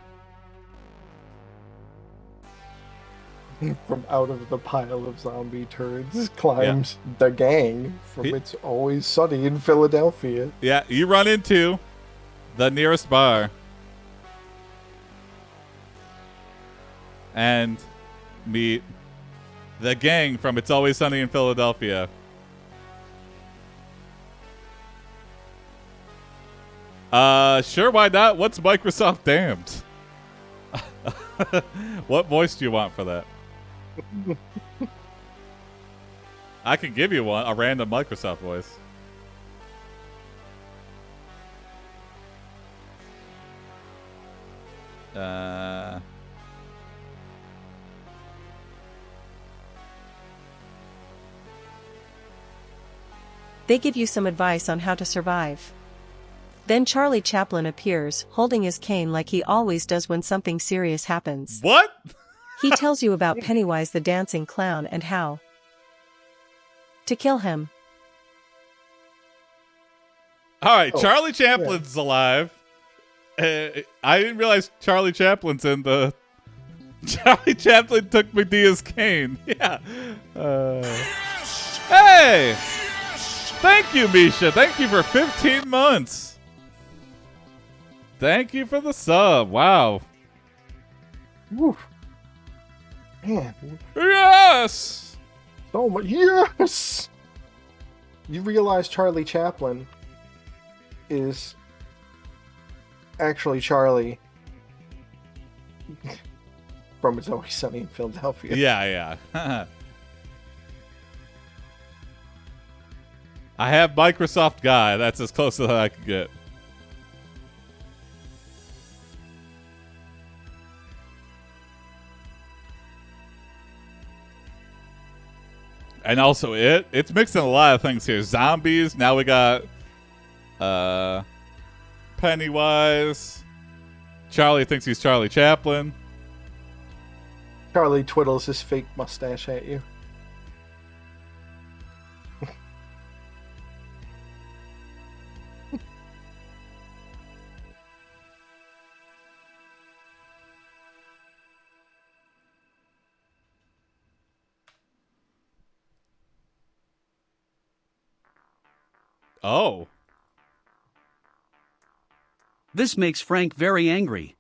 From out of the pile of zombie turds climbs the gang from It's Always Sunny in Philadelphia. Yeah, you run into the nearest bar and meet the gang from It's Always Sunny in Philadelphia. Sure, why not? What's Microsoft Damned? What voice do you want for that? I can give you one, a random Microsoft voice. They give you some advice on how to survive. Then Charlie Chaplin appears, holding his cane like he always does when something serious happens. What? He tells you about Pennywise the dancing clown and how to kill him. All right, Oh, Charlie Chaplin's alive. I didn't realize Charlie Chaplin's in the... Charlie Chaplin took Medea's cane. Yeah. Hey! Thank you, Misha. Thank you for 15 months. Thank you for the sub. Wow. Woo. Man, Yes! so much. Yes! You realize Charlie Chaplin is actually Charlie from It's Always Sunny in Philadelphia. Yeah, yeah. I have Microsoft Guy. That's as close as I can get. And also it's mixing a lot of things here. Zombies. Now we got Pennywise. Charlie thinks he's Charlie Chaplin. Charlie twiddles his fake mustache at you. Oh. This makes Frank very angry.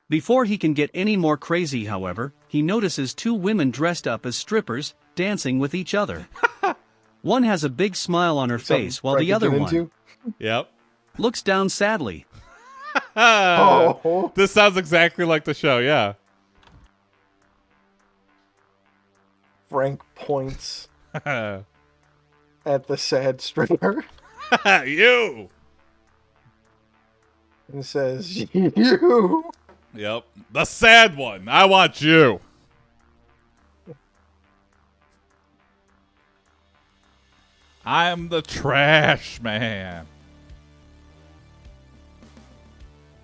Before he can get any more crazy, however, he notices two women dressed up as strippers, dancing with each other. One has a big smile on her face, while the other one Yep. looks down sadly. Oh. This sounds exactly like the show, yeah. Frank points at the sad stripper You. and says, "You." Yep. The sad one. I want you. I'm the trash man.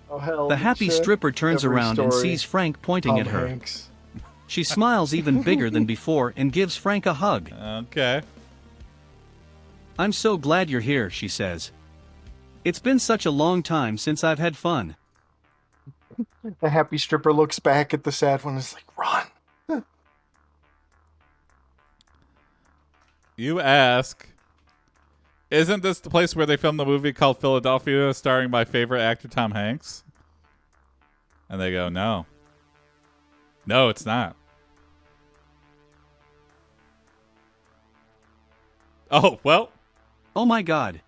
Oh hell! The happy Misha. stripper turns Every around and story, sees Frank pointing at Tom her. Hanks. She smiles even bigger than before and gives Frank a hug. Okay. I'm so glad you're here, she says. It's been such a long time since I've had fun. The happy stripper looks back at the sad one and is like, "Run." You ask, isn't this the place where they filmed the movie called Philadelphia starring my favorite actor, Tom Hanks? And they go, no. No, it's not. Oh, well, Oh my god.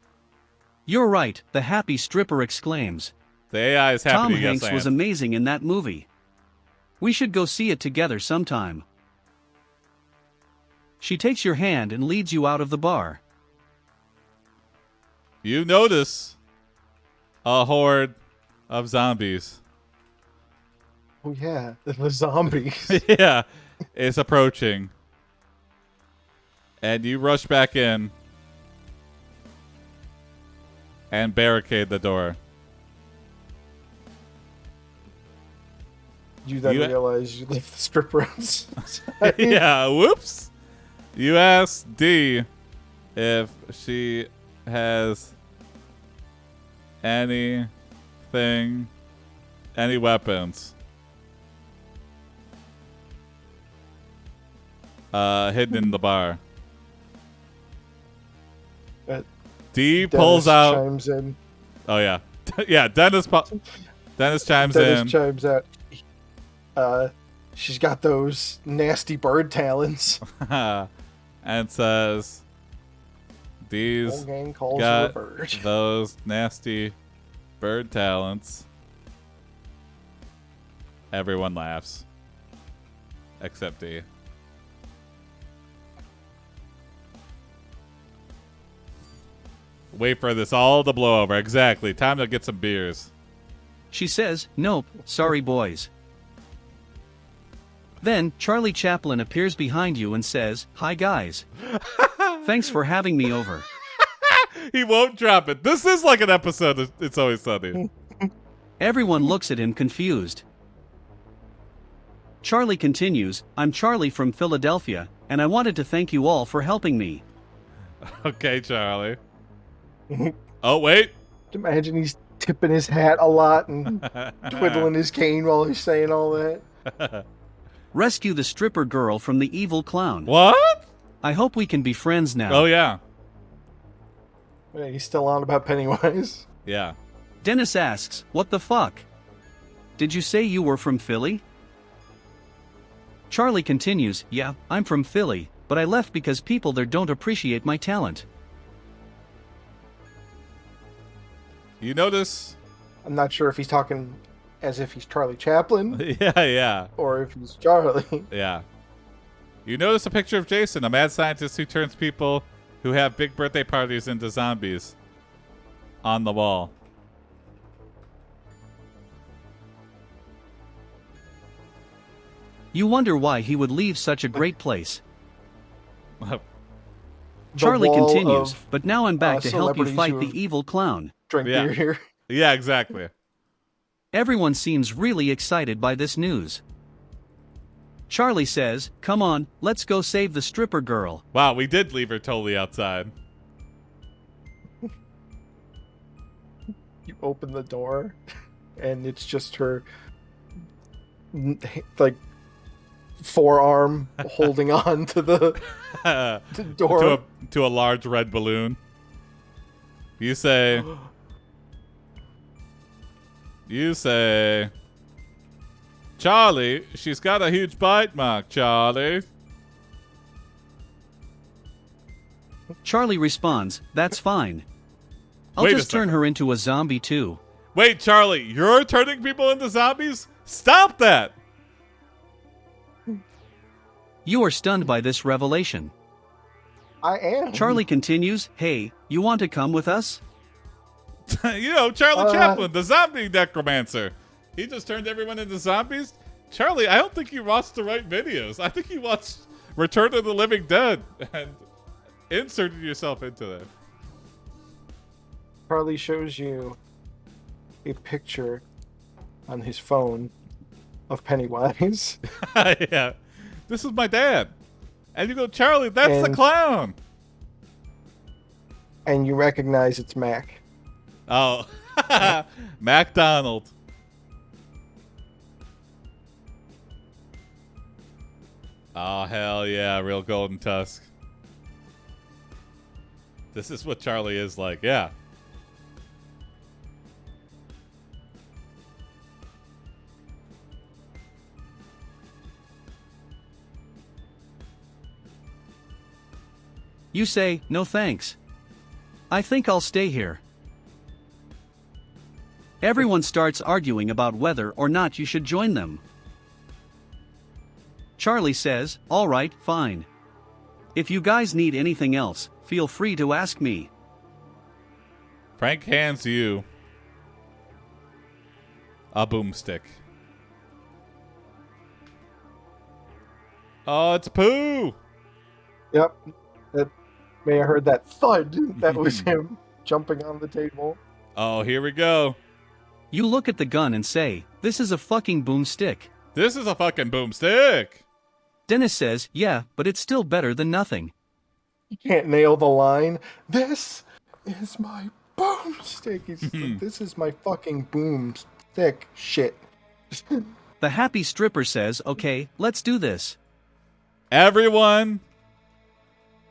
You're right, the happy stripper exclaims. the AI is happy Tom to get Hanks was amazing in that movie. We should go see it together sometime. She takes your hand and leads you out of the bar. You notice a horde of zombies. Oh yeah, the zombies. Yeah, is approaching. And you rush back in and barricade the door. You then You- realize you left the stripper outside. Yeah, whoops. You ask D if she has any weapons hidden in the bar. D pulls Dennis out. chimes in. Oh yeah, yeah. Dennis chimes Dennis in. chimes out. She's got those nasty bird talons. And says, Whole "These gang calls her a got bird." those nasty bird talents." Everyone laughs, except D. Wait for this all to blow over. Exactly. Time to get some beers. She says, nope, sorry boys. Then, Charlie Chaplin appears behind you and says, hi guys. Thanks for having me over. He won't drop it. This is like an episode of It's Always Sunny. Everyone looks at him confused. Charlie continues, I'm Charlie from Philadelphia, and I wanted to thank you all for helping me. Okay, Charlie. Oh, wait. Imagine he's tipping his hat a lot and twiddling his cane while he's saying all that. Rescue the stripper girl from the evil clown. What? I hope we can be friends now. Oh, yeah. Yeah, he's still on about Pennywise. Yeah. Dennis asks, what the fuck? Did you say you were from Philly? Charlie continues, yeah, I'm from Philly, but I left because people there don't appreciate my talent. You notice? I'm not sure if he's talking as if he's Charlie Chaplin Yeah. or if he's Charlie. Yeah. You notice a picture of Jason, a mad scientist who turns people who have big birthday parties into zombies on the wall. You wonder why he would leave such a great place. The Charlie wall continues, of, but now I'm back to help you celebrities fight who the have evil clown. Drink Yeah. beer here. Yeah, exactly. Everyone seems really excited by this news. Charlie says, come on, let's go save the stripper girl. Wow, we did leave her totally outside. You open the door, and it's just her, like, forearm holding on to the door. to a large red balloon. You say, Charlie, she's got a huge bite mark, Charlie. Charlie responds, that's fine. I'll Wait a just turn second. her into a zombie too. Wait, Charlie, you're turning people into zombies? Stop that! You are stunned by this revelation. I am. Charlie continues, hey, you want to come with us? You know, Charlie Chaplin, the zombie necromancer. He just turned everyone into zombies? Charlie, I don't think you watched the right videos. I think you watched Return of the Living Dead and inserted yourself into that. Charlie shows you a picture on his phone of Pennywise. Yeah. This is my dad. And you go, Charlie, that's the And- clown. And you recognize it's Mac. Oh. MacDonald. Oh, hell yeah. Real golden tusk. This is what Charlie is like. Yeah. You say, no thanks. I think I'll stay here. Everyone starts arguing about whether or not you should join them. Charlie says, all right, fine. If you guys need anything else, feel free to ask me. Frank hands you a boomstick. Oh, it's Pooh. Yep. That may have heard that thud. That was him jumping on the table. Oh, here we go. You look at the gun and say, this is a fucking boomstick. This is a fucking boomstick. Dennis says, yeah, but it's still better than nothing. You can't nail the line. This is my boomstick. He's like, this is my fucking boomstick. Shit. The happy stripper says, okay, let's do this. Everyone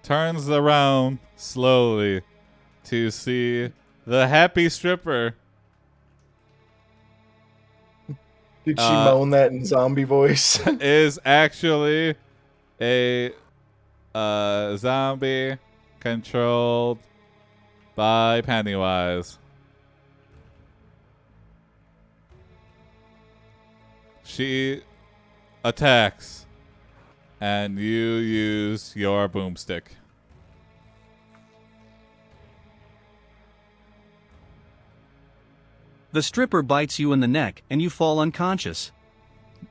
turns around slowly to see the happy stripper. Did she moan that in zombie voice? Is actually a zombie controlled by Pennywise. She attacks, and you use your boomstick. The stripper bites you in the neck and you fall unconscious.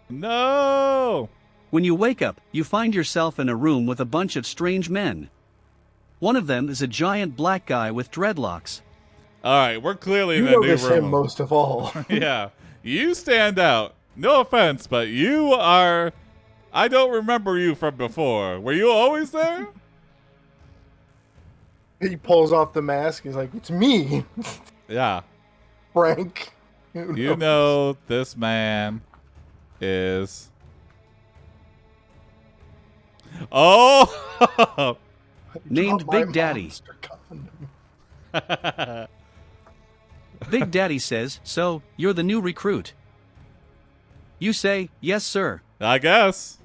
No! When you wake up, you find yourself in a room with a bunch of strange men. One of them is a giant black guy with dreadlocks. All right, we're clearly You in a new notice him room. most of all. Yeah, you stand out. No offense, but you are... I don't remember you from before. Were you always there? He pulls off the mask. He's like, "It's me, Yeah. Frank." You know this man is... Oh! Named My Big Daddy. monster condom. Big Daddy says, "So, you're the new recruit?" You say, "Yes, sir." I guess.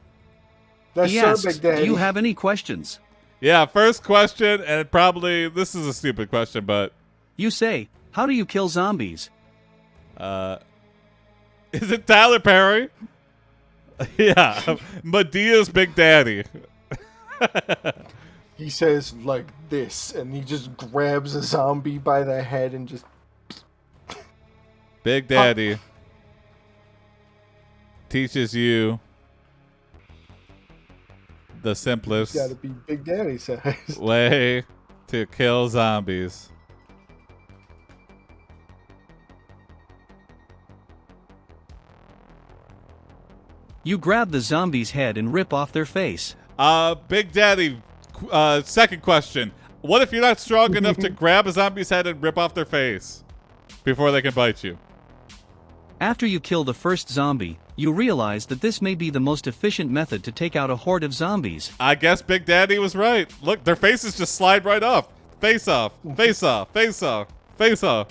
That's He Sir asks, Big Daddy. "Do you have any questions?" Yeah, first question, and probably... This is a stupid question, but... You say, "How do you kill zombies?" Is it Tyler Perry? Yeah. Medea's Big Daddy. He says like this, and he just grabs a zombie by the head and just... Big Daddy teaches you the simplest Gotta be Big Daddy size. way to kill zombies. You grab the zombie's head and rip off their face. Big Daddy, second question. What if you're not strong enough to grab a zombie's head and rip off their face before they can bite you? After you kill the first zombie, you realize that this may be the most efficient method to take out a horde of zombies. I guess Big Daddy was right. Look, their faces just slide right off. Face off, face off, face off, face off.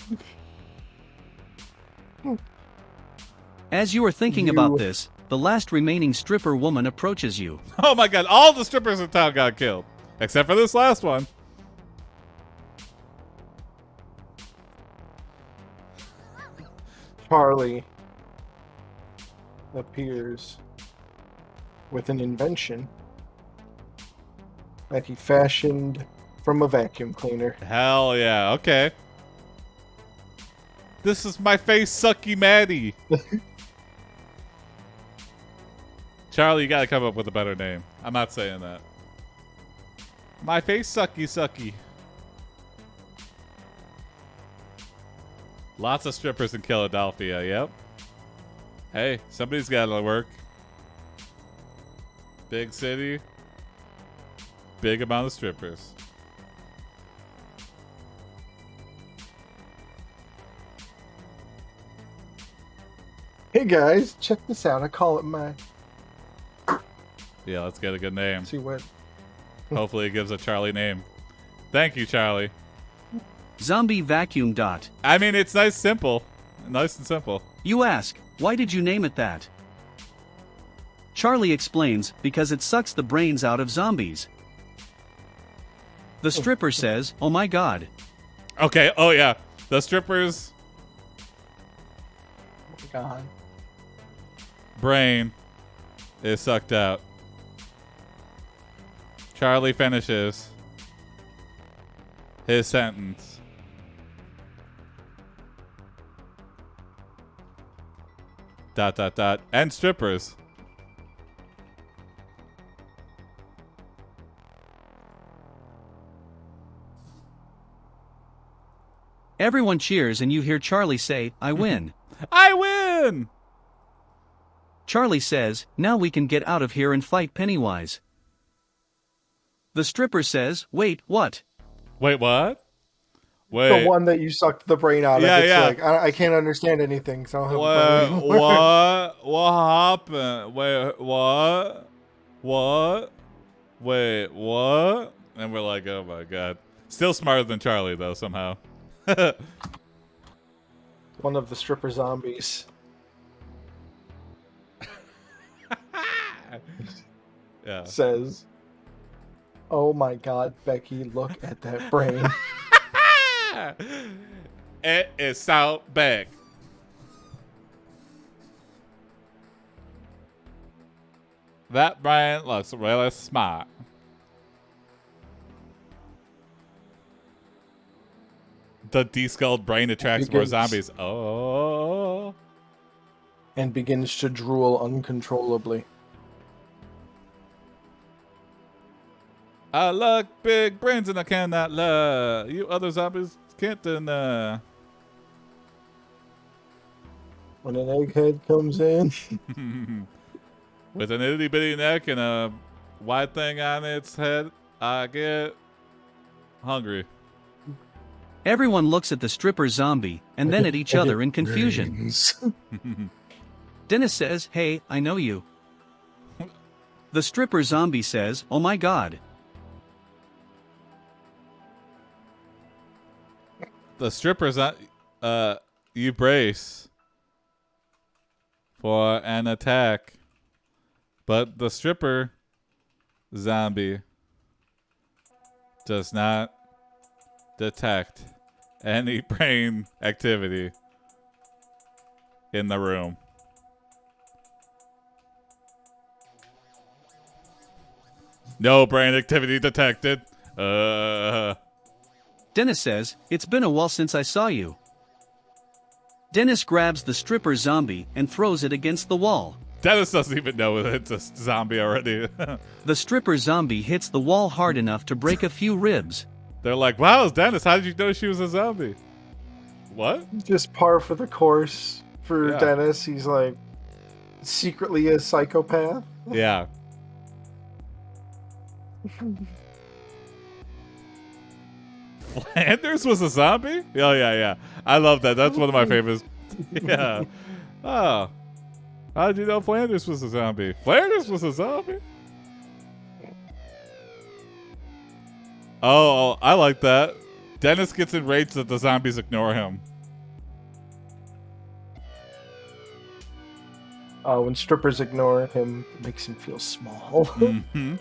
As you are thinking about this, the last remaining stripper woman approaches you. Oh my god, all the strippers in town got killed. Except for this last one. Charlie appears with an invention that he fashioned from a vacuum cleaner. Hell yeah, okay. This is my face sucky Maddie. Charlie, you gotta come up with a better name. I'm not saying that. My face sucky sucky. Lots of strippers in Philadelphia, yep. Hey, somebody's gotta work. Big city. Big amount of strippers. Hey guys, check this out. I call it my... Yeah, let's get a good name. See what... Hopefully it gives a Charlie name. Thank you, Charlie. Zombie vacuum dot. I mean, it's nice, simple. Nice and simple. You ask, "Why did you name it that?" Charlie explains, "Because it sucks the brains out of zombies." The stripper says, "Oh my god." Okay, oh yeah. The strippers' Oh my god. brain is sucked out. Charlie finishes his sentence. Dot, dot, dot. And strippers. Everyone cheers and you hear Charlie say, "I win." I win! Charlie says, "Now we can get out of here and fight Pennywise." The stripper says, "Wait, what?" Wait, what? Wait. The one that you sucked the brain out Yeah, of. It's yeah. like, I can't understand anything, so I don't have a brain What? anymore. What happened? Wait, what? What? Wait, what? And we're like, oh my god. Still smarter than Charlie, though, somehow. One of the stripper zombies. Yeah. Says, "Oh my god, Becky, look at that brain." It is so big. That brain looks really smart. The deskulled brain attracts more Begins. zombies. Oh. And begins to drool uncontrollably. I like big brains and I cannot lie. You other zombies can't deny. When an egghead comes in. With an itty bitty neck and a white thing on its head, I get hungry. Everyone looks at the stripper zombie and then at each other in confusion. Brains. Dennis says, "Hey, I know you." The stripper zombie says, "Oh my god." The strippers, you brace for an attack, but the stripper zombie does not detect any brain activity in the room. No brain activity detected. Dennis says, "It's been a while since I saw you." Dennis grabs the stripper zombie and throws it against the wall. Dennis doesn't even know it's a zombie already. The stripper zombie hits the wall hard enough to break a few ribs. They're like, wow, Dennis, how did you know she was a zombie? What? Just par for the course for Yeah. Dennis. He's like secretly a psychopath. Yeah. Flanders was a zombie? Oh, yeah. I love that. That's one of my favorites. Yeah. Oh. How did you know Flanders was a zombie? Flanders was a zombie? Oh, I like that. Dennis gets enraged that the zombies ignore him. When strippers ignore him, it makes him feel small. Mm-hmm.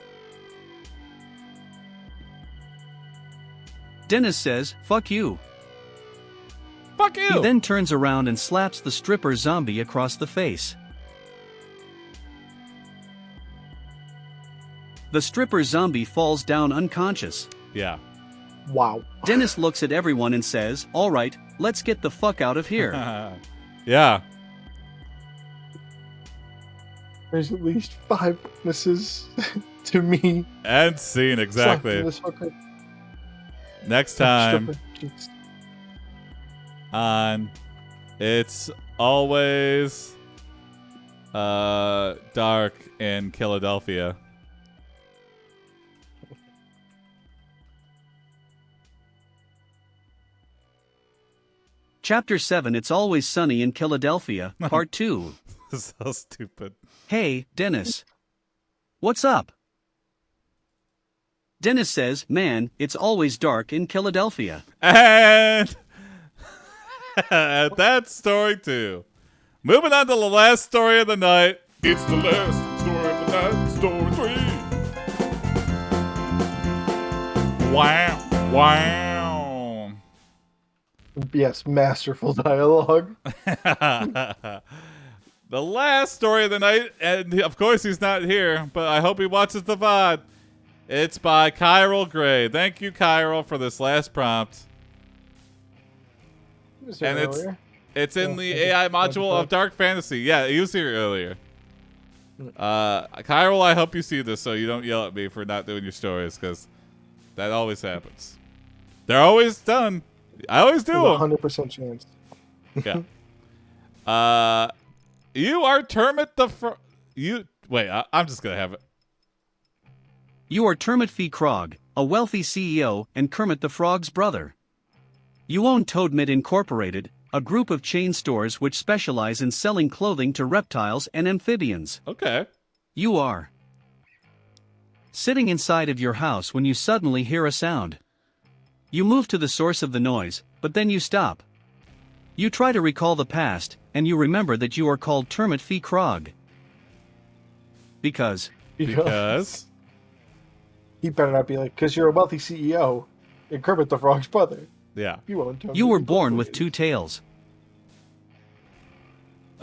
Dennis says, "Fuck you." Fuck you! He then turns around and slaps the stripper zombie across the face. The stripper zombie falls down unconscious. Yeah. Wow. Dennis looks at everyone and says, "All right, let's get the fuck out of here." Yeah. There's at least 5 witnesses to me. And scene, exactly. slapping this hooker. Next time Stripper. Jeez. on It's Always Dark in Philadelphia. Chapter 7 It's Always Sunny in Philadelphia, Part 2. So stupid. Hey, Dennis. What's up? Dennis says, "Man, it's always dark in Philadelphia." And that's story 2. Moving on to the last story of the night. It's the last story of the night, story 3. Wow. Wow. Yes, masterful dialogue. The last story of the night, and of course he's not here, but I hope he watches the VOD. It's by Kyril Gray. Thank you, Kyril, for this last prompt. And it's in the AI module of Dark Fantasy. Yeah, he was here earlier. Kyril, I hope you see this so you don't yell at me for not doing your stories, because that always happens. They're always done. I always do them. 100% chance. Yeah. You are Termit the Wait, I'm just gonna have it. You are Termit V. Krog, a wealthy CEO and Kermit the Frog's brother. You own Toadmit Incorporated, a group of chain stores which specialize in selling clothing to reptiles and amphibians. Okay. You are sitting inside of your house when you suddenly hear a sound. You move to the source of the noise, but then you stop. You try to recall the past, and you remember that you are called Termit V. Krog. Because He better not be like, because you're a wealthy CEO and Kermit the Frog's brother. Yeah. You were born with 2 tails.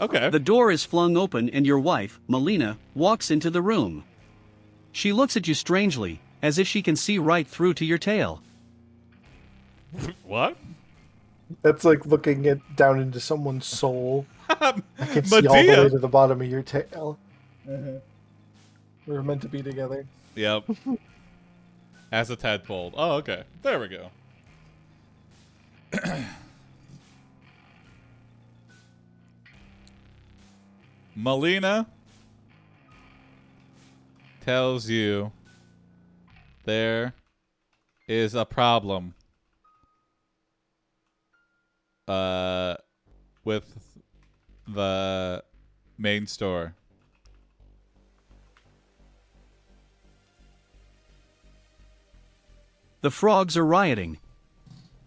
Okay. The door is flung open and your wife, Melina, walks into the room. She looks at you strangely, as if she can see right through to your tail. What? That's like looking down into someone's soul. I can see all the Medea. way to the bottom of your tail. We were meant to be together. Yep. As a tadpole. Oh, okay. There we go. Melina tells you there is a problem with the main store. The frogs are rioting.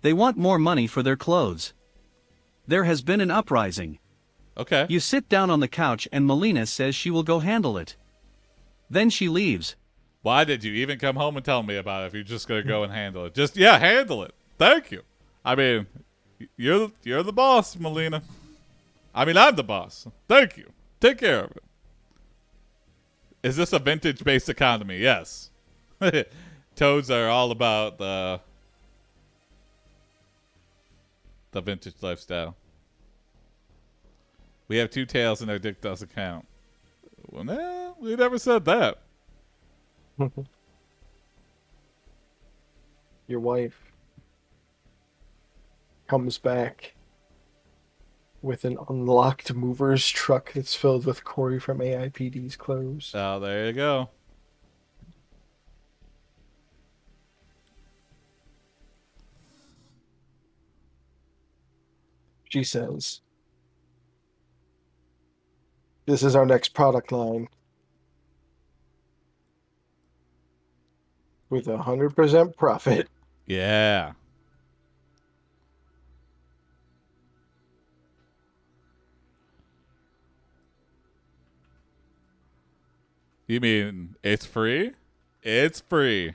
They want more money for their clothes. There has been an uprising. Okay. You sit down on the couch and Melina says she will go handle it. Then she leaves. Why did you even come home and tell me about it if you're just going to go and handle it? Just, yeah, handle it. Thank you. I mean, you're the boss, Melina. I mean, I'm the boss. Thank you. Take care of it. Is this a vintage-based economy? Yes. Toads are all about the vintage lifestyle. We have 2 tails and our dick doesn't count. Well, no, we never said that. Your wife comes back with an unlocked movers truck that's filled with Cory from AiPD's clothes. Oh, there you go. She says, "This is our next product line. With 100% profit." Yeah. You mean it's free? It's free.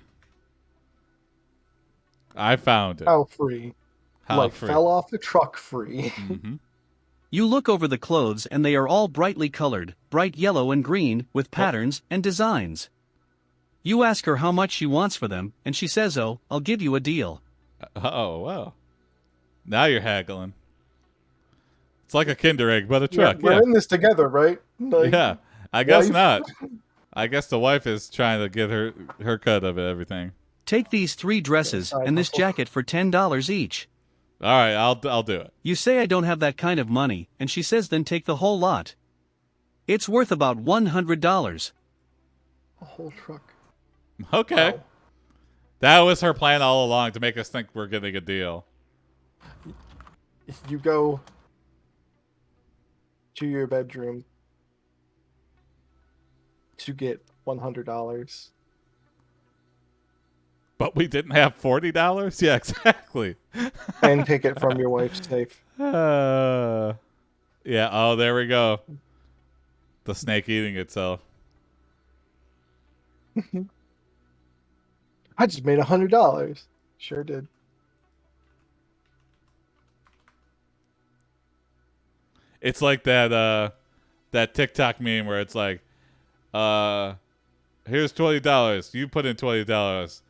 I found it. How free? How like free? fell off the truck free. Mm-hmm. You look over the clothes and they are all brightly colored, bright yellow and green, with patterns and designs. You ask her how much she wants for them, and she says, "Oh, I'll give you a deal." Oh, well. Now you're haggling. It's like a Kinder Egg, but a truck. We're in this together, right? Like, Yeah. I guess wife? not. I guess the wife is trying to get her cut of everything. Take these 3 dresses and this jacket for $10 each. All right, I'll do it. You say I don't have that kind of money, and she says then take the whole lot. It's worth about $100. A whole truck. Okay. Wow. That was her plan all along, to make us think we're getting a deal. You go to your bedroom to get $100. But we didn't have $40? Yeah, exactly. And take it from your wife's safe. Yeah, oh, there we go. The snake eating itself. I just made $100. Sure did. It's like that TikTok meme where it's like, here's $20. You put in $20.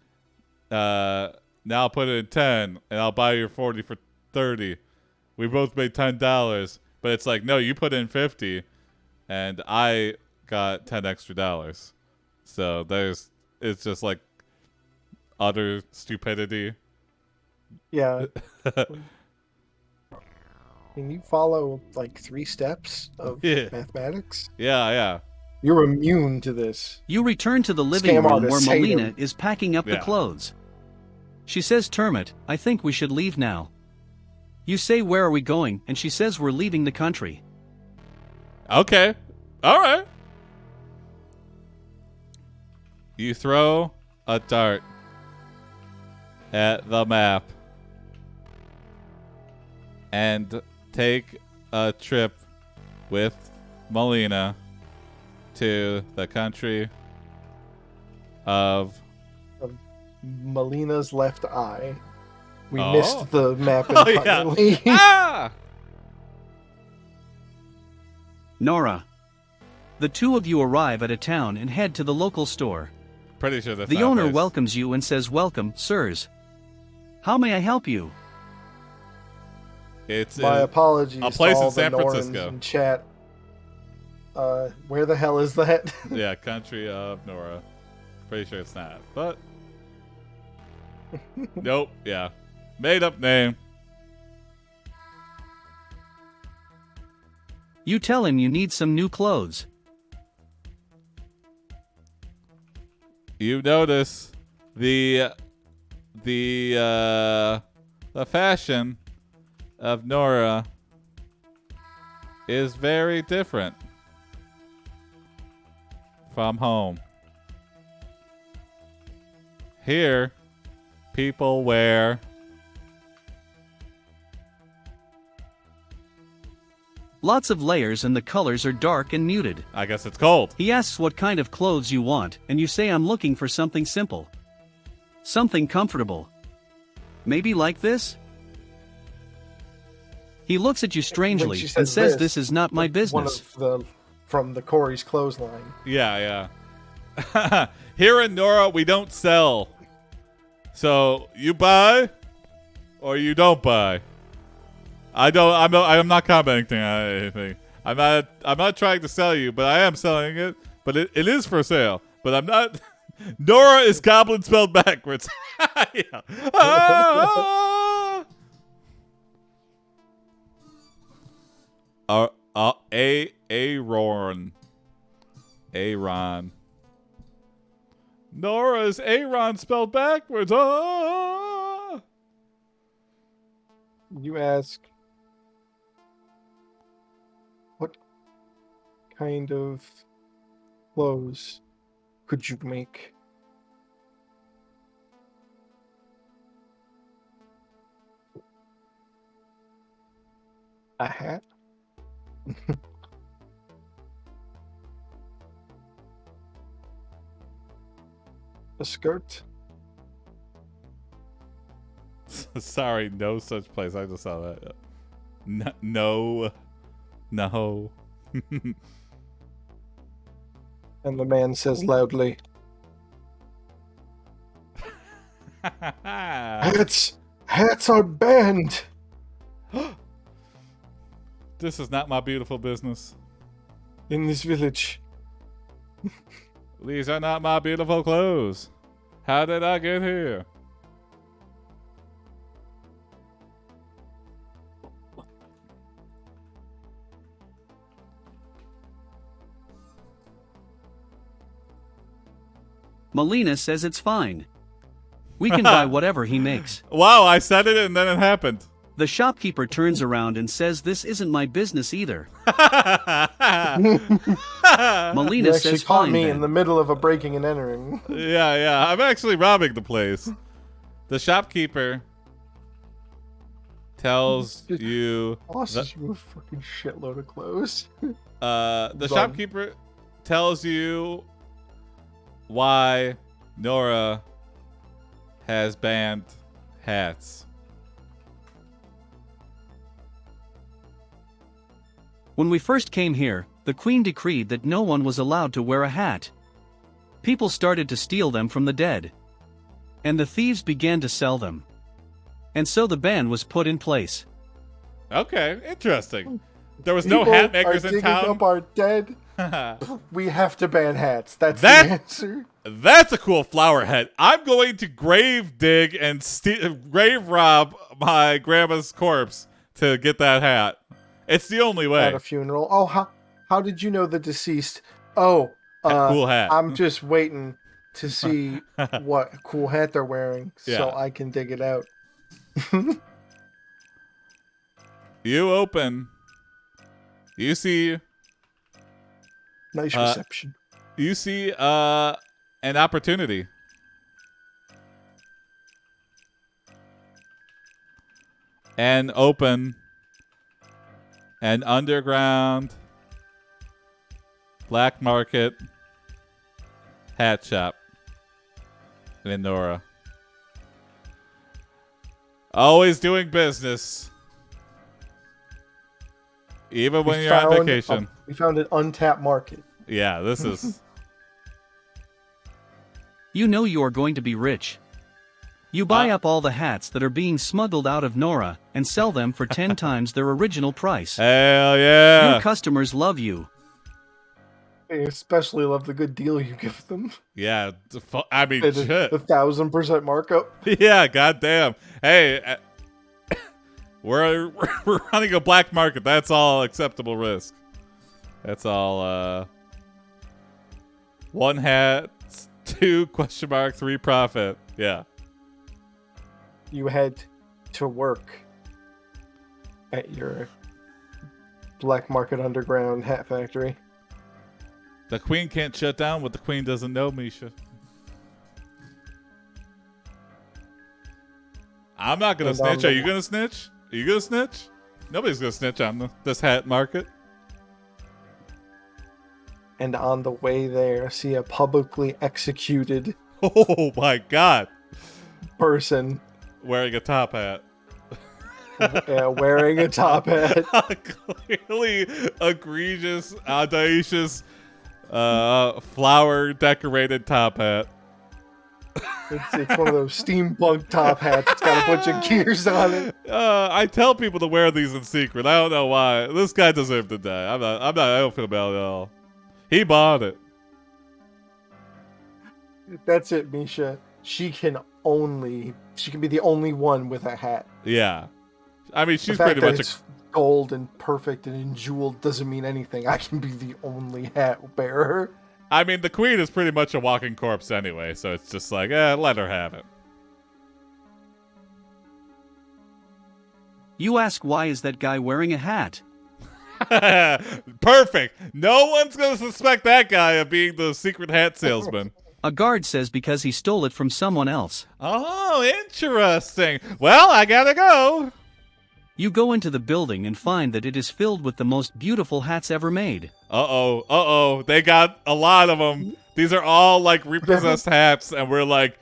Now I'll put it in 10 and I'll buy your 40 for 30. We both made $10, but it's like, no, you put in 50 and I got 10 extra dollars. So it's just like utter stupidity. Yeah. Can you follow like 3 steps of mathematics? Yeah. You're immune to this. You return to the living Scam room where artists hate Melina him. is packing up the Yeah. clothes. She says, "Termit, I think we should leave now." You say, "Where are we going?" And she says, "We're leaving the country." Okay. All right. You throw a dart at the map and take a trip with Melina to the country of... Melina's left eye. We Oh. missed the map Oh, yeah. entirely. Ah! Nora. The 2 of you arrive at a town and head to the local store. Pretty sure that's The not a owner place. welcomes you and says, "Welcome, sirs. How may I help you?" It's My apologies a place to all in San the Norans Francisco. in chat. Where the hell is that? Yeah, country of Nora. Pretty sure it's not, but Nope. Yeah. Made up name. You tell him you need some new clothes. You notice the fashion of Nora is very different from home. Here, people wear Lots of layers and the colors are dark and muted. I guess it's cold. He asks what kind of clothes you want, and you say I'm looking for something simple. Something comfortable. Maybe like this? He looks at you strangely and says this is not my business. From the Cory's clothesline. Yeah. Here in Nora, we don't sell. So you buy or you don't buy. I'm not commenting on anything. I'm not trying to sell you, but I am selling it. But it is for sale. But I'm not. Nora is goblin spelled backwards. Yeah. Aaron. Nora's Aaron spelled backwards. You ask, what kind of clothes could you make? A hat? A skirt? Sorry, no such place. I just saw that. No. And the man says loudly, Hats are banned! This is not my beautiful business. In this village. These are not my beautiful clothes. How did I get here? Melina says it's fine. We can buy whatever he makes. Wow, I said it and then it happened. The shopkeeper turns around and says this isn't my business either. Melina You says actually caught fine me then. in the middle of a breaking and entering. Yeah. I'm actually robbing the place. The shopkeeper tells you... Tosses you a fucking shitload of clothes. The shopkeeper tells you why Nora has banned hats. When we first came here, the queen decreed that no one was allowed to wear a hat. People started to steal them from the dead. And the thieves began to sell them. And so the ban was put in place. Okay, interesting. There was no hat makers in town. People are digging up our dead. We have to ban hats. That's the answer. That's a cool flower hat. I'm going to grave dig and grave rob my grandma's corpse to get that hat. It's the only way. At a funeral. Oh, how did you know the deceased? Oh, cool hat. I'm just waiting to see what cool hat they're wearing so I can dig it out. You open. You see. Nice reception. You see an opportunity. And open an underground black market hat shop in Nora. Always doing business. Even when you're on vacation. We found an untapped market. Yeah, this is... You know you are going to be rich. You buy up all the hats that are being smuggled out of Nora and sell them for 10 times their original price. Hell yeah. Your customers love you. They especially love the good deal you give them. Yeah, I mean, The shit. 1,000% markup. Yeah, goddamn. Hey, we're running a black market. That's all acceptable risk. That's all. 1 hat, 2 ? 3 profit. Yeah. You head to work at your black market underground hat factory. The queen can't shut down what the queen doesn't know, Misha. I'm not gonna snitch. Are you gonna snitch? Are you gonna snitch? Nobody's gonna snitch on this hat market. And on the way there, see a publicly executed Oh my god. person Wearing a top hat. wearing a top hat. Clearly egregious, audacious, flower decorated top hat. It's one of those steampunk top hats. It's got a bunch of gears on it. I tell people to wear these in secret. I don't know why. This guy deserved to die. I don't feel bad at all. He bought it. That's it, Misha. She can be the only one with a hat. Yeah. I mean, she's the fact pretty that much it's gold and perfect and jeweled doesn't mean anything. I can be the only hat bearer. I mean, the queen is pretty much a walking corpse anyway, so it's just like, let her have it. You ask, why is that guy wearing a hat? Perfect. No one's going to suspect that guy of being the secret hat salesman. A guard says because he stole it from someone else. Oh, interesting. Well, I gotta go. You go into the building and find that it is filled with the most beautiful hats ever made. Uh-oh. They got a lot of them. These are all, like, repossessed hats, and we're like,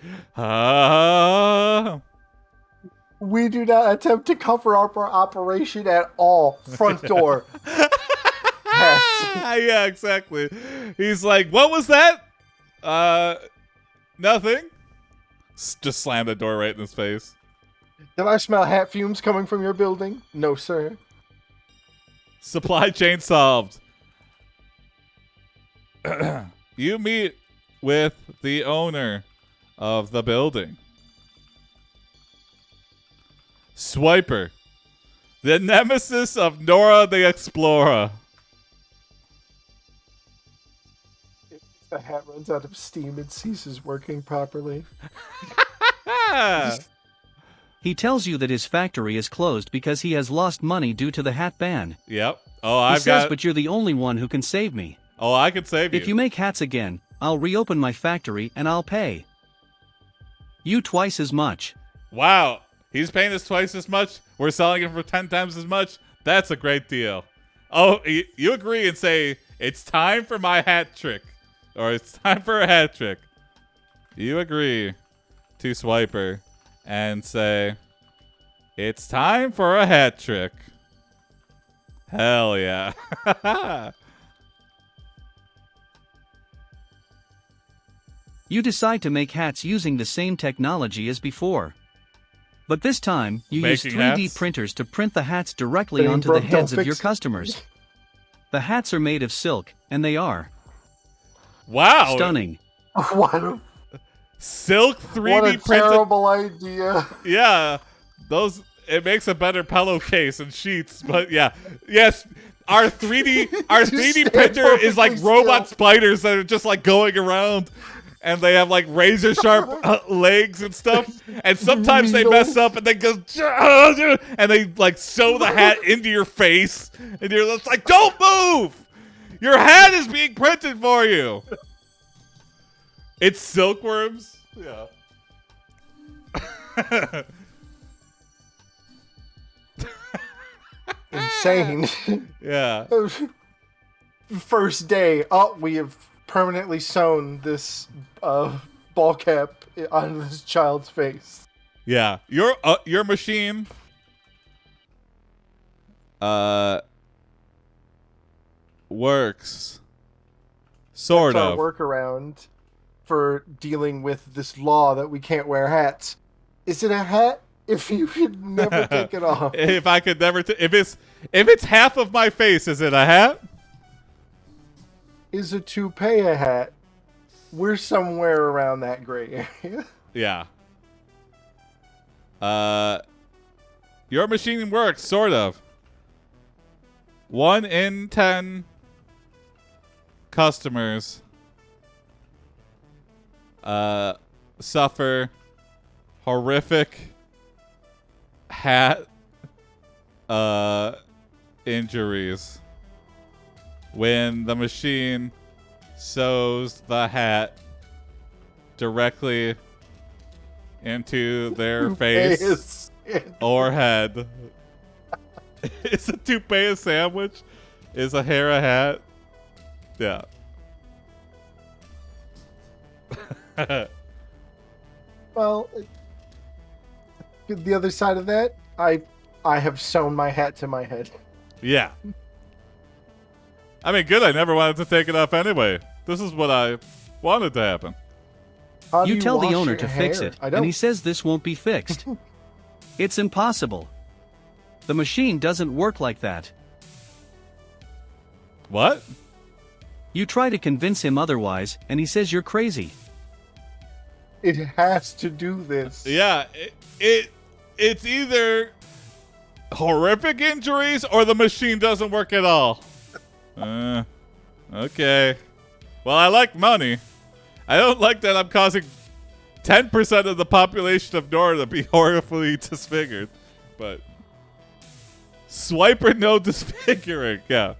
We do not attempt to cover up our operation at all. Front door. Yeah, exactly. He's like, what was that? Nothing. Just slam the door right in his face. Did I smell hat fumes coming from your building? No, sir. Supply chain solved. You meet with the owner of the building. Swiper. The nemesis of Nora the Explorer. If the hat runs out of steam, it ceases working properly. He tells you that his factory is closed because he has lost money due to the hat ban. Yep. Oh, he says, but you're the only one who can save me. Oh, I can save you. If you make hats again, I'll reopen my factory and I'll pay you twice as much. Wow. He's paying us twice as much. We're selling it for 10 times as much. That's a great deal. Oh, you agree and say, it's time for my hat trick. Or it's time for a hat trick. You agree to Swiper and say, it's time for a hat trick. Hell yeah. You decide to make hats using the same technology as before. But this time, you use 3D printers to print the hats directly onto the heads of your customers. The hats are made of silk, and they are wow, stunning. What a silk 3D what a printed. terrible idea. Yeah, it makes a better pillowcase and sheets, but yeah. Yes, our 3D printer is like robot spiders that are just like going around. And they have like razor sharp legs and stuff. And sometimes they mess up and they go, and they like sew the hat into your face. And you're just like, don't move! Your hat is being printed for you. It's silkworms. Yeah. Insane. Yeah. First day, we have permanently sewn this ball cap on this child's face. Yeah, your machine works sort That's of. our workaround for dealing with this law that we can't wear hats. Is it a hat? If you could never take it off. If I could never, if it's half of my face, is it a hat? is a toupee a hat? We're somewhere around that gray area. Yeah. Your machine works, sort of. 1 in 10 customers suffer horrific hat injuries when the machine sews the hat directly into their face or head. Is a toupee a sandwich? Is a hair a hat? Yeah. Well, the other side of that, I have sewn my hat to my head. Yeah. I mean, good. I never wanted to take it off anyway. This is what I wanted to happen. How do You tell the wash owner your to fix hair? it, I and don't. he says this won't be fixed. It's impossible. The machine doesn't work like that. What? You try to convince him otherwise, and he says you're crazy. It has to do this. Yeah. It's either horrific injuries or the machine doesn't work at all. Okay. Well, I like money. I don't like that I'm causing 10% of the population of Nora to be horribly disfigured. But swiper no disfiguring, yeah.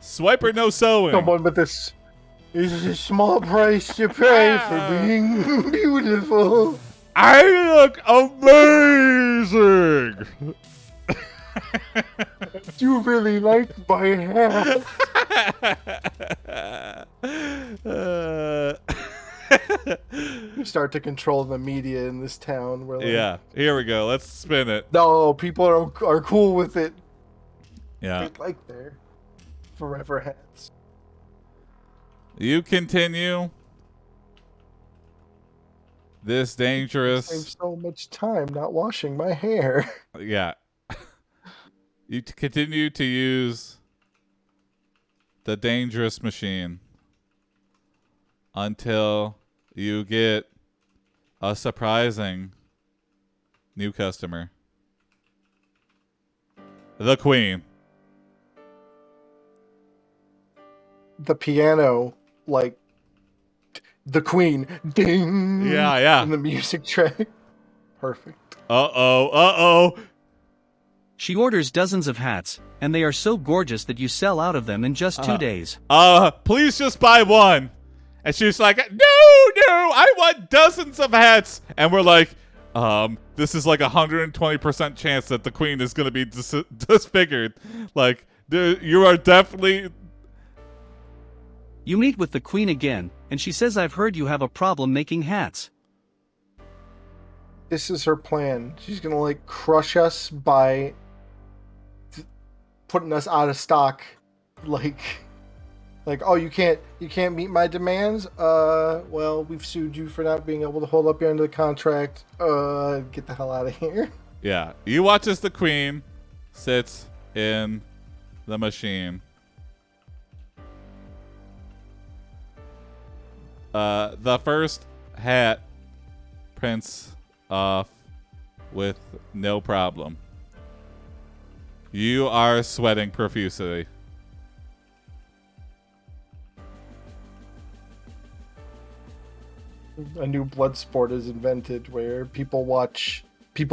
Swiper no sewing. Someone with this is a small price to pay for being beautiful. I look amazing. Do you really like my hat? You start to control the media in this town. We're like, Yeah, here we go. Let's spin it. no, people are cool with it. Yeah. They like their forever hats. You continue this dangerous. Save so much time not washing my hair. Yeah. You continue to use the dangerous machine until you get a surprising new customer. The Queen. The piano, like the Queen, ding. Yeah, yeah. And the music track. Perfect. Uh-oh. She orders dozens of hats, and they are so gorgeous that you sell out of them in just 2 days. Please just buy one. And she's like, no, I want dozens of hats. And we're like, this is like 120% chance that the Queen is going to be disfigured. Like, you are definitely... You meet with the Queen again, and she says I've heard you have a problem making hats. This is her plan. She's gonna like crush us by putting us out of stock. Like, oh, you can't meet my demands. Well, we've sued you for not being able to hold up your end of the contract. Get the hell out of here. Yeah. You watch as the Queen sits in the machine. The first hat prints off with no problem. You are sweating profusely. A new blood sport is invented where people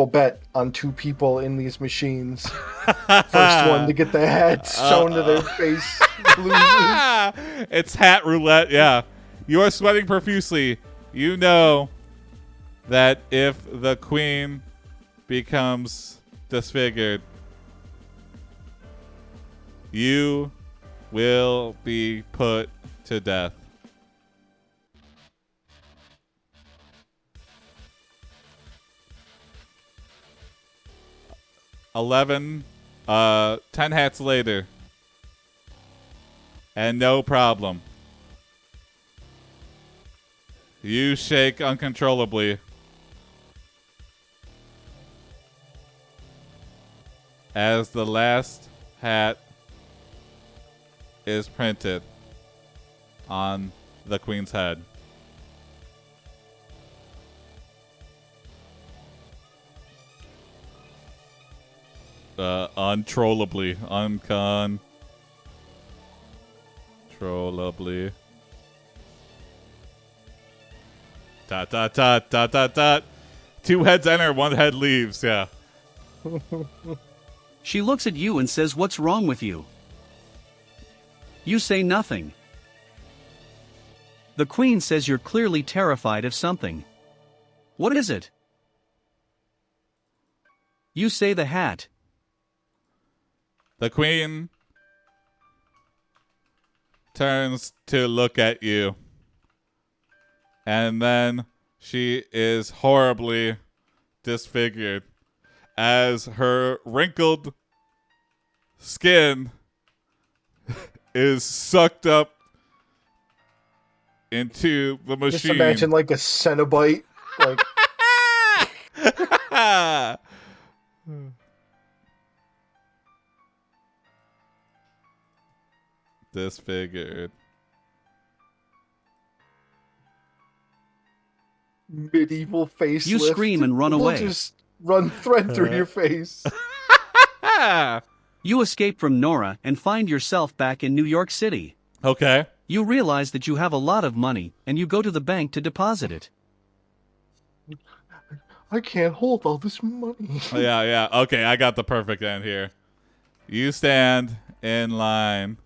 bet on two people in these machines. First one to get the hat sewn to their face loses. It's hat roulette, yeah. You are sweating profusely. You know that if the Queen becomes disfigured, you will be put to death. $10 hats later, and no problem. You shake uncontrollably as the last hat is printed on the queen's head? Untrollably. Uncontrollably. Dot, dot, dot, dot, dot, dot. 2 heads enter, 1 head leaves, yeah. She looks at you and says, "What's wrong with you?" You say nothing. The queen says you're clearly terrified of something. What is it? You say the hat. The queen turns to look at you. And then she is horribly disfigured as her wrinkled skin is sucked up into the machine. Just imagine like a Cenobite. Like disfigured. medieval facelift. You scream and run away. We'll just run thread through your face. You escape from Nora and find yourself back in New York City. Okay. You realize that you have a lot of money, and you go to the bank to deposit it. I can't hold all this money. Yeah. Okay, I got the perfect end here. You stand in line,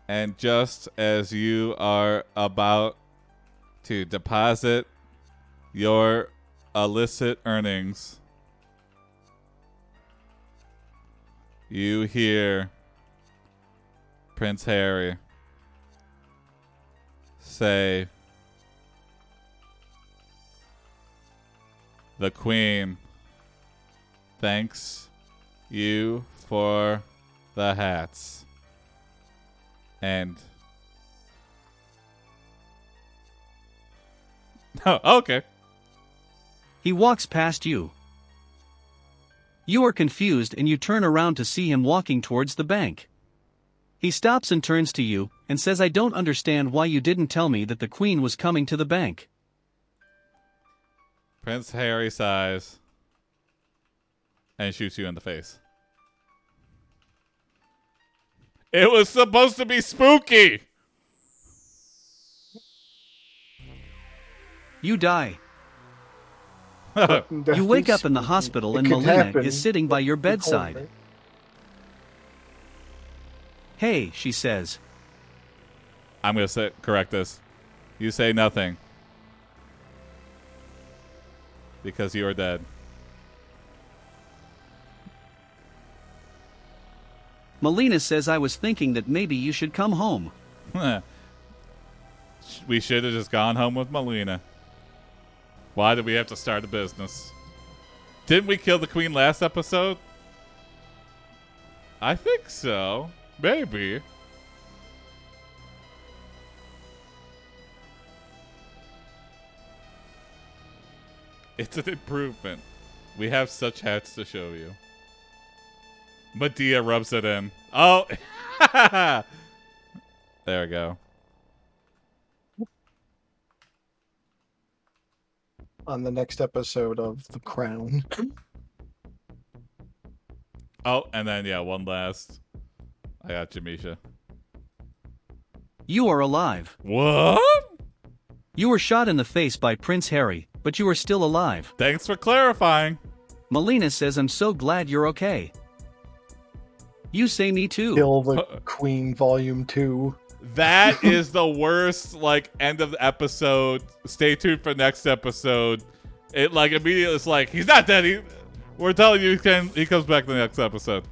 and just as you are about to deposit your illicit earnings, you hear Prince Harry say, "The Queen thanks you for the hats." And oh, okay. He walks past you. You are confused and you turn around to see him walking towards the bank. He stops and turns to you and says, "I don't understand why you didn't tell me that the Queen was coming to the bank." Prince Harry sighs and shoots you in the face. It was supposed to be spooky. You die. That'd You wake be up in the spooky. hospital It and could Melina happen. is sitting by your Good call, bedside. right? "Hey," she says. I'm going to correct this. You say nothing. Because you are dead. Melina says, "I was thinking that maybe you should come home." We should have just gone home with Melina. Why did we have to start a business? Didn't we kill the Queen last episode? I think so. Maybe. It's an improvement. We have such hats to show you. Medea rubs it in. Oh! There we go. On the next episode of The Crown. Oh, and then, yeah, one last. I got you, Misha. You are alive. What? You were shot in the face by Prince Harry, but you are still alive. Thanks for clarifying. Melina says, "I'm so glad you're okay." You say, "Me too." Kill the Queen Volume 2. That is the worst, like, end of the episode. Stay tuned for next episode. It, like, immediately it's like, he's not dead. We're telling you he comes back in the next episode.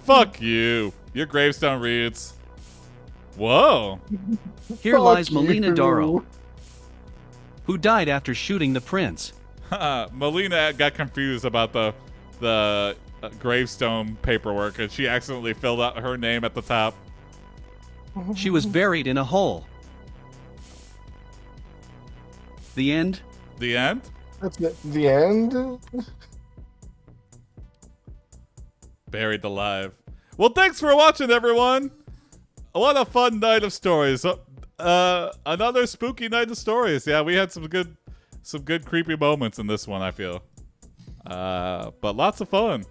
Fuck you. Your gravestone reads, whoa. Here Fuck lies Melina you. Darrow, who died after shooting the prince. Melina got confused about the gravestone paperwork, and she accidentally filled out her name at the top. She was buried in a hole. The end? The end? That's the end? Buried alive. Well, thanks for watching, everyone. What a fun night of stories. Another spooky night of stories. Yeah, we had some good creepy moments in this one, I feel. But lots of fun.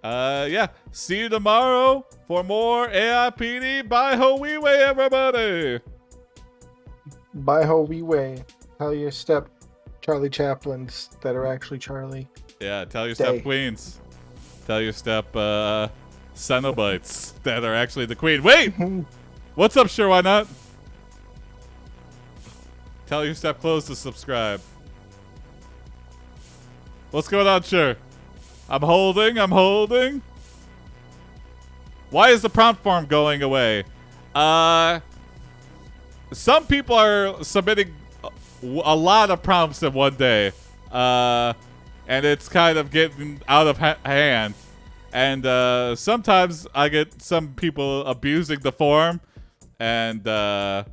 Yeah. See you tomorrow for more AiPD. Bye ho wee way, everybody. Bye ho wee way. Tell your step Charlie Chaplins that are actually Charlie. Yeah, tell your step queens. Tell your step Cenobites that are actually the queen. Wait! What's up, sure, why not? Tell your step close to subscribe. What's going on, sure? I'm holding. Why is the prompt form going away? Some people are submitting a lot of prompts in one day. And it's kind of getting out of hand. And sometimes I get some people abusing the form. And I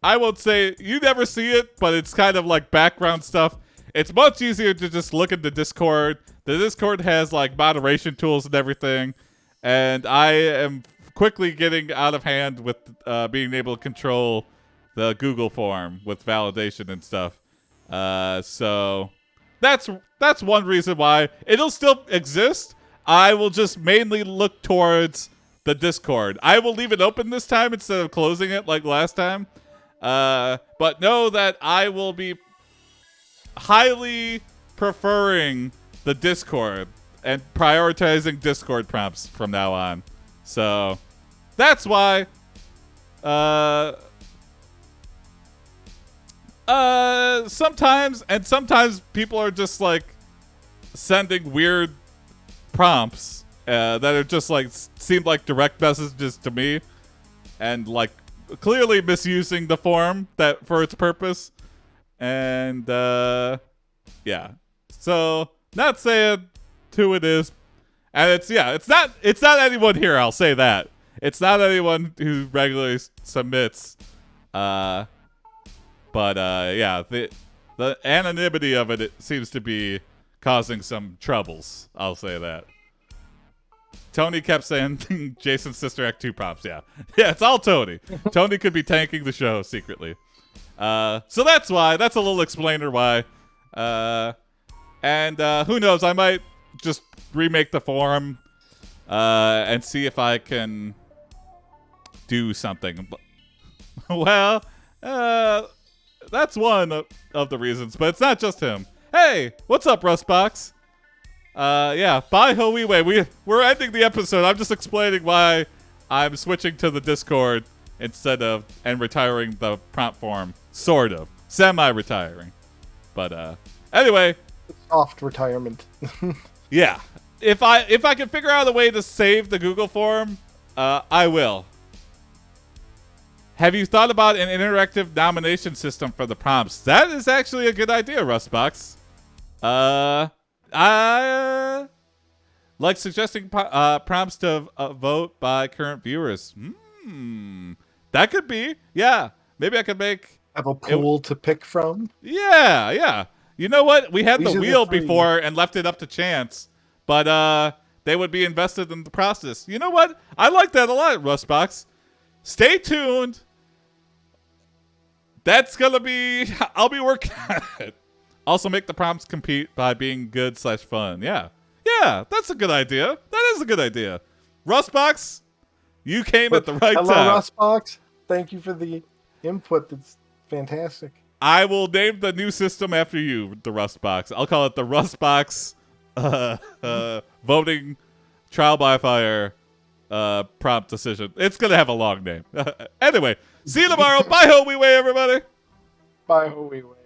won't say you never see it, but it's kind of like background stuff. It's much easier to just look at the Discord. The Discord has like moderation tools and everything. And I am quickly getting out of hand with being able to control the Google form with validation and stuff. So that's one reason why it'll still exist. I will just mainly look towards the Discord. I will leave it open this time instead of closing it like last time. But know that I will be highly preferring the Discord and prioritizing Discord prompts from now on. So that's why sometimes people are just like sending weird prompts that are just like seem like direct messages to me and like clearly misusing the form that for its purpose. And yeah, so not saying who it is, and it's not anyone here. I'll say that it's not anyone who regularly submits. But yeah, the anonymity of it seems to be causing some troubles. I'll say that. Tony kept saying Jason's Sister Act 2 prompts. Yeah, it's all Tony. Tony could be tanking the show secretly. So that's why. That's a little explainer why. And who knows? I might just remake the forum and see if I can do something. Well, that's one of the reasons, but it's not just him. Hey, what's up, Rustbox? Yeah, bye ho wee way. We're ending the episode. I'm just explaining why I'm switching to the Discord instead of and retiring the prompt form. Sort of. Semi-retiring. But anyway. Soft retirement. Yeah. If I can figure out a way to save the Google form, I will. Have you thought about an interactive nomination system for the prompts? That is actually a good idea, Rustbox. I like suggesting prompts to vote by current viewers. That could be. Yeah. Maybe I could have a pool to pick from. Yeah. You know what? We had the wheel before and left it up to chance, but they would be invested in the process. You know what? I like that a lot, Rustbox. Stay tuned. That's gonna be. I'll be working on it. Also, make the prompts compete by being good/fun. Yeah, that's a good idea. That is a good idea. Rustbox, you came at the right time. Hello, Rustbox. Thank you for the input. That's fantastic. I will name the new system after you, the Rustbox. I'll call it the Rustbox voting trial by fire prompt decision. It's gonna have a long name. Anyway, see you tomorrow. Bye ho wee way, everybody. Bye ho wee way.